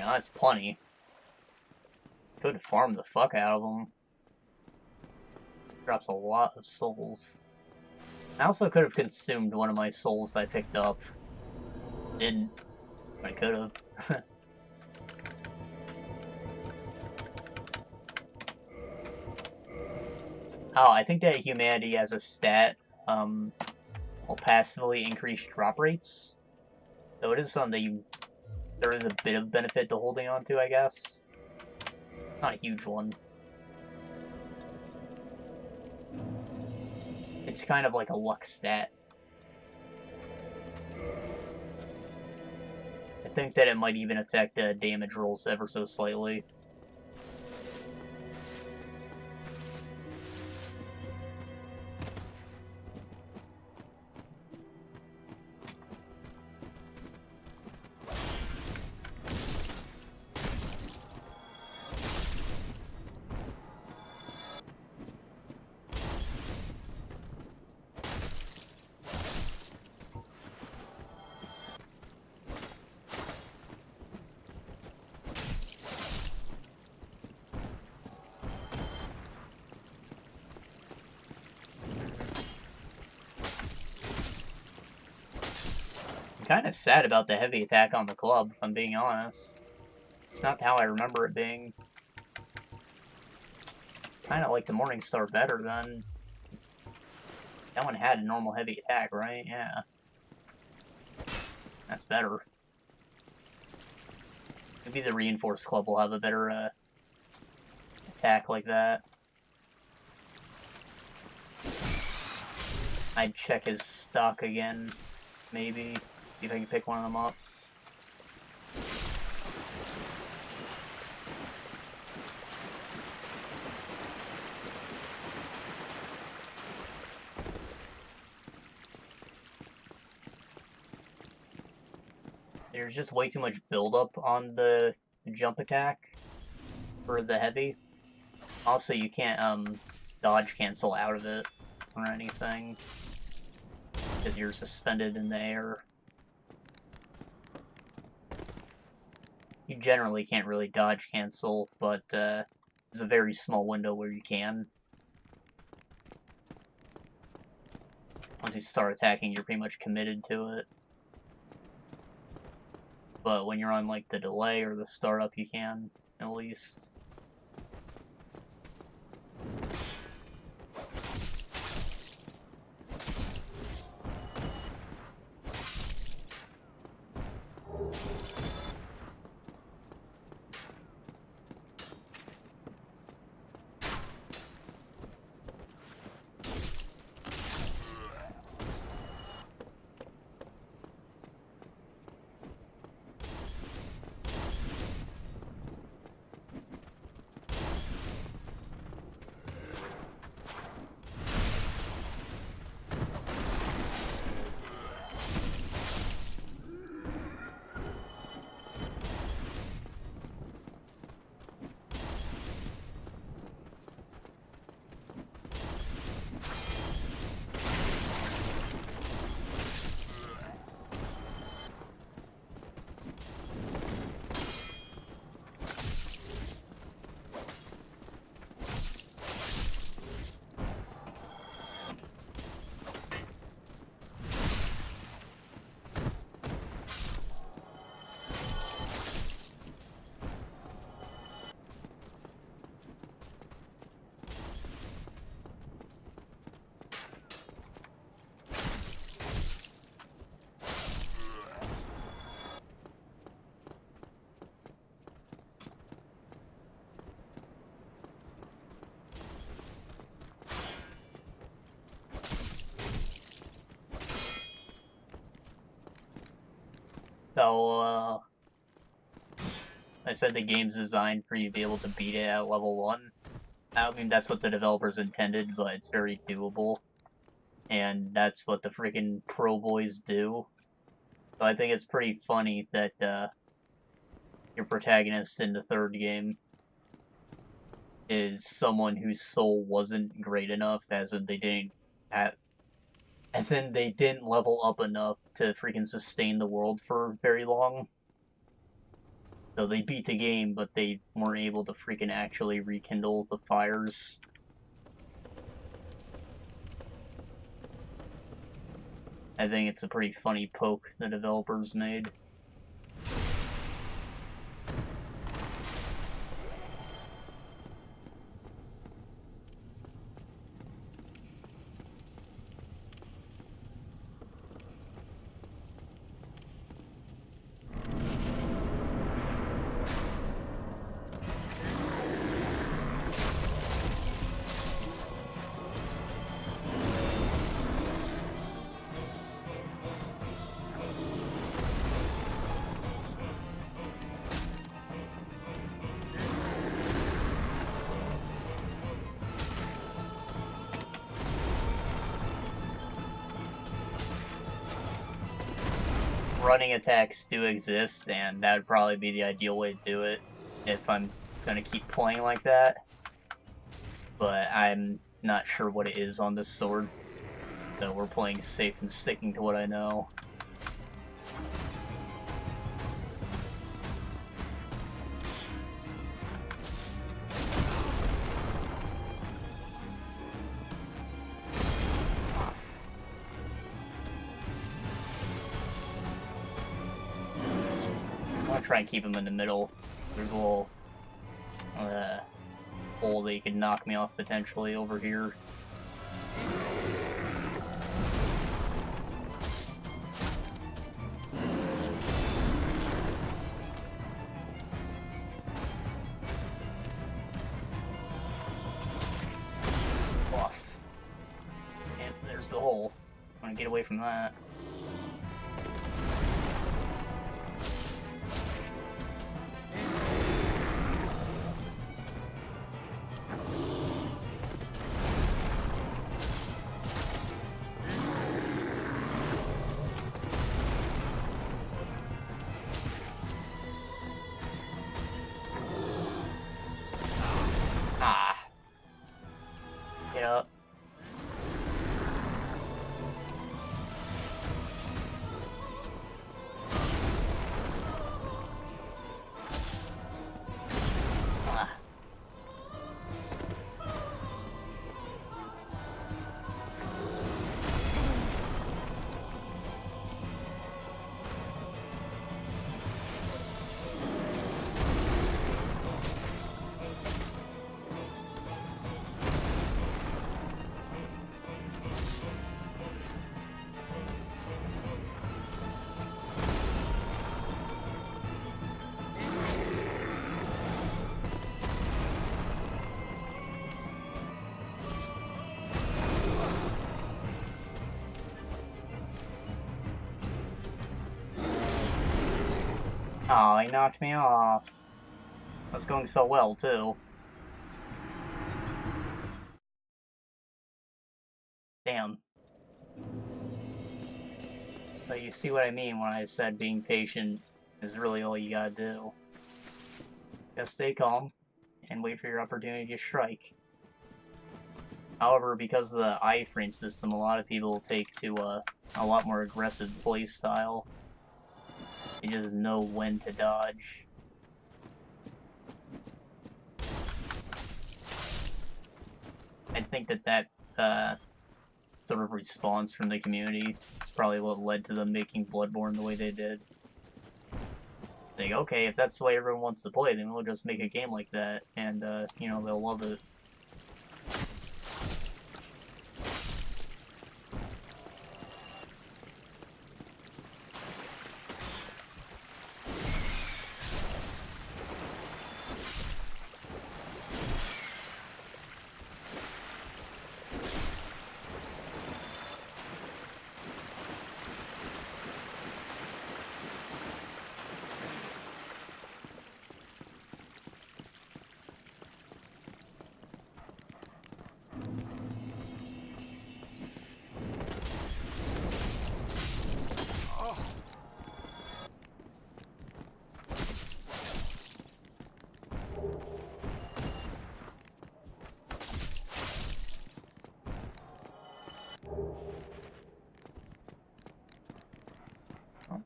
[SPEAKER 1] Now that's plenty. Could farm the fuck out of them. Drops a lot of souls. I also could have consumed one of my souls I picked up. Didn't. I could have. Oh, I think that humanity as a stat will passively increase drop rates. So it is something that there is a bit of benefit to holding on to, I guess. Not a huge one. It's kind of like a luck stat. I think that it might even affect damage rolls ever so slightly. Kind of sad about the heavy attack on the club, if I'm being honest. It's not how I remember it being. Kind of like the Morningstar better than... That one had a normal heavy attack, right? Yeah. That's better. Maybe the Reinforced Club will have a better attack like that. I'd check his stock again, maybe. See if I can pick one of them up. There's just way too much buildup on the jump attack for the heavy. Also, you can't dodge cancel out of it or anything because you're suspended in the air. You generally can't really dodge cancel, but there's a very small window where you can. Once you start attacking, you're pretty much committed to it. But when you're on like the delay or the startup, you can, at least. So, I said the game's designed for you to be able to beat it at level 1. I mean, that's what the developers intended, but it's very doable. And that's what the freaking pro boys do. So I think it's pretty funny that, your protagonist in the third game is someone whose soul wasn't great enough, as in they didn't level up enough to freaking sustain the world for very long. So they beat the game, but they weren't able to freaking actually rekindle the fires. I think it's a pretty funny poke the developers made. Running attacks do exist, and that would probably be the ideal way to do it if I'm gonna keep playing like that. But I'm not sure what it is on this sword, so we're playing safe and sticking to what I know. Try and keep him in the middle. There's a little hole that he could knock me off potentially over here. Off. And there's the hole. I want to get away from that. Get up. Oh, he knocked me off. I was going so well, too. Damn. But you see what I mean when I said being patient is really all you gotta do. Just stay calm and wait for your opportunity to strike. However, because of the iframe system, a lot of people take to a lot more aggressive play style. They just know when to dodge. I think that sort of response from the community is probably what led to them making Bloodborne the way they did. Think, okay, if that's the way everyone wants to play, then we'll just make a game like that, and, you know, they'll love it.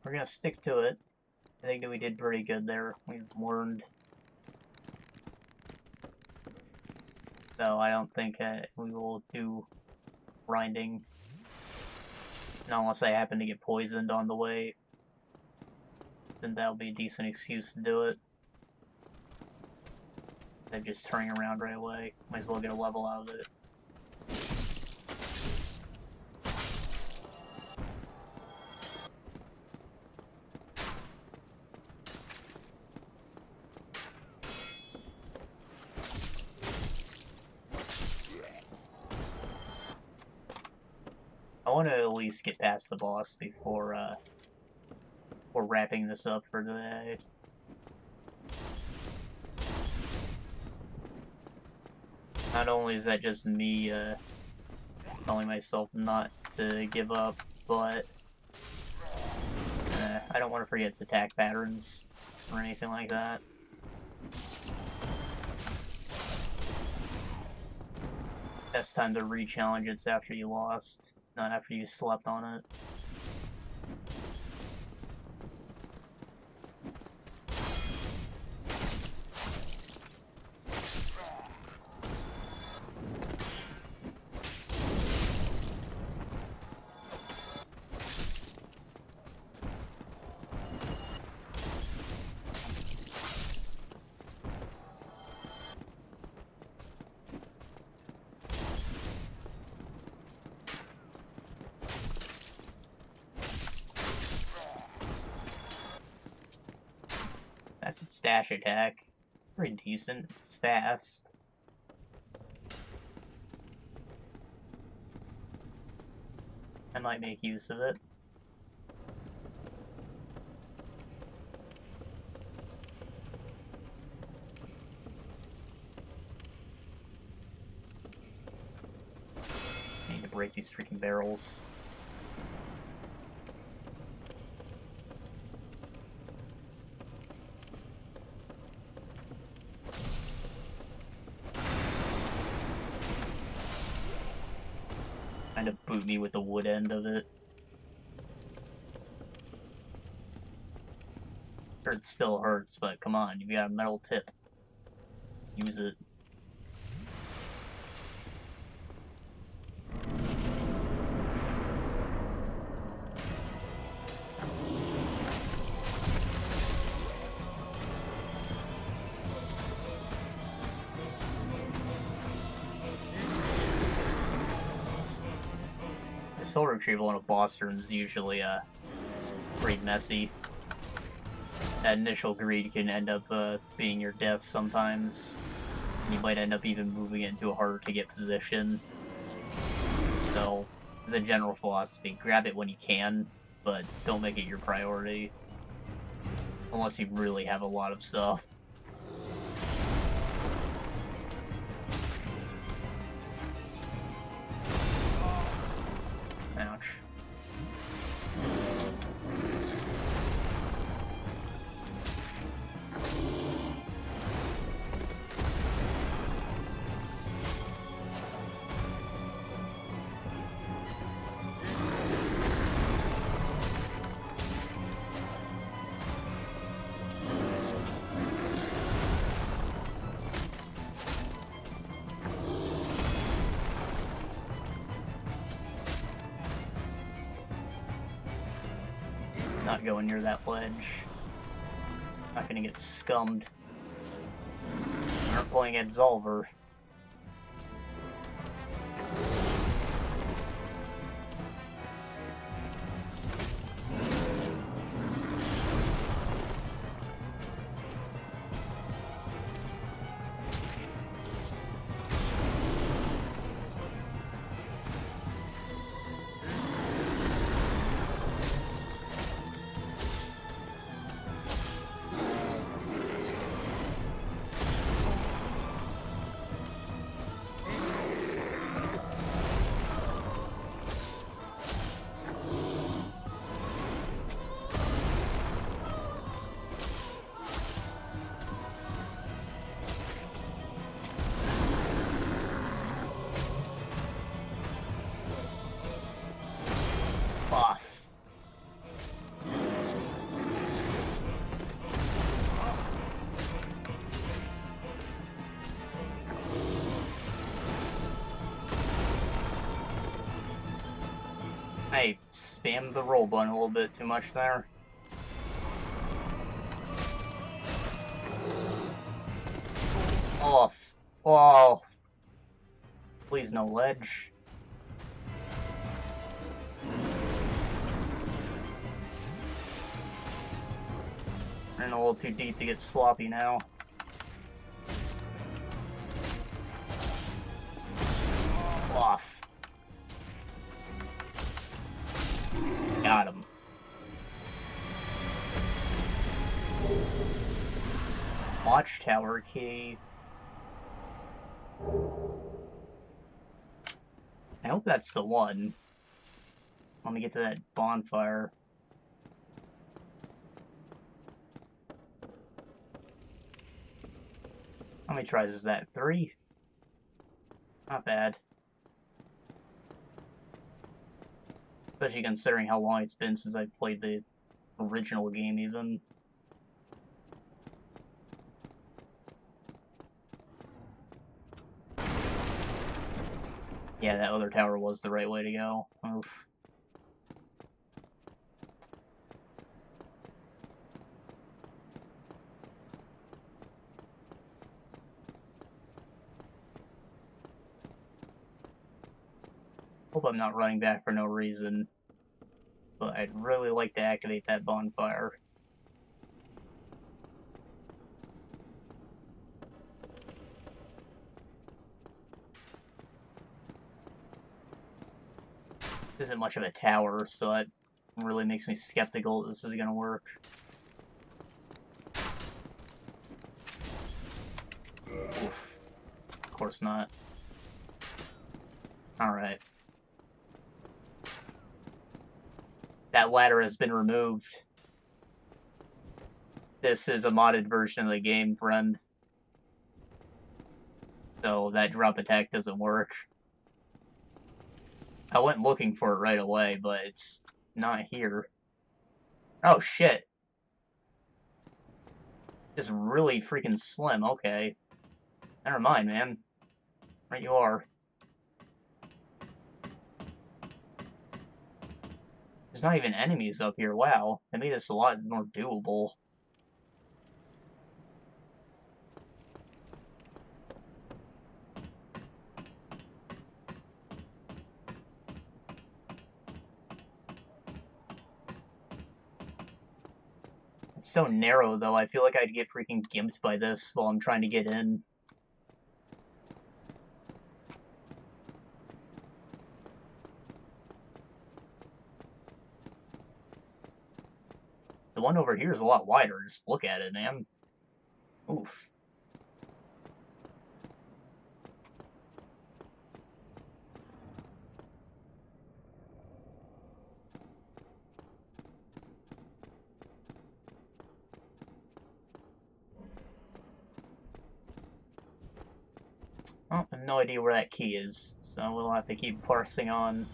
[SPEAKER 1] We're gonna stick to it. I think that we did pretty good there. We've learned. So I don't think we will do grinding. Unless I happen to get poisoned on the way. Then that'll be a decent excuse to do it. They're just turning around right away. Might as well get a level out of it. I want to at least get past the boss before we're wrapping this up for today. Not only is that just me telling myself not to give up, but I don't want to forget its attack patterns or anything like that. Best time to re-challenge it's after you lost, not after you slept on it. That's its dash attack. Pretty decent. It's fast. I might make use of it. I need to break these freaking barrels. Kind of boot me with the wood end of it. Sure, it still hurts, but come on, you've got a metal tip. Use it. Soul retrieval in a boss room is usually pretty messy. That initial greed can end up being your death sometimes. You might end up even moving it into a harder to get position. So, as a general philosophy, grab it when you can, but don't make it your priority. Unless you really have a lot of stuff. Ouch. Not going near that ledge. Not gonna get scummed. We aren't playing Absolver. I spammed the roll button a little bit too much there. Oh, oh. Please no ledge. We're in a little too deep to get sloppy now. Off. Got him. Watchtower key. I hope that's the one. Let me get to that bonfire. How many tries is that? 3? Not bad. Especially considering how long it's been since I played the original game, even. Yeah, that other tower was the right way to go. Oof. Hope I'm not running back for no reason. But I'd really like to activate that bonfire. Isn't much of a tower, so that really makes me skeptical that this is gonna work. Oof. Of course not. Alright. That ladder has been removed. This is a modded version of the game, friend. So that drop attack doesn't work. I went looking for it right away, but it's not here. Oh, shit. Just really freaking slim, okay. Never mind, man. Right you are. There's not even enemies up here, wow. That made this a lot more doable. It's so narrow, though. I feel like I'd get freaking gimped by this while I'm trying to get in. The one over here is a lot wider. Just look at it, man. Oof. Well, I have no idea where that key is, so we'll have to keep parsing on.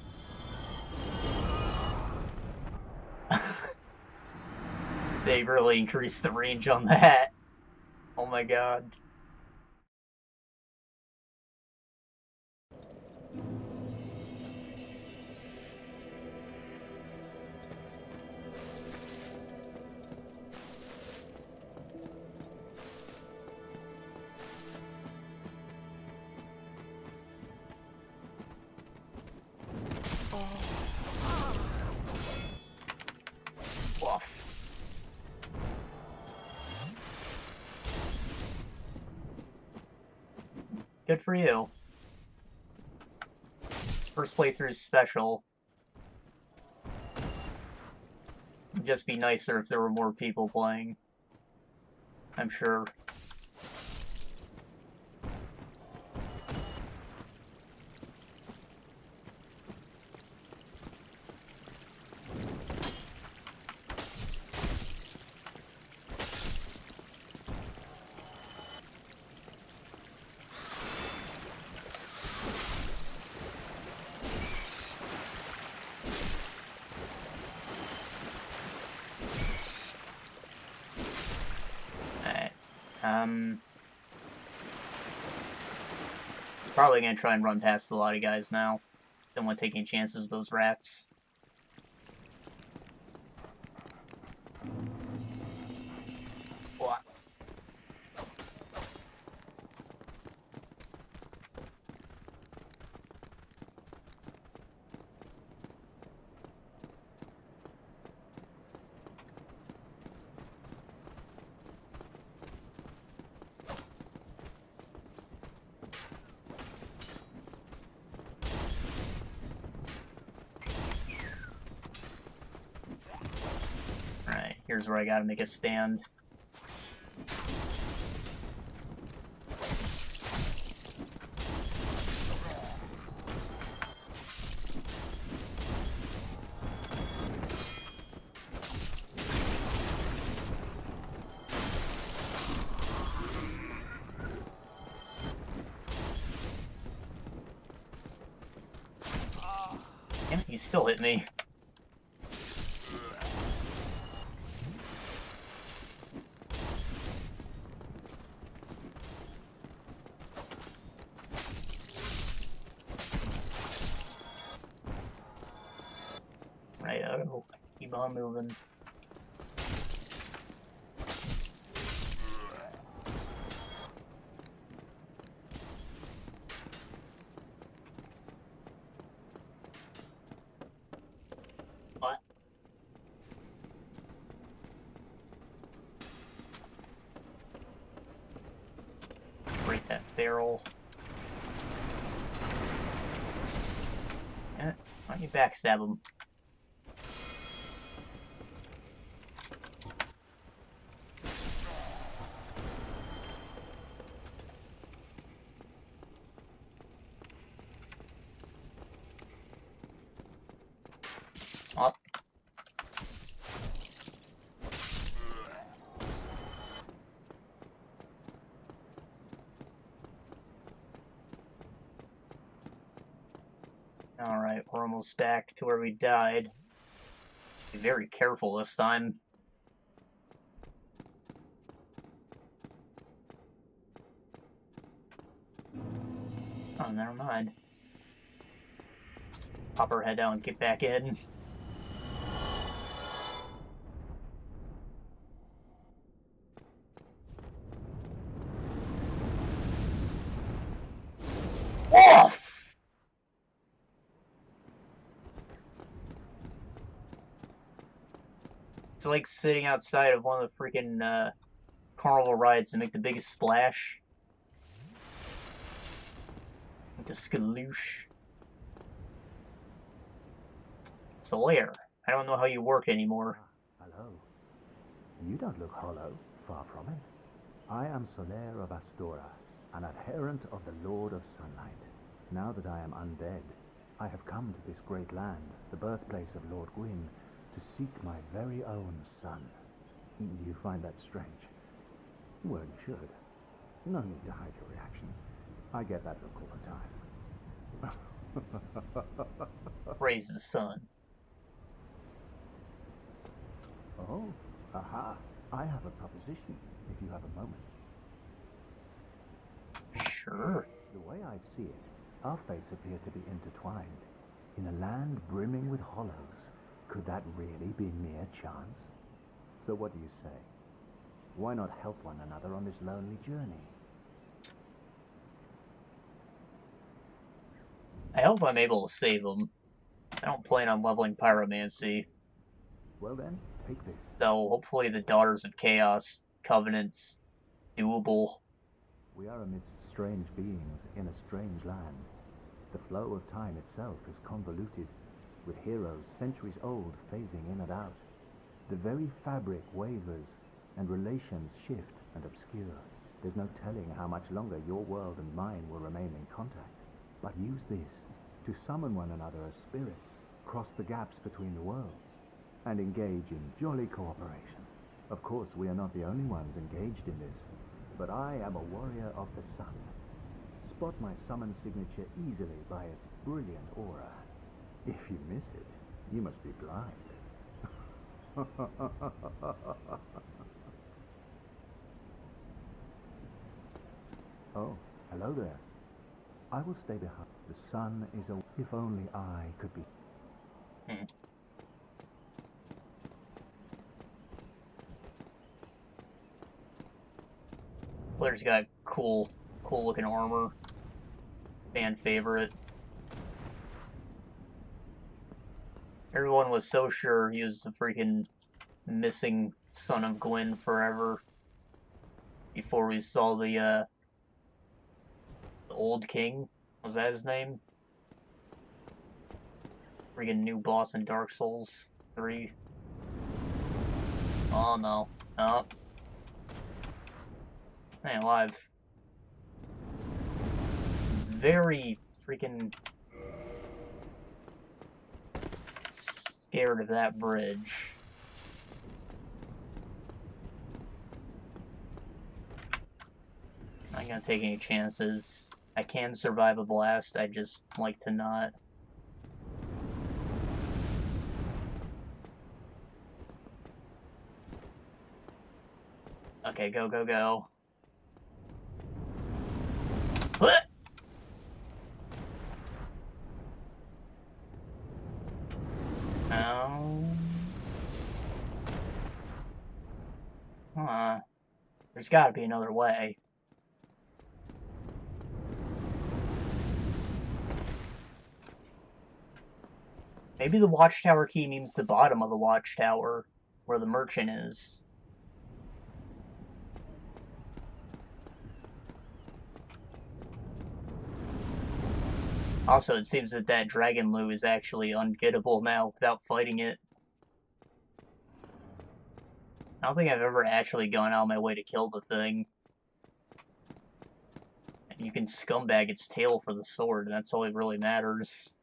[SPEAKER 1] They really increased the range on that. Oh my god. Good for you. First playthrough is special. It'd just be nicer if there were more people playing. I'm sure. Probably gonna try and run past a lot of guys now. Don't want to take any chances with those rats. Here's where I gotta make a stand. Damn, he still hit me. Right, keep on moving. What? Break that barrel. Why don't you backstab him? Up. Alright, we're almost back to where we died. Be very careful this time. Oh, never mind. Just pop our head down and get back in. Off! It's like sitting outside of one of the freaking carnival rides to make the biggest splash. Like the skadoosh. Solaire, I don't know how you work anymore.
[SPEAKER 4] Hello. You don't look hollow, far from it. I am Solaire of Astora, an adherent of the Lord of Sunlight. Now that I am undead, I have come to this great land, the birthplace of Lord Gwyn, to seek my very own son. You find that strange? Well, you should. No need to hide your reaction. I get that look all the time.
[SPEAKER 1] Raise the sun.
[SPEAKER 4] Oh, aha. I have a proposition, if you have a moment.
[SPEAKER 1] Sure.
[SPEAKER 4] The way I see it, our fates appear to be intertwined. In a land brimming with hollows, could that really be mere chance? So what do you say? Why not help one another on this lonely journey?
[SPEAKER 1] I hope I'm able to save them. I don't plan on leveling pyromancy.
[SPEAKER 4] Well then, take this.
[SPEAKER 1] So hopefully the Daughters of Chaos Covenant's doable.
[SPEAKER 4] We are amidst strange beings in a strange land. The flow of time itself is convoluted, with heroes centuries old phasing in and out. The very fabric wavers, and relations shift and obscure. There's no telling how much longer your world and mine will remain in contact. But use this to summon one another as spirits, cross the gaps between the worlds, and engage in jolly cooperation. Of course, we are not the only ones engaged in this, but I am a warrior of the sun. Spot my summon signature easily by its brilliant aura. If you miss it, you must be blind. Oh, hello there. I will stay behind. The sun is a... If only I could be...
[SPEAKER 1] Blair's got cool looking armor. Fan favorite. Everyone was so sure he was the freaking missing son of Gwyn forever. Before we saw the Old King. Was that his name? Freaking new boss in Dark Souls 3. Oh no. No. I ain't alive. Very freaking scared of that bridge. I'm not gonna take any chances. I can survive a blast, I just like to not. Okay, go, go, go. What? There's gotta be another way. Maybe the watchtower key means the bottom of the watchtower, where the merchant is. Also, it seems that that dragon loo is actually ungettable now without fighting it. I don't think I've ever actually gone out of my way to kill the thing. And you can scumbag its tail for the sword, and that's all that really matters.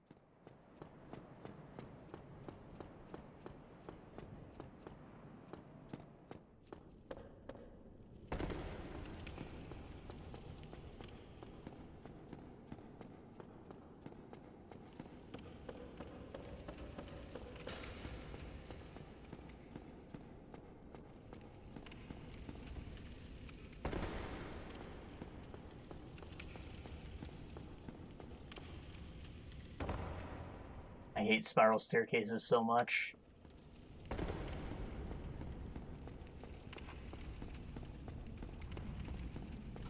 [SPEAKER 1] I hate spiral staircases so much.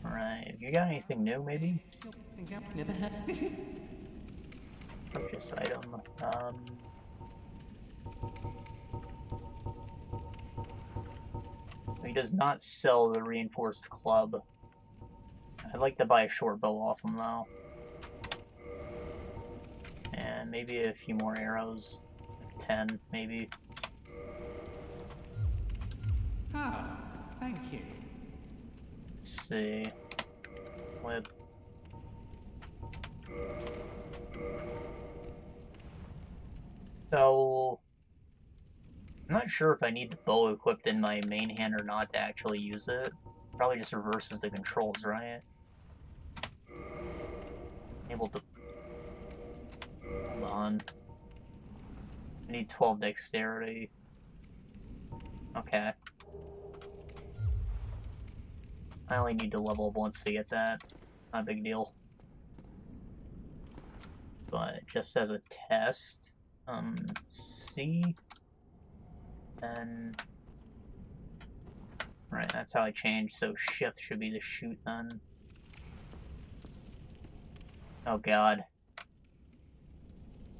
[SPEAKER 1] Alright, you got anything new, maybe? Purchase item. He does not sell the reinforced club. I'd like to buy a short bow off him, though. And maybe a few more arrows. 10, maybe.
[SPEAKER 7] Ah, thank you.
[SPEAKER 1] Let's see. Whip. So, I'm not sure if I need the bow equipped in my main hand or not to actually use it. Probably just reverses the controls, right? Able to... Hold on. I need 12 dexterity. Okay. I only need to level up once to get that. Not a big deal. But just as a test, C, and... Right, that's how I changed, so shift should be the shoot then. Oh god.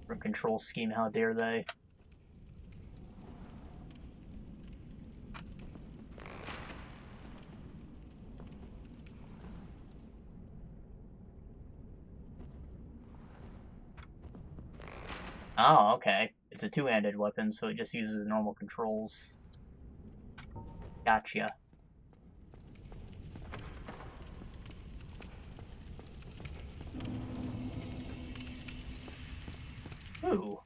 [SPEAKER 1] For control scheme, how dare they? Oh, okay. It's a two-handed weapon, so it just uses the normal controls. Gotcha. Ooh.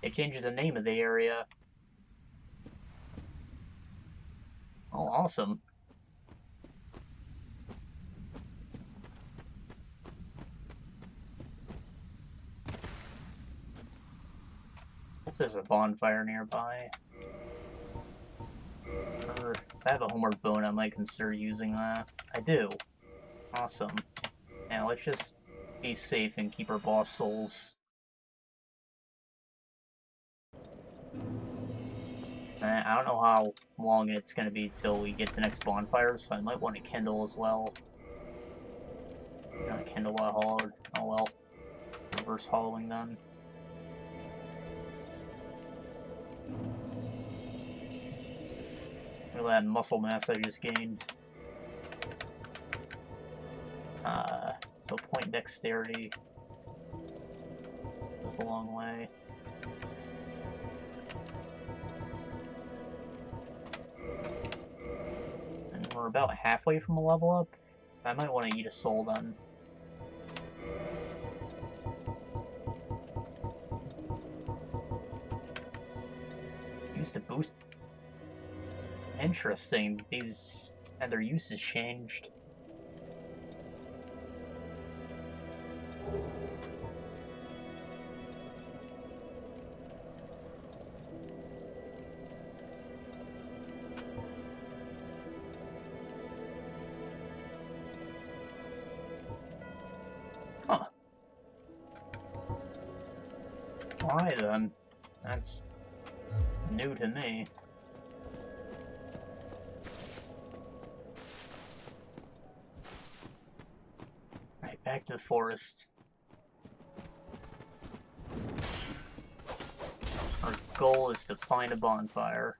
[SPEAKER 1] It changes the name of the area. Oh, awesome. Hope there's a bonfire nearby. Or if I have a homeward bone, I might consider using that. I do. Awesome. Now let's just be safe and keep our boss souls. I don't know how long it's going to be till we get the next bonfire, so I might want to kindle as well. Not kindle while hollowed. Oh well. Reverse hollowing then. Look at that muscle mass I just gained. So point dexterity goes a long way. We're about halfway from a level up. I might want to eat a soul then. Used to boost. Interesting. These and their use has changed. Huh. Alright then. That's new to me. Alright, back to the forest. Our goal is to find a bonfire.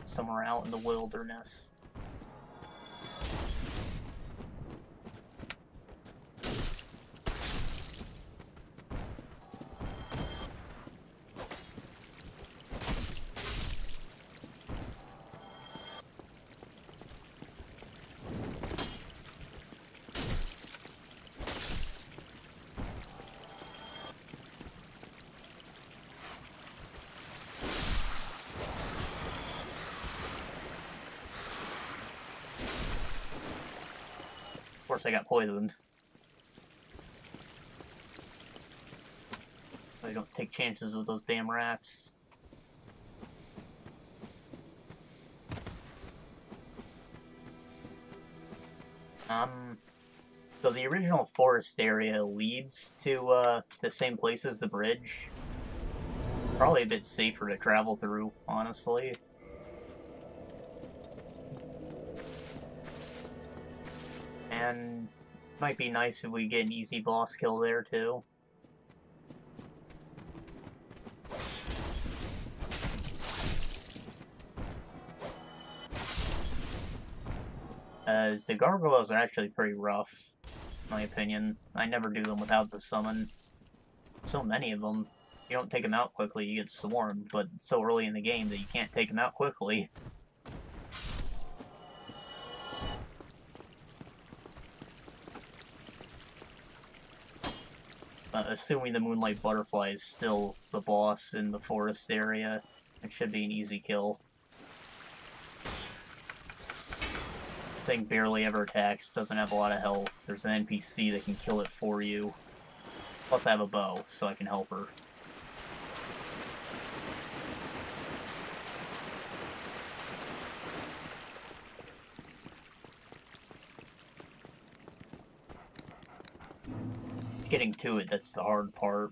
[SPEAKER 1] Somewhere out in the wilderness. Of course I got poisoned. So you don't take chances with those damn rats. So the original forest area leads to the same place as the bridge. Probably a bit safer to travel through, honestly. And might be nice if we get an easy boss kill there too. As the gargoyles are actually pretty rough, in my opinion. I never do them without the summon. So many of them. If you don't take them out quickly, you get swarmed, but it's so early in the game that you can't take them out quickly. Assuming the Moonlight Butterfly is still the boss in the forest area, it should be an easy kill. Thing barely ever attacks, doesn't have a lot of health. There's an NPC that can kill it for you. Plus I have a bow, so I can help her. Getting to it, that's the hard part.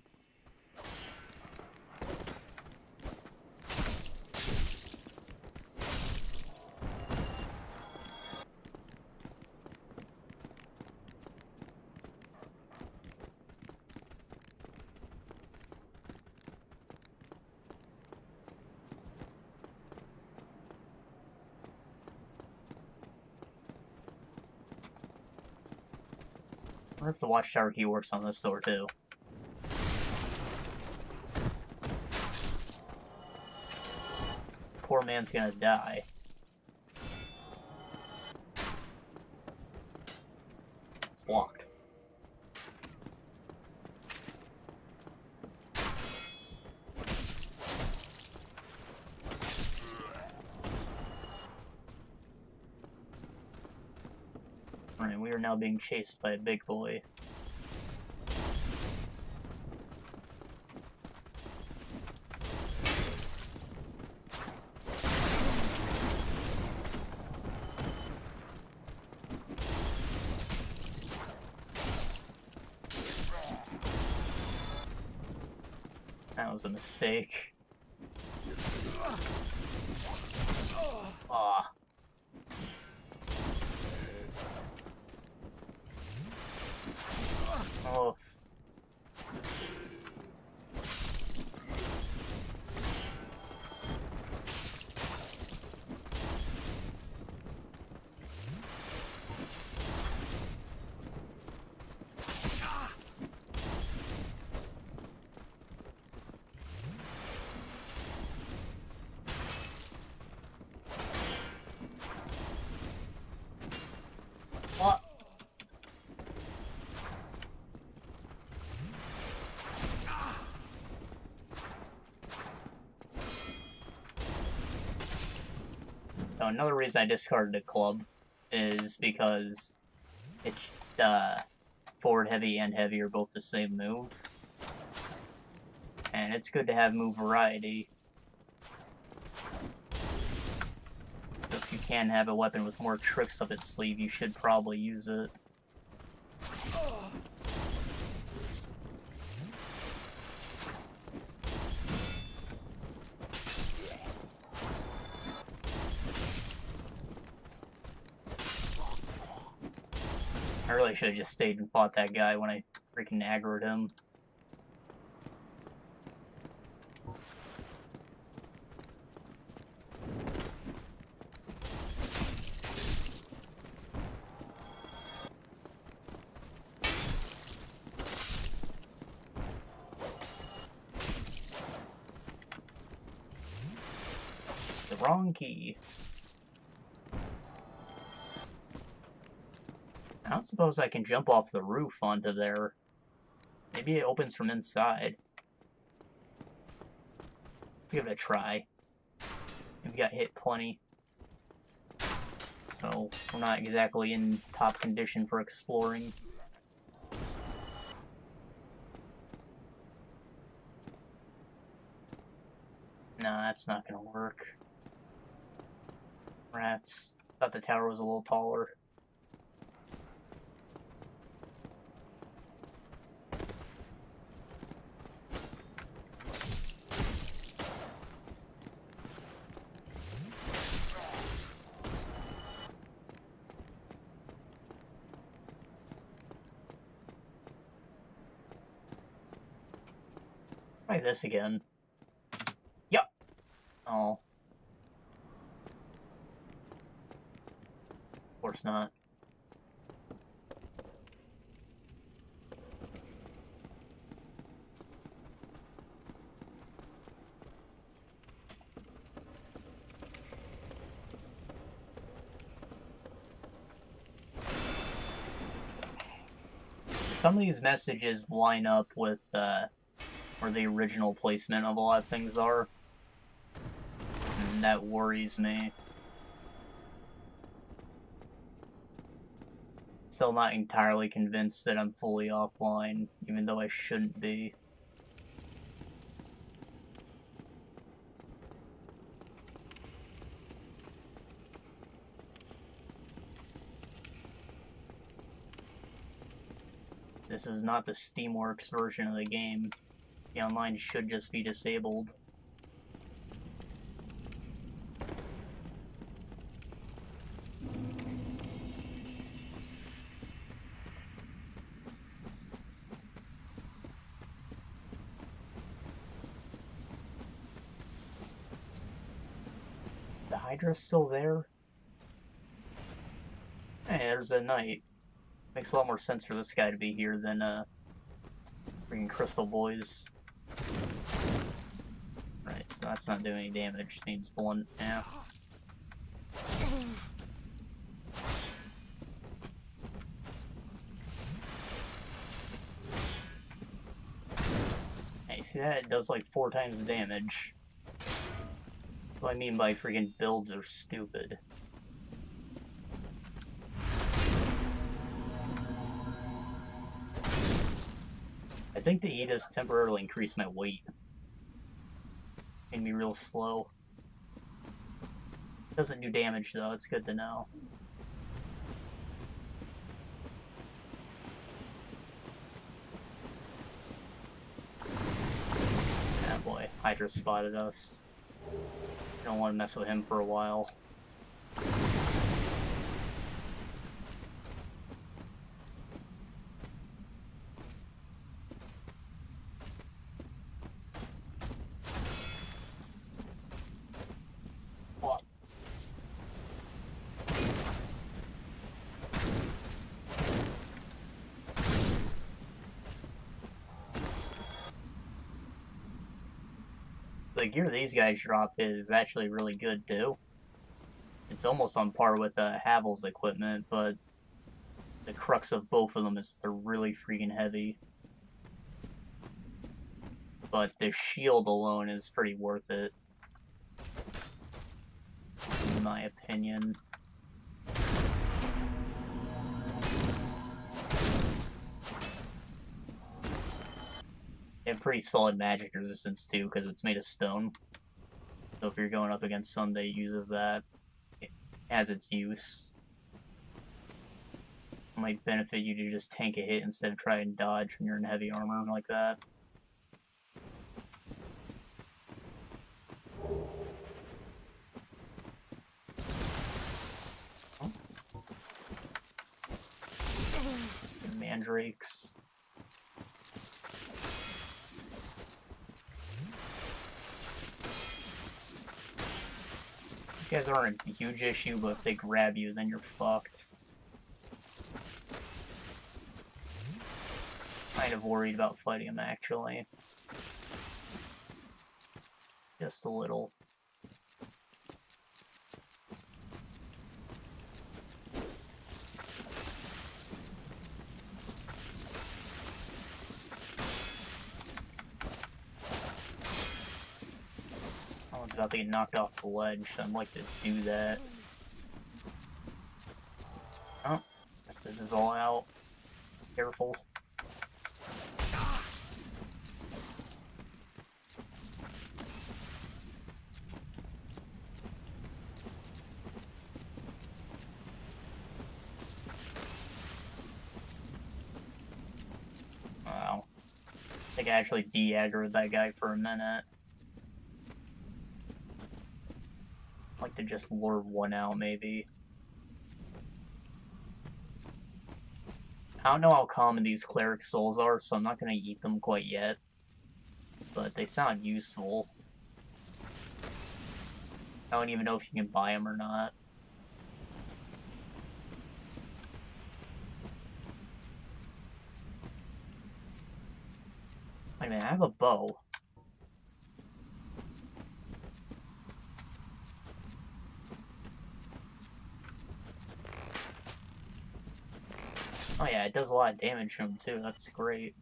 [SPEAKER 1] I wonder if the watchtower key works on this door too. Poor man's gonna die. It's locked. Alright, we are now being chased by a big boy. That was a mistake. Ah. Oh. So another reason I discarded the club is because it's forward heavy and heavy are both the same move. And it's good to have move variety. So if you can have a weapon with more tricks up its sleeve, you should probably use it. I really should have just stayed and fought that guy when I freaking aggroed him. The wrong key. I don't suppose I can jump off the roof onto there. Maybe it opens from inside. Let's give it a try. We got hit plenty. So we're not exactly in top condition for exploring. Nah, that's not gonna work. Rats. Thought the tower was a little taller. Try this again. Yup. Oh. Of course not. Some of these messages line up with where the original placement of a lot of things are. And that worries me. Still not entirely convinced that I'm fully offline, even though I shouldn't be. This is not the Steamworks version of the game. The online should just be disabled. The Hydra's still there? Hey, there's a knight. Makes a lot more sense for this guy to be here than freaking Crystal Boys. Right, so that's not doing any damage. Needs blunt. Yeah. Hey, see that? It does like 4 times the damage. What I mean by freaking builds are stupid. I think the Edis temporarily increased my weight. Made me real slow. Doesn't do damage though, it's good to know. Ah boy, Hydra spotted us. Don't want to mess with him for a while. The gear these guys drop is actually really good too. It's almost on par with Havel's equipment, but the crux of both of them is they're really freaking heavy. But the shield alone is pretty worth it. my opinion. They have pretty solid magic resistance too, because it's made of stone. So if you're going up against something that uses that as its use, it might benefit you to just tank a hit instead of try and dodge when you're in heavy armor like that. Oh. Mandrakes. These guys aren't a huge issue, but if they grab you, then you're fucked. Kind of worried about fighting them, actually. Just a little. Someone's about to get knocked off the ledge, so I'd like to do that. Oh, guess this is all out. Careful. Wow. I think I actually de-aggroed that guy for a minute. I'd like to just lure one out, maybe. I don't know how common these cleric souls are, so I'm not going to eat them quite yet. But they sound useful. I don't even know if you can buy them or not. Wait a minute, I have a bow. Oh yeah, it does a lot of damage to him too, that's great.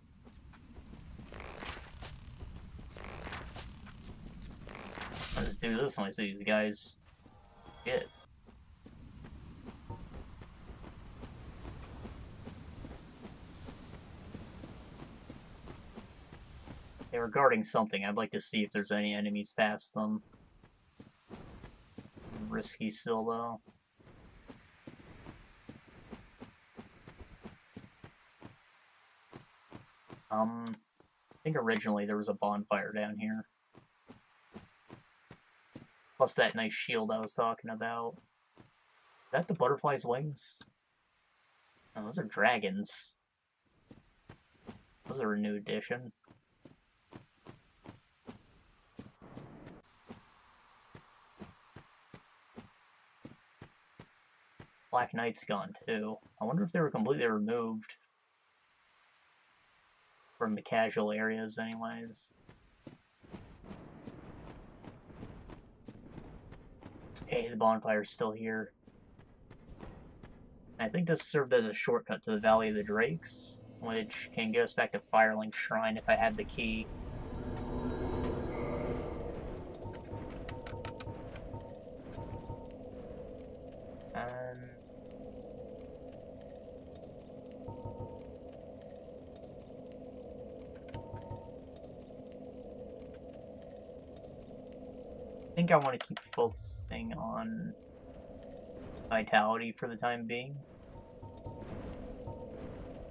[SPEAKER 1] I'll just do this when I see these guys. Good. They were guarding something. I'd like to see if there's any enemies past them. Risky still, though. I think originally there was a bonfire down here. Plus that nice shield I was talking about. Is that the butterfly's wings? No, those are dragons. Those are a new addition. Black Knight's gone too. I wonder if they were completely removed from the casual areas anyways. Hey, the bonfire's still here. I think this served as a shortcut to the Valley of the Drakes, which can get us back to Firelink Shrine if I had the key. I think I want to keep focusing on vitality for the time being.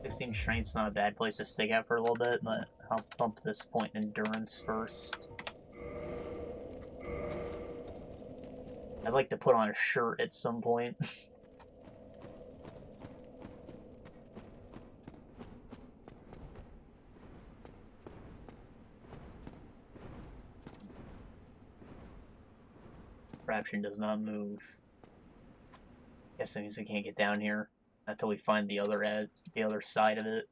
[SPEAKER 1] 16 strength's not a bad place to stick out for a little bit, but I'll bump this point in endurance first. I'd like to put on a shirt at some point. Raption does not move. Guess that means we can't get down here until we find the other side of it.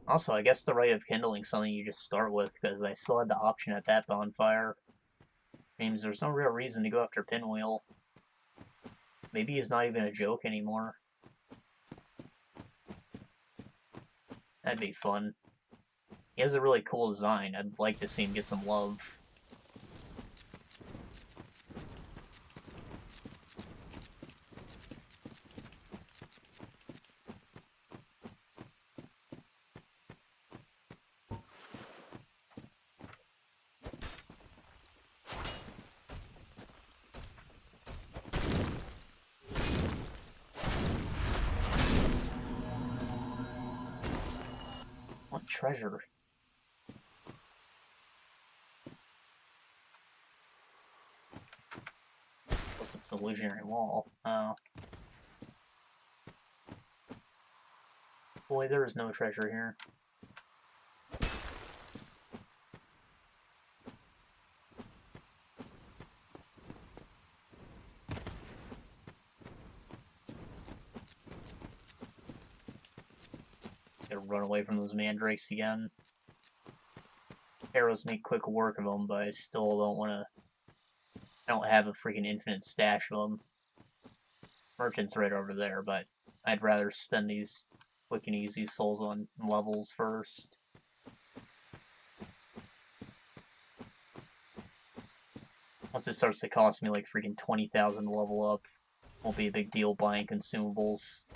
[SPEAKER 1] Also, I guess the Rite of Kindling is something you just start with, because I still had the option at that bonfire. Means there's no real reason to go after Pinwheel. Maybe he's not even a joke anymore. That'd be fun. He has a really cool design. I'd like to see him get some love. What treasure? What's this illusionary wall? Oh. Boy, there is no treasure here. Gotta run away from those mandrakes again. Arrows make quick work of them, but I still don't want to. I don't have a freaking infinite stash of them. Merchant's right over there, but I'd rather spend these quick and easy souls on levels first. Once it starts to cost me like freaking 20,000 to level up, won't be a big deal buying consumables.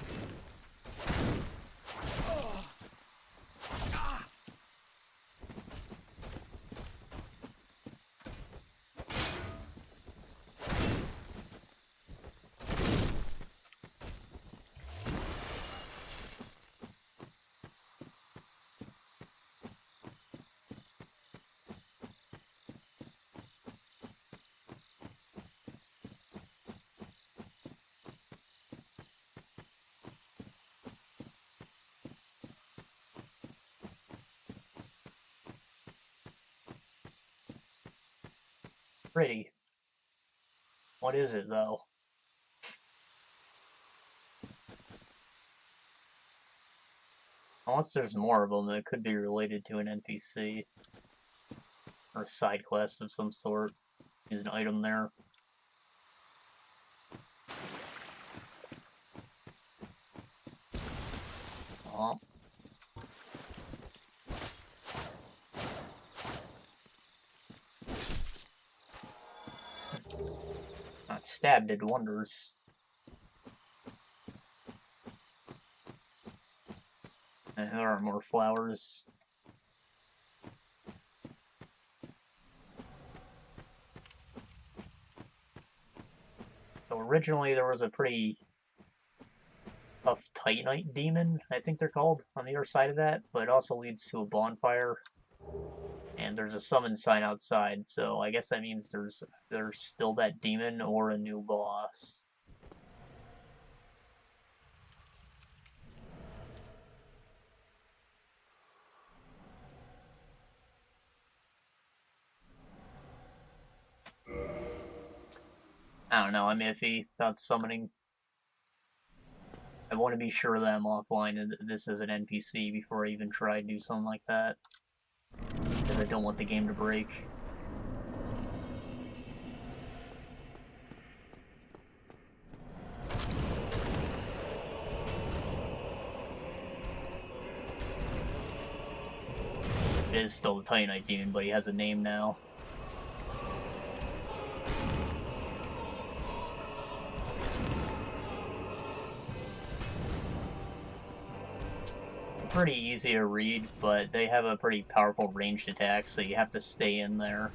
[SPEAKER 1] Pretty. What is it, though? Unless there's more of them, it could be related to an NPC. Or a side quest of some sort. There's an item there. Oh. Not stabbed did wonders. And there are more flowers. So originally there was a pretty tough Titanite demon, I think they're called, on the other side of that, but it also leads to a bonfire. And there's a summon sign outside, so I guess that means there's still that demon or a new boss. I don't know, I'm iffy about summoning. I want to be sure that I'm offline and this is an NPC before I even try to do something like that. Because I don't want the game to break. It is still the Titanite demon, but he has a name now. Pretty easy to read, but they have a pretty powerful ranged attack, so you have to stay in there.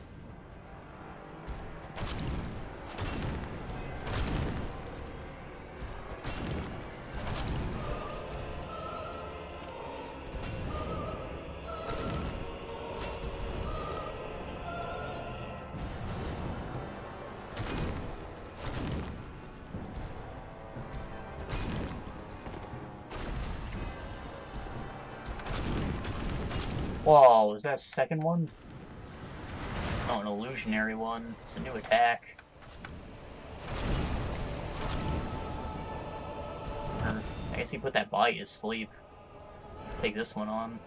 [SPEAKER 1] Whoa, is that a second one? Oh, an illusionary one. It's a new attack. Or, I guess he put that body to sleep. Take this one on.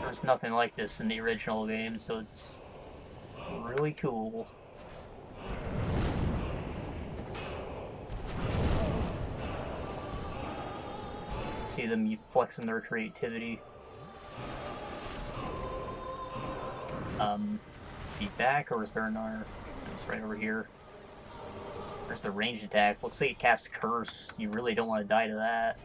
[SPEAKER 1] There's nothing like this in the original game, so it's really cool. See them flexing their creativity. Is he back, or is there another? It's right over here. There's the ranged attack. Looks like it casts Curse. You really don't want to die to that.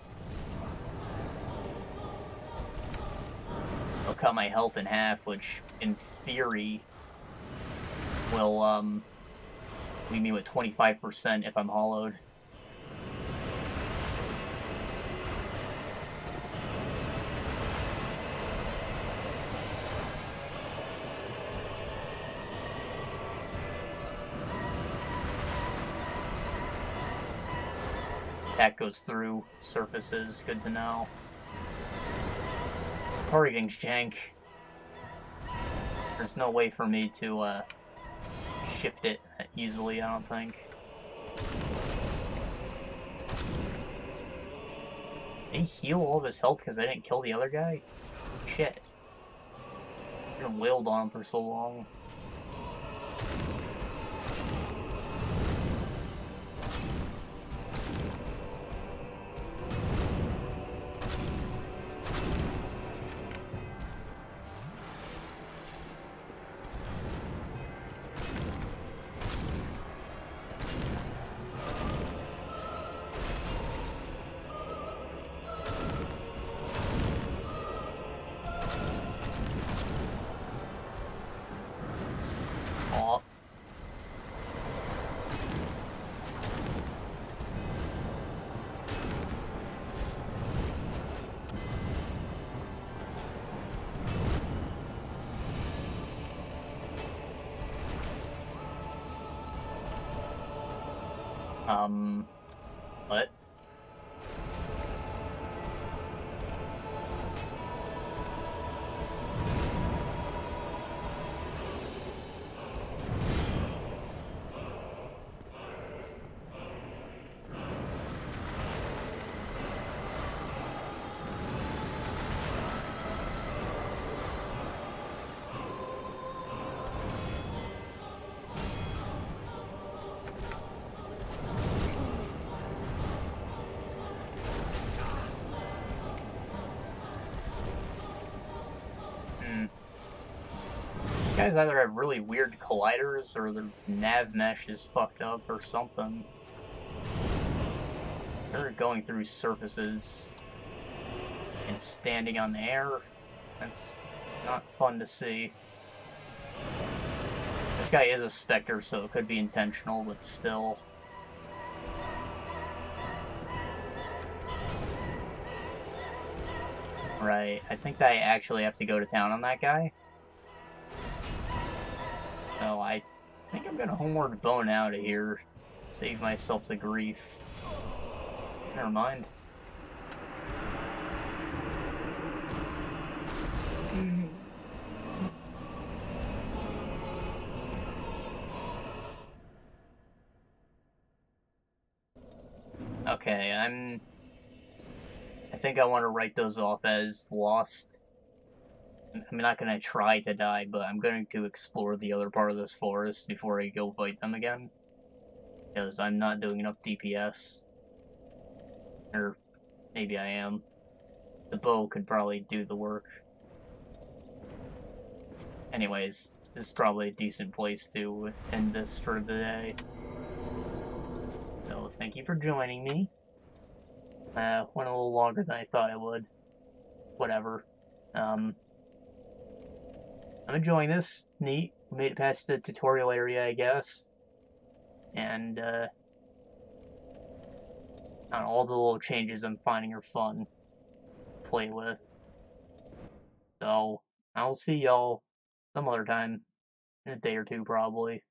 [SPEAKER 1] I'll cut my health in half, which, in theory, will, leave me with 25% if I'm hollowed. Attack goes through surfaces, good to know. Targeting's jank. There's no way for me to shift it easily, I don't think. Did he heal all of his health because I didn't kill the other guy? Shit. I've been wailed on him for so long. What? You guys either have really weird colliders or their nav mesh is fucked up or something. They're going through surfaces and standing on the air. That's not fun to see. This guy is a Spectre, so it could be intentional, but still. Right, I think that I actually have to go to town on that guy. So I think I'm gonna homeward bone out of here. Save myself the grief. Never mind. Okay, I think I want to write those off as lost. I'm not going to try to die, but I'm going to explore the other part of this forest before I go fight them again. Because I'm not doing enough DPS. Or maybe I am. The bow could probably do the work. Anyways, this is probably a decent place to end this for the day. So, thank you for joining me. Went a little longer than I thought it would. Whatever. I'm enjoying this. Neat. We made it past the tutorial area, I guess. And, on all the little changes I'm finding are fun to play with. So, I'll see y'all some other time. In a day or two, probably.